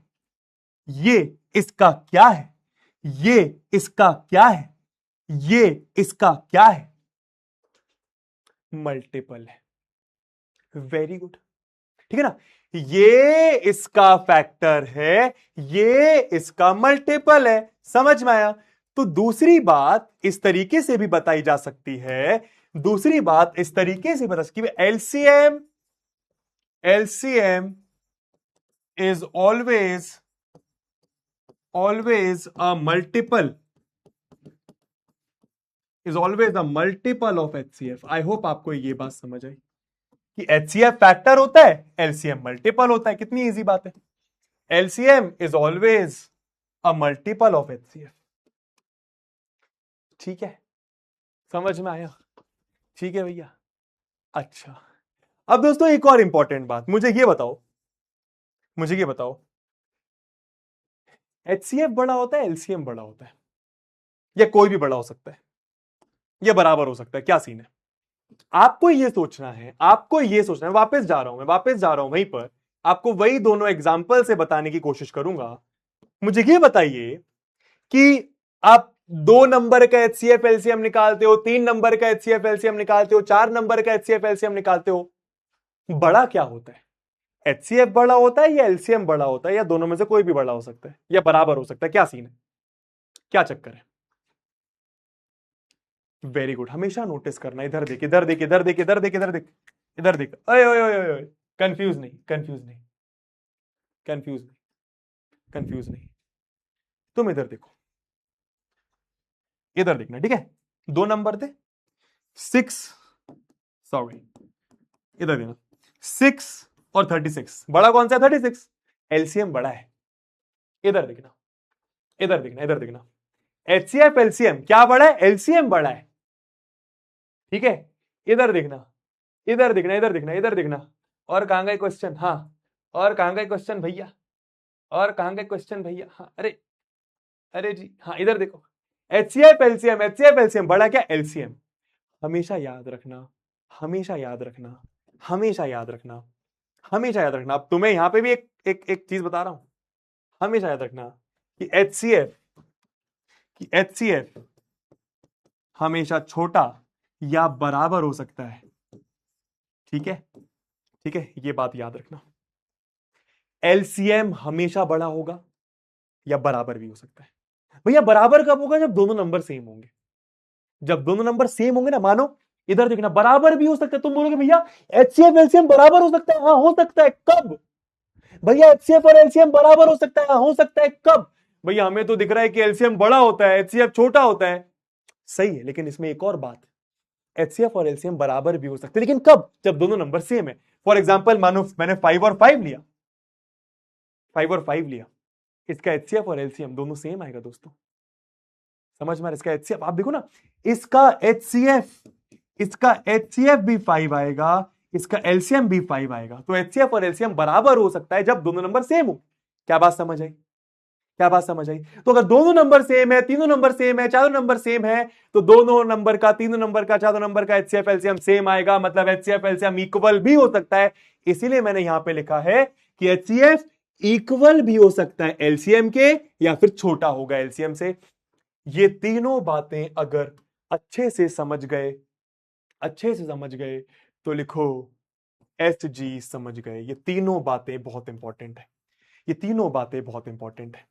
ये इसका क्या है? ये इसका क्या है? ये इसका क्या है? मल्टीपल है। वेरी गुड, ठीक है ना। ये इसका फैक्टर है, ये इसका मल्टीपल है। समझ में आया। तो दूसरी बात इस तरीके से भी बताई जा सकती है, दूसरी बात इस तरीके से बता सकती है, LCM is always a multiple of HCF. I hope आपको ये बात समझ आई कि एचसीएफ फैक्टर होता है, एलसीएम मल्टीपल होता है। कितनी इजी बात है। LCM is always a multiple of HCF. ठीक है, समझ में आया। ठीक है भैया। अच्छा, अब दोस्तों एक और इंपॉर्टेंट बात, मुझे ये बताओ एचसीएफ बड़ा होता है, एलसीएम बड़ा होता है, या कोई भी बड़ा हो सकता है, या बराबर हो सकता है, क्या सीन है? आपको ये सोचना है, वापस जा रहा हूं वहीं पर, आपको वही दोनों एग्जाम्पल से बताने की कोशिश करूंगा। मुझे ये बताइए कि आप 2 नंबर का एचसीएफ एलसीएम निकालते हो, 3 नंबर का एचसीएफ एलसीएम निकालते हो, 4 नंबर का एचसीएफ एलसीएम निकालते हो, बड़ा क्या होता है? एचसीएफ बड़ा होता है या एलसीएम बड़ा होता है, या दोनों में से कोई भी बड़ा हो सकता है, या बराबर हो सकता है? क्या सीन है, क्या चक्कर है? वेरी गुड, हमेशा नोटिस करना। इधर देख, इधर देख, इधर देख, इधर देख, इधर देख, इधर देख। ओए ओए ओए ओए, कंफ्यूज नहीं, कंफ्यूज नहीं, कंफ्यूज नहीं, कंफ्यूज नहीं। तुम इधर देखो, इधर देखना, ठीक है। 2 नंबर थे, 6, सॉरी, इधर देखना, 6 और 36, बड़ा कौन सा है? 36। एलसीएम बड़ा है। इधर देखना, इधर देखना, इधर देखना, एचसीएफ एलसीएम क्या बड़ा है? एलसीएम बड़ा है। ठीक है, इधर देखना, इधर देखना, इधर देखना, इधर देखना। और कहां गए क्वेश्चन? हाँ, और कहां गए क्वेश्चन भैया? और कहां गए क्वेश्चन भैया? हाँ, अरे अरे जी, हाँ इधर देखो, एचसीएफ एलसीएम, एचसीएफ एलसीएम बड़ा क्या? एलसीएम। हमेशा याद रखना, हमेशा याद रखना, हमेशा याद रखना, हमेशा याद रखना। अब तुम्हें यहां पे भी एक चीज बता रहा हूं, हमेशा याद रखना कि एचसीएफ हमेशा छोटा या बराबर हो सकता है। ठीक है, ठीक है, ये बात याद रखना। एलसीएम हमेशा बड़ा होगा या बराबर भी हो सकता है। भैया बराबर कब होगा? जब दोनों नंबर सेम होंगे। जब दोनों नंबर सेम होंगे ना, मानो इधर देखना, बराबर भी हो सकता है। तुम बोलोगे भैया एचसीएफ एलसीएम बराबर हो सकता है। हाँ हो सकता है। कब भैया? एचसीएफ और एलसीएम बराबर हो सकता है। हाँ हो सकता है। कब भैया? हमें तो दिख रहा है कि एलसीएम बड़ा होता है, एचसीएफ छोटा होता है। सही है, लेकिन इसमें एक और बात, एचसीएफ और एलसीएम बराबर भी हो सकते हैं, लेकिन कब? जब दोनों नंबर सेम है। फॉर एग्जाम्पल, मानो मैंने 5 और 5 लिया, 5 और 5 लिया, इसका एचसीएफ और एलसीएम दोनों सेम आएगा दोस्तों। समझ में? इसका एचसीएफ आप देखो ना, इसका एचसीएफ भी 5 आएगा, इसका एलसीएम भी 5 आएगा। तो एचसीएफ और एलसीएम बराबर हो सकता है जब दोनों नंबर सेम हो। क्या बात समझ आई? क्या बात समझ आई? तो अगर दोनों नंबर सेम है, तीनों नंबर सेम है, चारों नंबर सेम है, तो दोनों नंबर का, तीनों नंबर का, चारों नंबर का एचसीएफ एलसीएम सेम आएगा। मतलब एचसीएफ एलसीएम इक्वल भी हो सकता है। इसीलिए मैंने यहां पे लिखा है कि एचसीएफ इक्वल भी हो सकता है एलसीएम के, या फिर छोटा होगा एलसीएम से। ये तीनों बातें अगर अच्छे से समझ गए, तो लिखो एसजी समझ गए। ये तीनों बातें बहुत इंपॉर्टेंट है, ये तीनों बातें बहुत इंपॉर्टेंट है,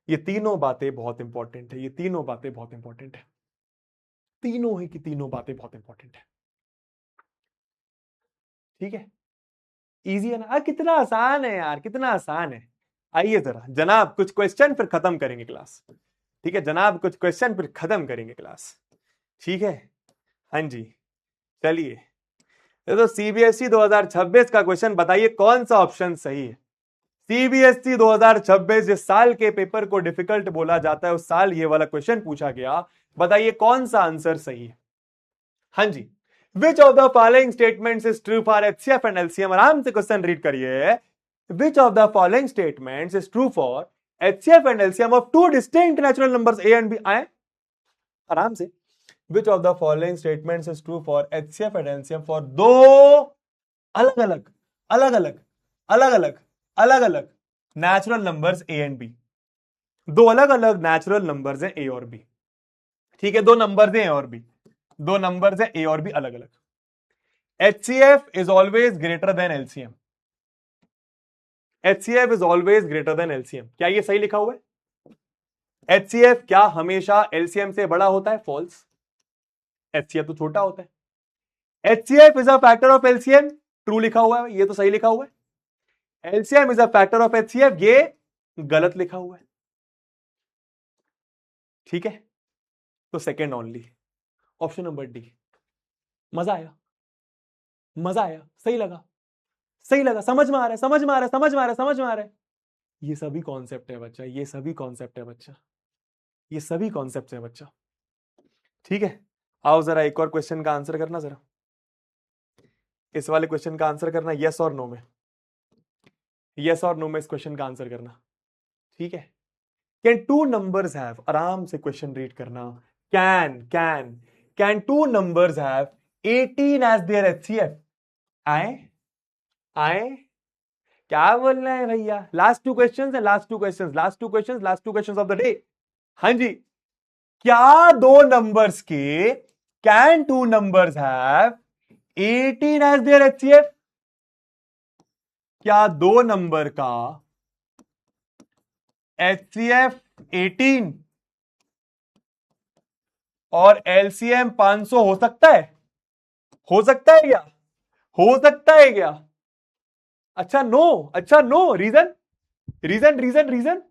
ये तीनों बातें बहुत इंपॉर्टेंट है, ये तीनों बातें बहुत इंपॉर्टेंट है, तीनों ही की तीनों बातें बहुत इंपॉर्टेंट है। ठीक है, इजी है ना? कितना आसान है यार, कितना आसान है। आइए जरा जनाब कुछ क्वेश्चन, फिर खत्म करेंगे क्लास। ठीक है जनाब, कुछ क्वेश्चन फिर खत्म करेंगे क्लास। ठीक है, हाँ जी, चलिए। तो सीबीएसई 2026 का क्वेश्चन बताइए कौन सा ऑप्शन सही है। सीबीएसई 2026, जिस साल के पेपर को डिफिकल्ट बोला जाता है, उस साल ये वाला क्वेश्चन पूछा गया। बताइए कौन सा आंसर सही है। हाँ जी, which of the following statements is true for HCF and LCM. आराम से क्वेश्चन रीड करिए। Which of the following statements is true for HCF and LCM of two distinct natural numbers A and B. आए आराम से। Which of the following statements is true for HCF and LCM for दो अलग अलग अलग अलग अलग अलग अलग अलग natural numbers A and B. दो अलग अलग नेचुरल नंबर्स हैं ए और बी। ठीक है, दो नंबर्स हैं ए और बी, दो नंबर्स हैं ए और बी अलग अलग। HCF is always greater than LCM. HCF is always greater than LCM। क्या ये सही लिखा हुआ है? HCF क्या हमेशा LCM से बड़ा होता है? फॉल्स। HCF तो छोटा होता है। HCF is a factor of LCM, true लिखा हुआ है, ये तो सही लिखा हुआ है। LCM is a factor of HCF, ये गलत लिखा हुआ है। ठीक है, तो second only, option number D. मजा आया? मजा आया? सही लगा? सही लगा? समझ में आ रहा है? समझ में आ रहा है? समझ में आ रहा है? समझ में आ रहा है? ये सभी कॉन्सेप्ट है बच्चा, ये सभी कॉन्सेप्ट है बच्चा, ये सभी कॉन्सेप्ट है बच्चा। ठीक है, आओ जरा एक और क्वेश्चन का आंसर करना, जरा इस वाले क्वेश्चन का आंसर करना, यस और नो में, यस और नो में इस क्वेश्चन का आंसर करना। ठीक है, कैन टू नंबर्स हैव, आराम से क्वेश्चन रीड करना, can two numbers have 18 as their HCF? आए आए, क्या बोल रहे हैं भैया? लास्ट टू क्वेश्चंस है, last two questions, last two questions, last two questions of the day. हाँ जी, क्या दो नंबर्स के, can two numbers have 18 as their HCF? क्या दो नंबर का HCF 18 और LCM 500 हो सकता है? हो सकता है क्या? हो सकता है क्या? अच्छा नो, अच्छा no, reason reason reason reason.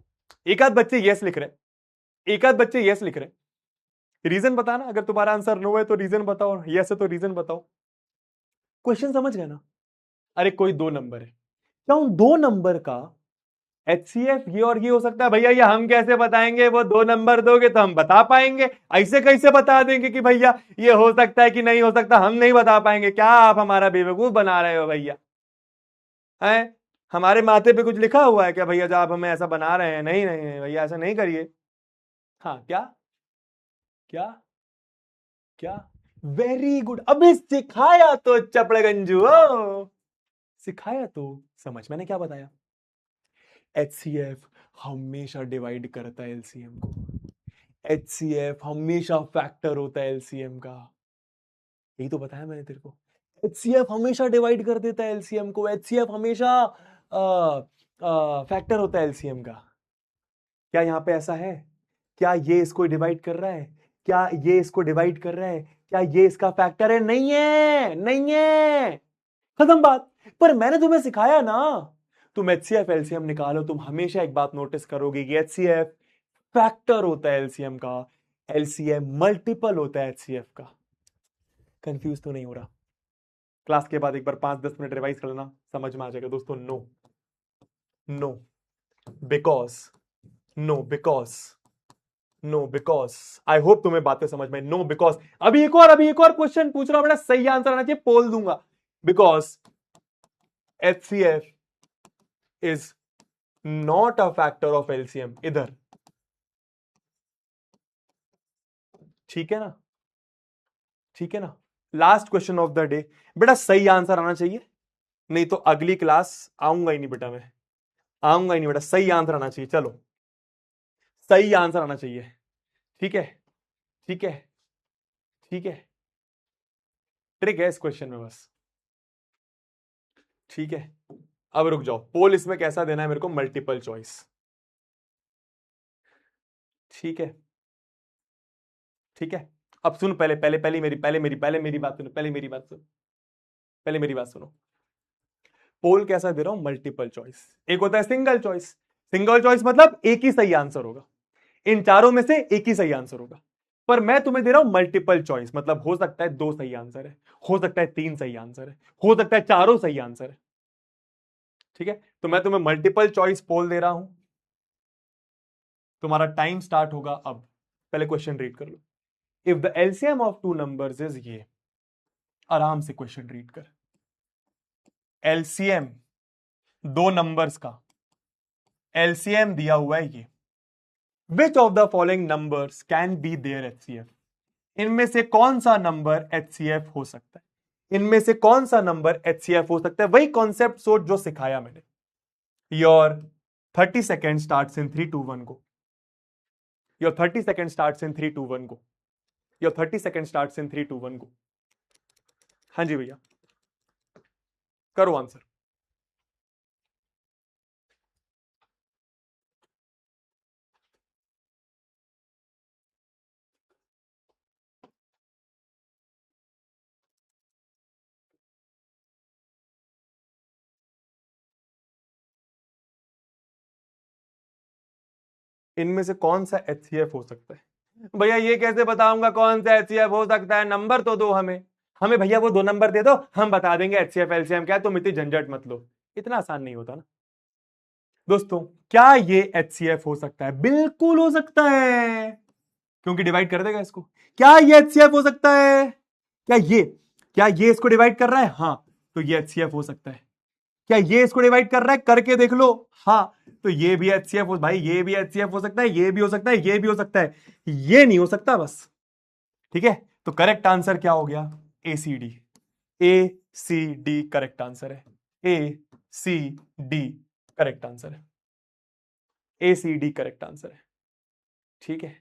एक आध बच्चे यस लिख रहे, एक आध बच्चे यस लिख रहे, रीजन बताना। अगर तुम्हारा आंसर नो है तो रीजन बताओ, यस है तो रीजन बताओ। क्वेश्चन समझ गए ना? अरे कोई दो नंबर है, क्या उन दो नंबर का HCF ये और ये हो सकता है? भैया ये हम कैसे बताएंगे? वो दो नंबर दोगे तो हम बता पाएंगे, ऐसे कैसे बता देंगे कि भैया ये हो सकता है कि नहीं हो सकता? हम नहीं बता पाएंगे। क्या आप हमारा बेवकूफ बना रहे हो भैया? हैं, हमारे माथे पे कुछ लिखा हुआ है क्या भैया जो आप हमें ऐसा बना रहे हैं? नहीं नहीं नहीं भैया, ऐसा नहीं करिए। हाँ, क्या क्या क्या? वेरी गुड, अभी सिखाया तो चपड़गंजू हो, सिखाया तो। समझ मैंने क्या बताया? HCF हमेशा डिवाइड करता है LCM को, HCF हमेशा फैक्टर होता है LCM का, यही तो बताया मैंने तेरे को। HCF हमेशा डिवाइड कर देता है LCM को, HCF हमेशा फैक्टर होता है LCM का। क्या यहां पे ऐसा है? क्या ये इसको डिवाइड कर रहा है? क्या ये इसको डिवाइड कर रहा है? क्या ये इसका फैक्टर है? नहीं है, नहीं है, खत्म बात। पर मैंने तुम्हें सिखाया ना, तुम HCF LCM निकालो, तुम हमेशा एक बात नोटिस करोगे कि HCF फैक्टर होता है LCM का, LCM मल्टीपल होता है HCF का। कंफ्यूज तो नहीं हो रहा? क्लास के बाद एक बार 5-10 मिनट रिवाइज कर लेना, समझ में आ जाएगा दोस्तों। No no because, no because, no because, I hope तुम्हें बातें समझ में। नो बिकॉज, अभी एक और क्वेश्चन पूछ रहा हूं बेटा, सही आंसर आना चाहिए, पोल दूंगा। Because HCF is not a factor of LCM इधर। ठीक है ना? ठीक है ना? Last question of the day बेटा, सही आंसर आना चाहिए, नहीं तो अगली क्लास आऊंगा ही नहीं बेटा, मैं आऊंगा ही नहीं बेटा। सही आंसर आना चाहिए, चलो सही आंसर आना चाहिए। ठीक है, ठीक है, ठीक है, ट्रिक है इस क्वेश्चन में बस। ठीक है, अब रुक जाओ, पोल इसमें कैसा देना है मेरे को? Multiple choice. ठीक है, ठीक है, अब सुन, पहले पहले पहले मेरी बात सुनो, पहले मेरी बात सुनो, पहले मेरी बात सुनो। पोल कैसा दे रहा हूं? Multiple choice. एक होता है सिंगल चॉइस, सिंगल चॉइस मतलब एक ही सही आंसर होगा, इन चारों में से एक ही सही आंसर होगा। पर मैं तुम्हें दे रहा हूं मल्टीपल चॉइस, मतलब हो सकता है दो सही आंसर है, हो सकता है तीन सही आंसर है, हो सकता है चारों सही आंसर है। ठीक है, तो मैं तुम्हें मल्टीपल चॉइस पोल दे रहा हूं। तुम्हारा टाइम स्टार्ट होगा अब। पहले क्वेश्चन रीड कर लो। If the LCM of two numbers is ये, आराम से क्वेश्चन रीड कर। एलसीएम दो नंबर्स का एलसीएम दिया हुआ है ये। Which of the following numbers can be there HCF? इनमें से कौन सा नंबर HCF हो सकता है? इनमें से कौन सा नंबर HCF हो सकता है? वही कॉन्सेप्ट सोच जो सिखाया मैंने। Your 30 second start in 3, 2, 1 go. Your 30 second start in 3, 2, 1 go. Your 30 second start in 3, 2, 1 गो। हाँ जी भैया, करो आंसर। इनमें से कौन सा HCF हो सकता है? भैया ये कैसे बताऊंगा कौन सा HCF हो सकता है? नंबर तो दो हमें। हमें भैया वो 2 नंबर दे दो, हम बता देंगे HCF LCM क्या है, तुम इतनी झंझट मत लो। इतना आसान नहीं होता ना दोस्तों। क्या ये HCF हो सकता है? बिल्कुल हो सकता है, क्योंकि डिवाइड कर देगा इसको। क्या ये HCF हो सकता है? क्या ये इसको डिवाइड कर रहा है? हाँ, तो ये HCF हो सकता है। क्या ये इसको डिवाइड कर रहा है? करके देख लो। हाँ, तो ये भी HCF हो भाई, ये भी HCF हो सकता है, ये भी हो सकता है, ये भी हो सकता है, ये नहीं हो सकता बस। ठीक है, तो करेक्ट आंसर क्या हो गया? ACD। ACD करेक्ट आंसर है। ACD करेक्ट आंसर है। ACD करेक्ट आंसर है। ठीक है,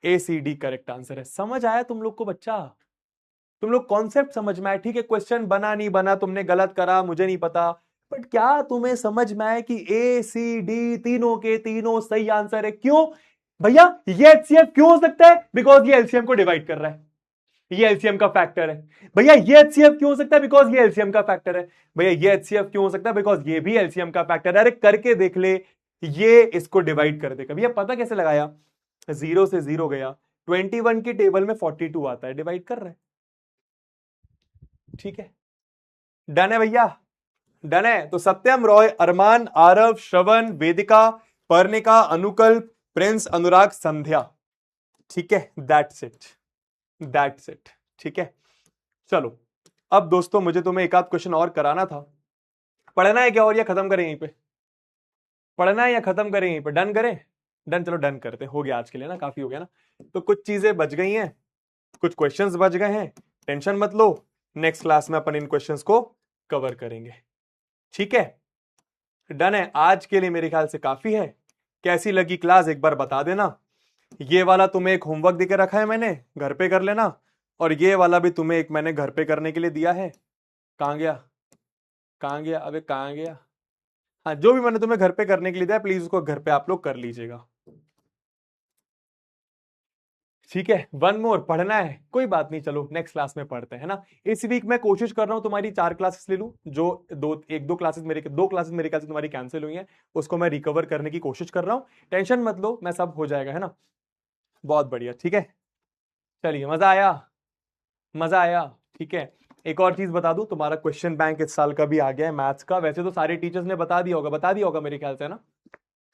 ACD करेक्ट आंसर है। समझ आया तुम लोग को बच्चा? तुम लोग कॉन्सेप्ट समझ में आया? ठीक है, क्वेश्चन बना नहीं बना, तुमने गलत करा, मुझे नहीं पता, बट क्या तुम्हें समझ में आया कि ACD तीनों के तीनों सही आंसर है? क्यों भैया? ये HCF क्यों हो सकता है? बिकॉज ये LCM को डिवाइड कर रहा है, ये LCM का फैक्टर है। भैया ये HCF क्यों हो सकता है? बिकॉज ये LCM का फैक्टर है। भैया ये HCF क्यों हो सकता है? बिकॉज ये भी LCM का फैक्टर है। अरे करके देख ले, ये इसको डिवाइड कर देगा। भैया पता कैसे लगाया? 0 से 0 गया, 21 की टेबल में 42 आता है, डिवाइड कर रहा है। ठीक है, डन है भैया, डन है। तो सत्यम, रॉय, अरमान, आरव, श्रवण, वेदिका, पर्णिका, अनुकल्प, प्रिंस, अनुराग, संध्या। ठीक है, दैट्स इट, दैट्स इट। ठीक है, चलो अब दोस्तों मुझे तुम्हें एक आध क्वेश्चन और कराना था। पढ़ना है क्या और या खत्म करें यहीं पे? पढ़ना है या खत्म करें यहीं पे? डन करें? डन, चलो डन करते, हो गया आज के लिए ना, काफी हो गया ना। तो कुछ चीजें बच गई हैं, कुछ क्वेश्चंस बच गए हैं, टेंशन मत लो, नेक्स्ट क्लास में अपन इन क्वेश्चंस को कवर करेंगे। ठीक है, डन है। आज के लिए मेरे ख्याल से काफी है। कैसी लगी क्लास एक बार बता देना। ये वाला तुम्हें एक होमवर्क देके रखा है मैंने, घर पे कर लेना, और ये वाला भी तुम्हें एक मैंने घर पे करने के लिए दिया है। कहां गया, कहां गया, अबे कहां गया? हाँ, जो भी मैंने तुम्हें घर पे करने के लिए दिया प्लीज उसको घर पे आप लोग कर लीजिएगा। ठीक है, वन मोर पढ़ना है, कोई बात नहीं, चलो नेक्स्ट क्लास में पढ़ते हैं ना। इस वीक मैं कोशिश कर रहा हूं तुम्हारी 4 क्लासेस ले लूं, जो दो क्लासेस मेरे ख्याल से तुम्हारी कैंसिल हुई हैं, उसको मैं रिकवर करने की कोशिश कर रहा हूं। टेंशन मत लो, मैं सब हो जाएगा, है ना। बहुत बढ़िया, ठीक है, चलिए, मजा आया, मजा आया। ठीक है, एक और चीज बता दूं, तुम्हारा क्वेश्चन बैंक इस साल का भी आ गया है मैथ्स का। वैसे तो सारे टीचर्स ने बता दिया होगा मेरे ख्याल से, है ना।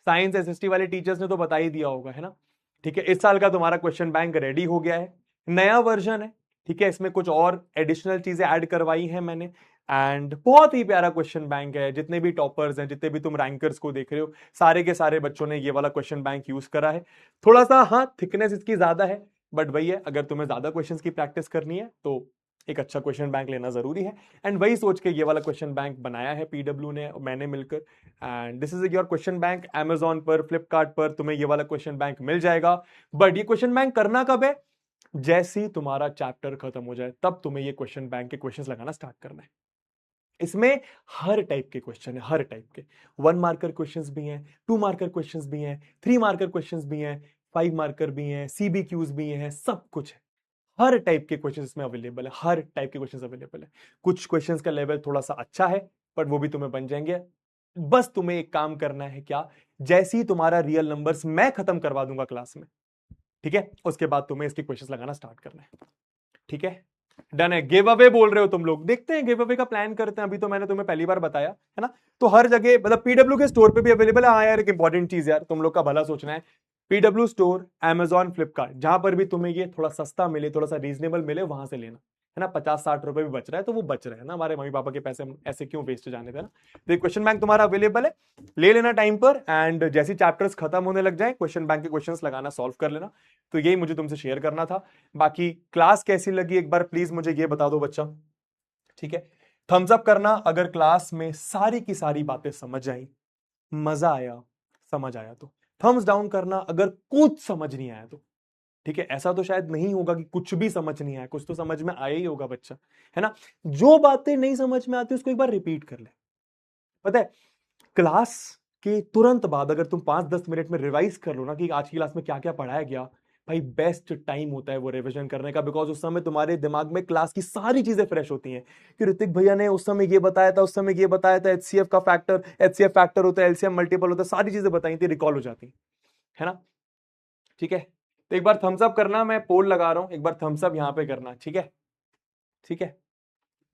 साइंस SST वाले टीचर्स ने तो बता ही दिया होगा, है ना। ठीक है, इस साल का तुम्हारा क्वेश्चन बैंक रेडी हो गया है, नया वर्जन है। ठीक है, इसमें कुछ और एडिशनल चीजें ऐड करवाई हैं मैंने, एंड बहुत ही प्यारा क्वेश्चन बैंक है। जितने भी टॉपर्स हैं, जितने भी तुम रैंकर्स को देख रहे हो, सारे के सारे बच्चों ने ये वाला क्वेश्चन बैंक यूज करा है। थोड़ा सा हाँ थिकनेस इसकी ज्यादा है, बट वही है, अगर तुम्हें ज्यादा क्वेश्चंस की प्रैक्टिस करनी है तो एक अच्छा क्वेश्चन बैंक लेना जरूरी है। एंड वही सोच के ये वाला क्वेश्चन बैंक बनाया है PW ने, मैंने मिलकर। And this is your question bank. Amazon पर, फ्लिपकार्ट पर तुम्हें ये वाला क्वेश्चन बैंक मिल जाएगा। बट ये क्वेश्चन बैंक करना कब है? जैसे ही तुम्हारा चैप्टर खत्म हो जाए तब तुम्हें ये क्वेश्चन बैंक के क्वेश्चंस लगाना स्टार्ट करना है। इसमें हर टाइप के क्वेश्चन है, हर टाइप के। 1 मार्कर क्वेश्चंस भी हैं, 2 मार्कर क्वेश्चंस भी हैं, 3 मार्कर क्वेश्चंस भी हैं, 5 मार्कर भी हैं, CBQs भी हैं, सब कुछ है। हर टाइप के क्वेश्चन इसमें अवेलेबल है, हर टाइप के क्वेश्चन अवेलेबल है। कुछ क्वेश्चंस का लेवल थोड़ा सा अच्छा है, बट वो भी तुम्हें बन जाएंगे। बस तुम्हें एक काम करना है, क्या? जैसे ही तुम्हारा रियल नंबर्स मैं खत्म करवा दूंगा क्लास में, ठीक है, उसके बाद तुम्हें इसके क्वेश्चंस लगाना स्टार्ट करना है। ठीक है, डन है। गिव अवे बोल रहे हो तुम लोग, देखते हैं गिव अवे का प्लान करते हैं। अभी तो मैंने तुम्हें पहली बार बताया है ना। तो हर जगह मतलब PW के स्टोर पे भी अवेलेबल है। हाँ यार, एक इंपॉर्टेंट चीज यार, तुम लोग का भला सोचना है। PW स्टोर, Amazon, फ्लिपकार्ट, जहां पर भी तुम्हें ये थोड़ा सस्ता मिले, थोड़ा सा रीजनेबल मिले, वहां से लेना, है ना। 50-60 रुपए भी बच रहा है तो वो बच रहे हैं ना, हमारे मम्मी पापा के पैसे हम ऐसे क्यों वेस्ट जाने देना। तो क्वेश्चन बैंक तुम्हारा अवेलेबल है, ले लेना टाइम पर। एंड जैसे चैप्टर्स खत्म होने लग जाए, क्वेश्चन बैंक के क्वेश्चंस लगाना सॉल्व कर लेना। तो यही मुझे तुमसे शेयर करना था। बाकी क्लास कैसी लगी एक बार प्लीज मुझे ये बता दो बच्चा। ठीक है, थम्स अप करना अगर क्लास में सारी की सारी बातें समझ आई, मजा आया, समझ आया तो। थम्स डाउन करना अगर कुछ समझ नहीं आया तो। ठीक है, ऐसा तो शायद नहीं होगा कि कुछ भी समझ नहीं आया, कुछ तो समझ में आया ही होगा बच्चा, है ना। जो बातें नहीं समझ में आती उसको एक बार रिपीट कर ले। पता है, क्लास के तुरंत बाद अगर तुम 5-10 मिनट में रिवाइज कर लो ना कि आज की क्लास में क्या क्या पढ़ाया गया, भाई बेस्ट टाइम होता है वो रिवीजन करने का। बिकॉज उस समय तुम्हारे दिमाग में क्लास की सारी चीजें फ्रेश होती हैं कि ऋतिक भैया ने उस समय ये बताया था, उस समय ये बताया था, HCF का फैक्टर, HCF फैक्टर होता है, LCM मल्टीपल होता है, सारी चीजें बताई थी, रिकॉल हो जाती। है ना? ठीक है, तो एक बार थम्स अप करना, मैं पोल लगा रहा हूं, एक बार थम्स अप यहां पे करना। ठीक है, ठीक है,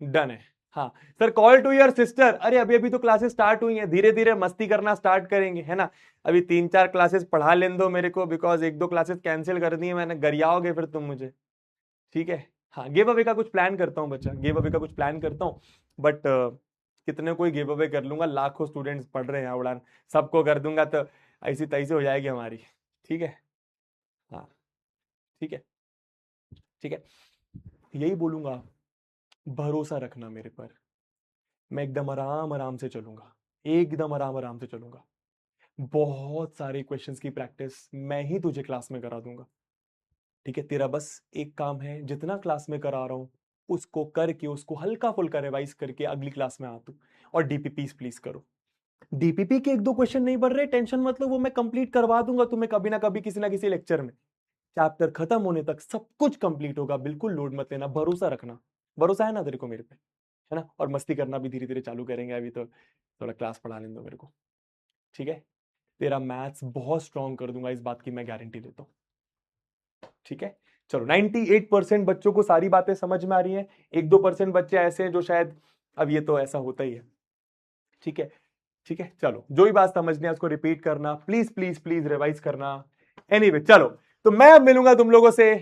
डन है। हाँ sir, call to your sister. अरे अभी अभी तो क्लासेस स्टार्ट हुई हैं, धीरे धीरे मस्ती करना स्टार्ट करेंगे, है ना? अभी 3-4 क्लासेस पढ़ा लेने दो मेरे को, बिकॉज 1-2 क्लासेस कैंसिल कर दी है मैंने, गरियाओगे फिर तुम मुझे। ठीक है, हाँ गिव अवे का कुछ प्लान करता हूँ बच्चा, गिव अवे का कुछ प्लान करता हूँ, बट कितने कोई गिव अवे कर लूंगा, लाखों स्टूडेंट्स पढ़ रहे हैं उड़ान, सबको कर दूंगा तो ऐसी तैसी हो जाएगी हमारी। ठीक है, हाँ ठीक है, ठीक है, यही बोलूंगा, भरोसा रखना मेरे पर, मैं एकदम आराम आराम से चलूंगा, एकदम आराम आराम से चलूंगा। बहुत सारे क्वेश्चंस की प्रैक्टिस मैं ही तुझे क्लास में करा दूंगा। ठीक है, तेरा बस एक काम है, जितना क्लास में करा रहा हूं उसको करके, उसको हल्का फुल्का रिवाइज करके अगली क्लास में आ तू, और डीपीपी प्लीज करो। डीपीपी के 1-2 क्वेश्चन नहीं बढ़ रहे, टेंशन मतलब वो मैं कंप्लीट करवा दूंगा तुम्हें कभी ना कभी, किसी ना किसी लेक्चर में। चैप्टर खत्म होने तक सब कुछ कंप्लीट होगा, बिल्कुल लोड मत लेना, भरोसा रखना। भरोसा है ना तेरे को मेरे पे? है ना? और मस्ती करना भी धीरे धीरे चालू करेंगे, अभी तो थोड़ा क्लास पढ़ा लेने दो मेरे को। ठीक है, तेरा मैथ्स बहुत स्ट्रांग कर दूंगा, इस बात की मैं गारंटी देता हूं। ठीक है, चलो 98% बच्चों को सारी बातें समझ में आ रही हैं, 1-2% बच्चे ऐसे हैं जो शायद, अब ये तो ऐसा होता ही है। ठीक है, ठीक है, चलो जो भी बात समझनी है उसको रिपीट करना, प्लीज प्लीज प्लीज रिवाइज करना। एनीवे चलो, तो मैं अब मिलूंगा तुम लोगों से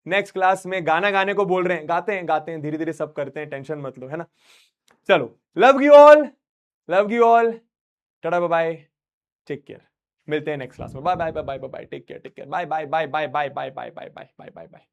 नेक्स्ट क्लास में। गाना गाने को बोल रहे हैं, गाते हैं धीरे धीरे सब करते हैं, टेंशन मत लो, है ना? चलो, love you all, love you all, tata bye bye, take care. मिलते हैं नेक्स्ट क्लास में, bye bye bye bye bye, take care, bye bye bye bye bye bye bye bye bye bye bye bye.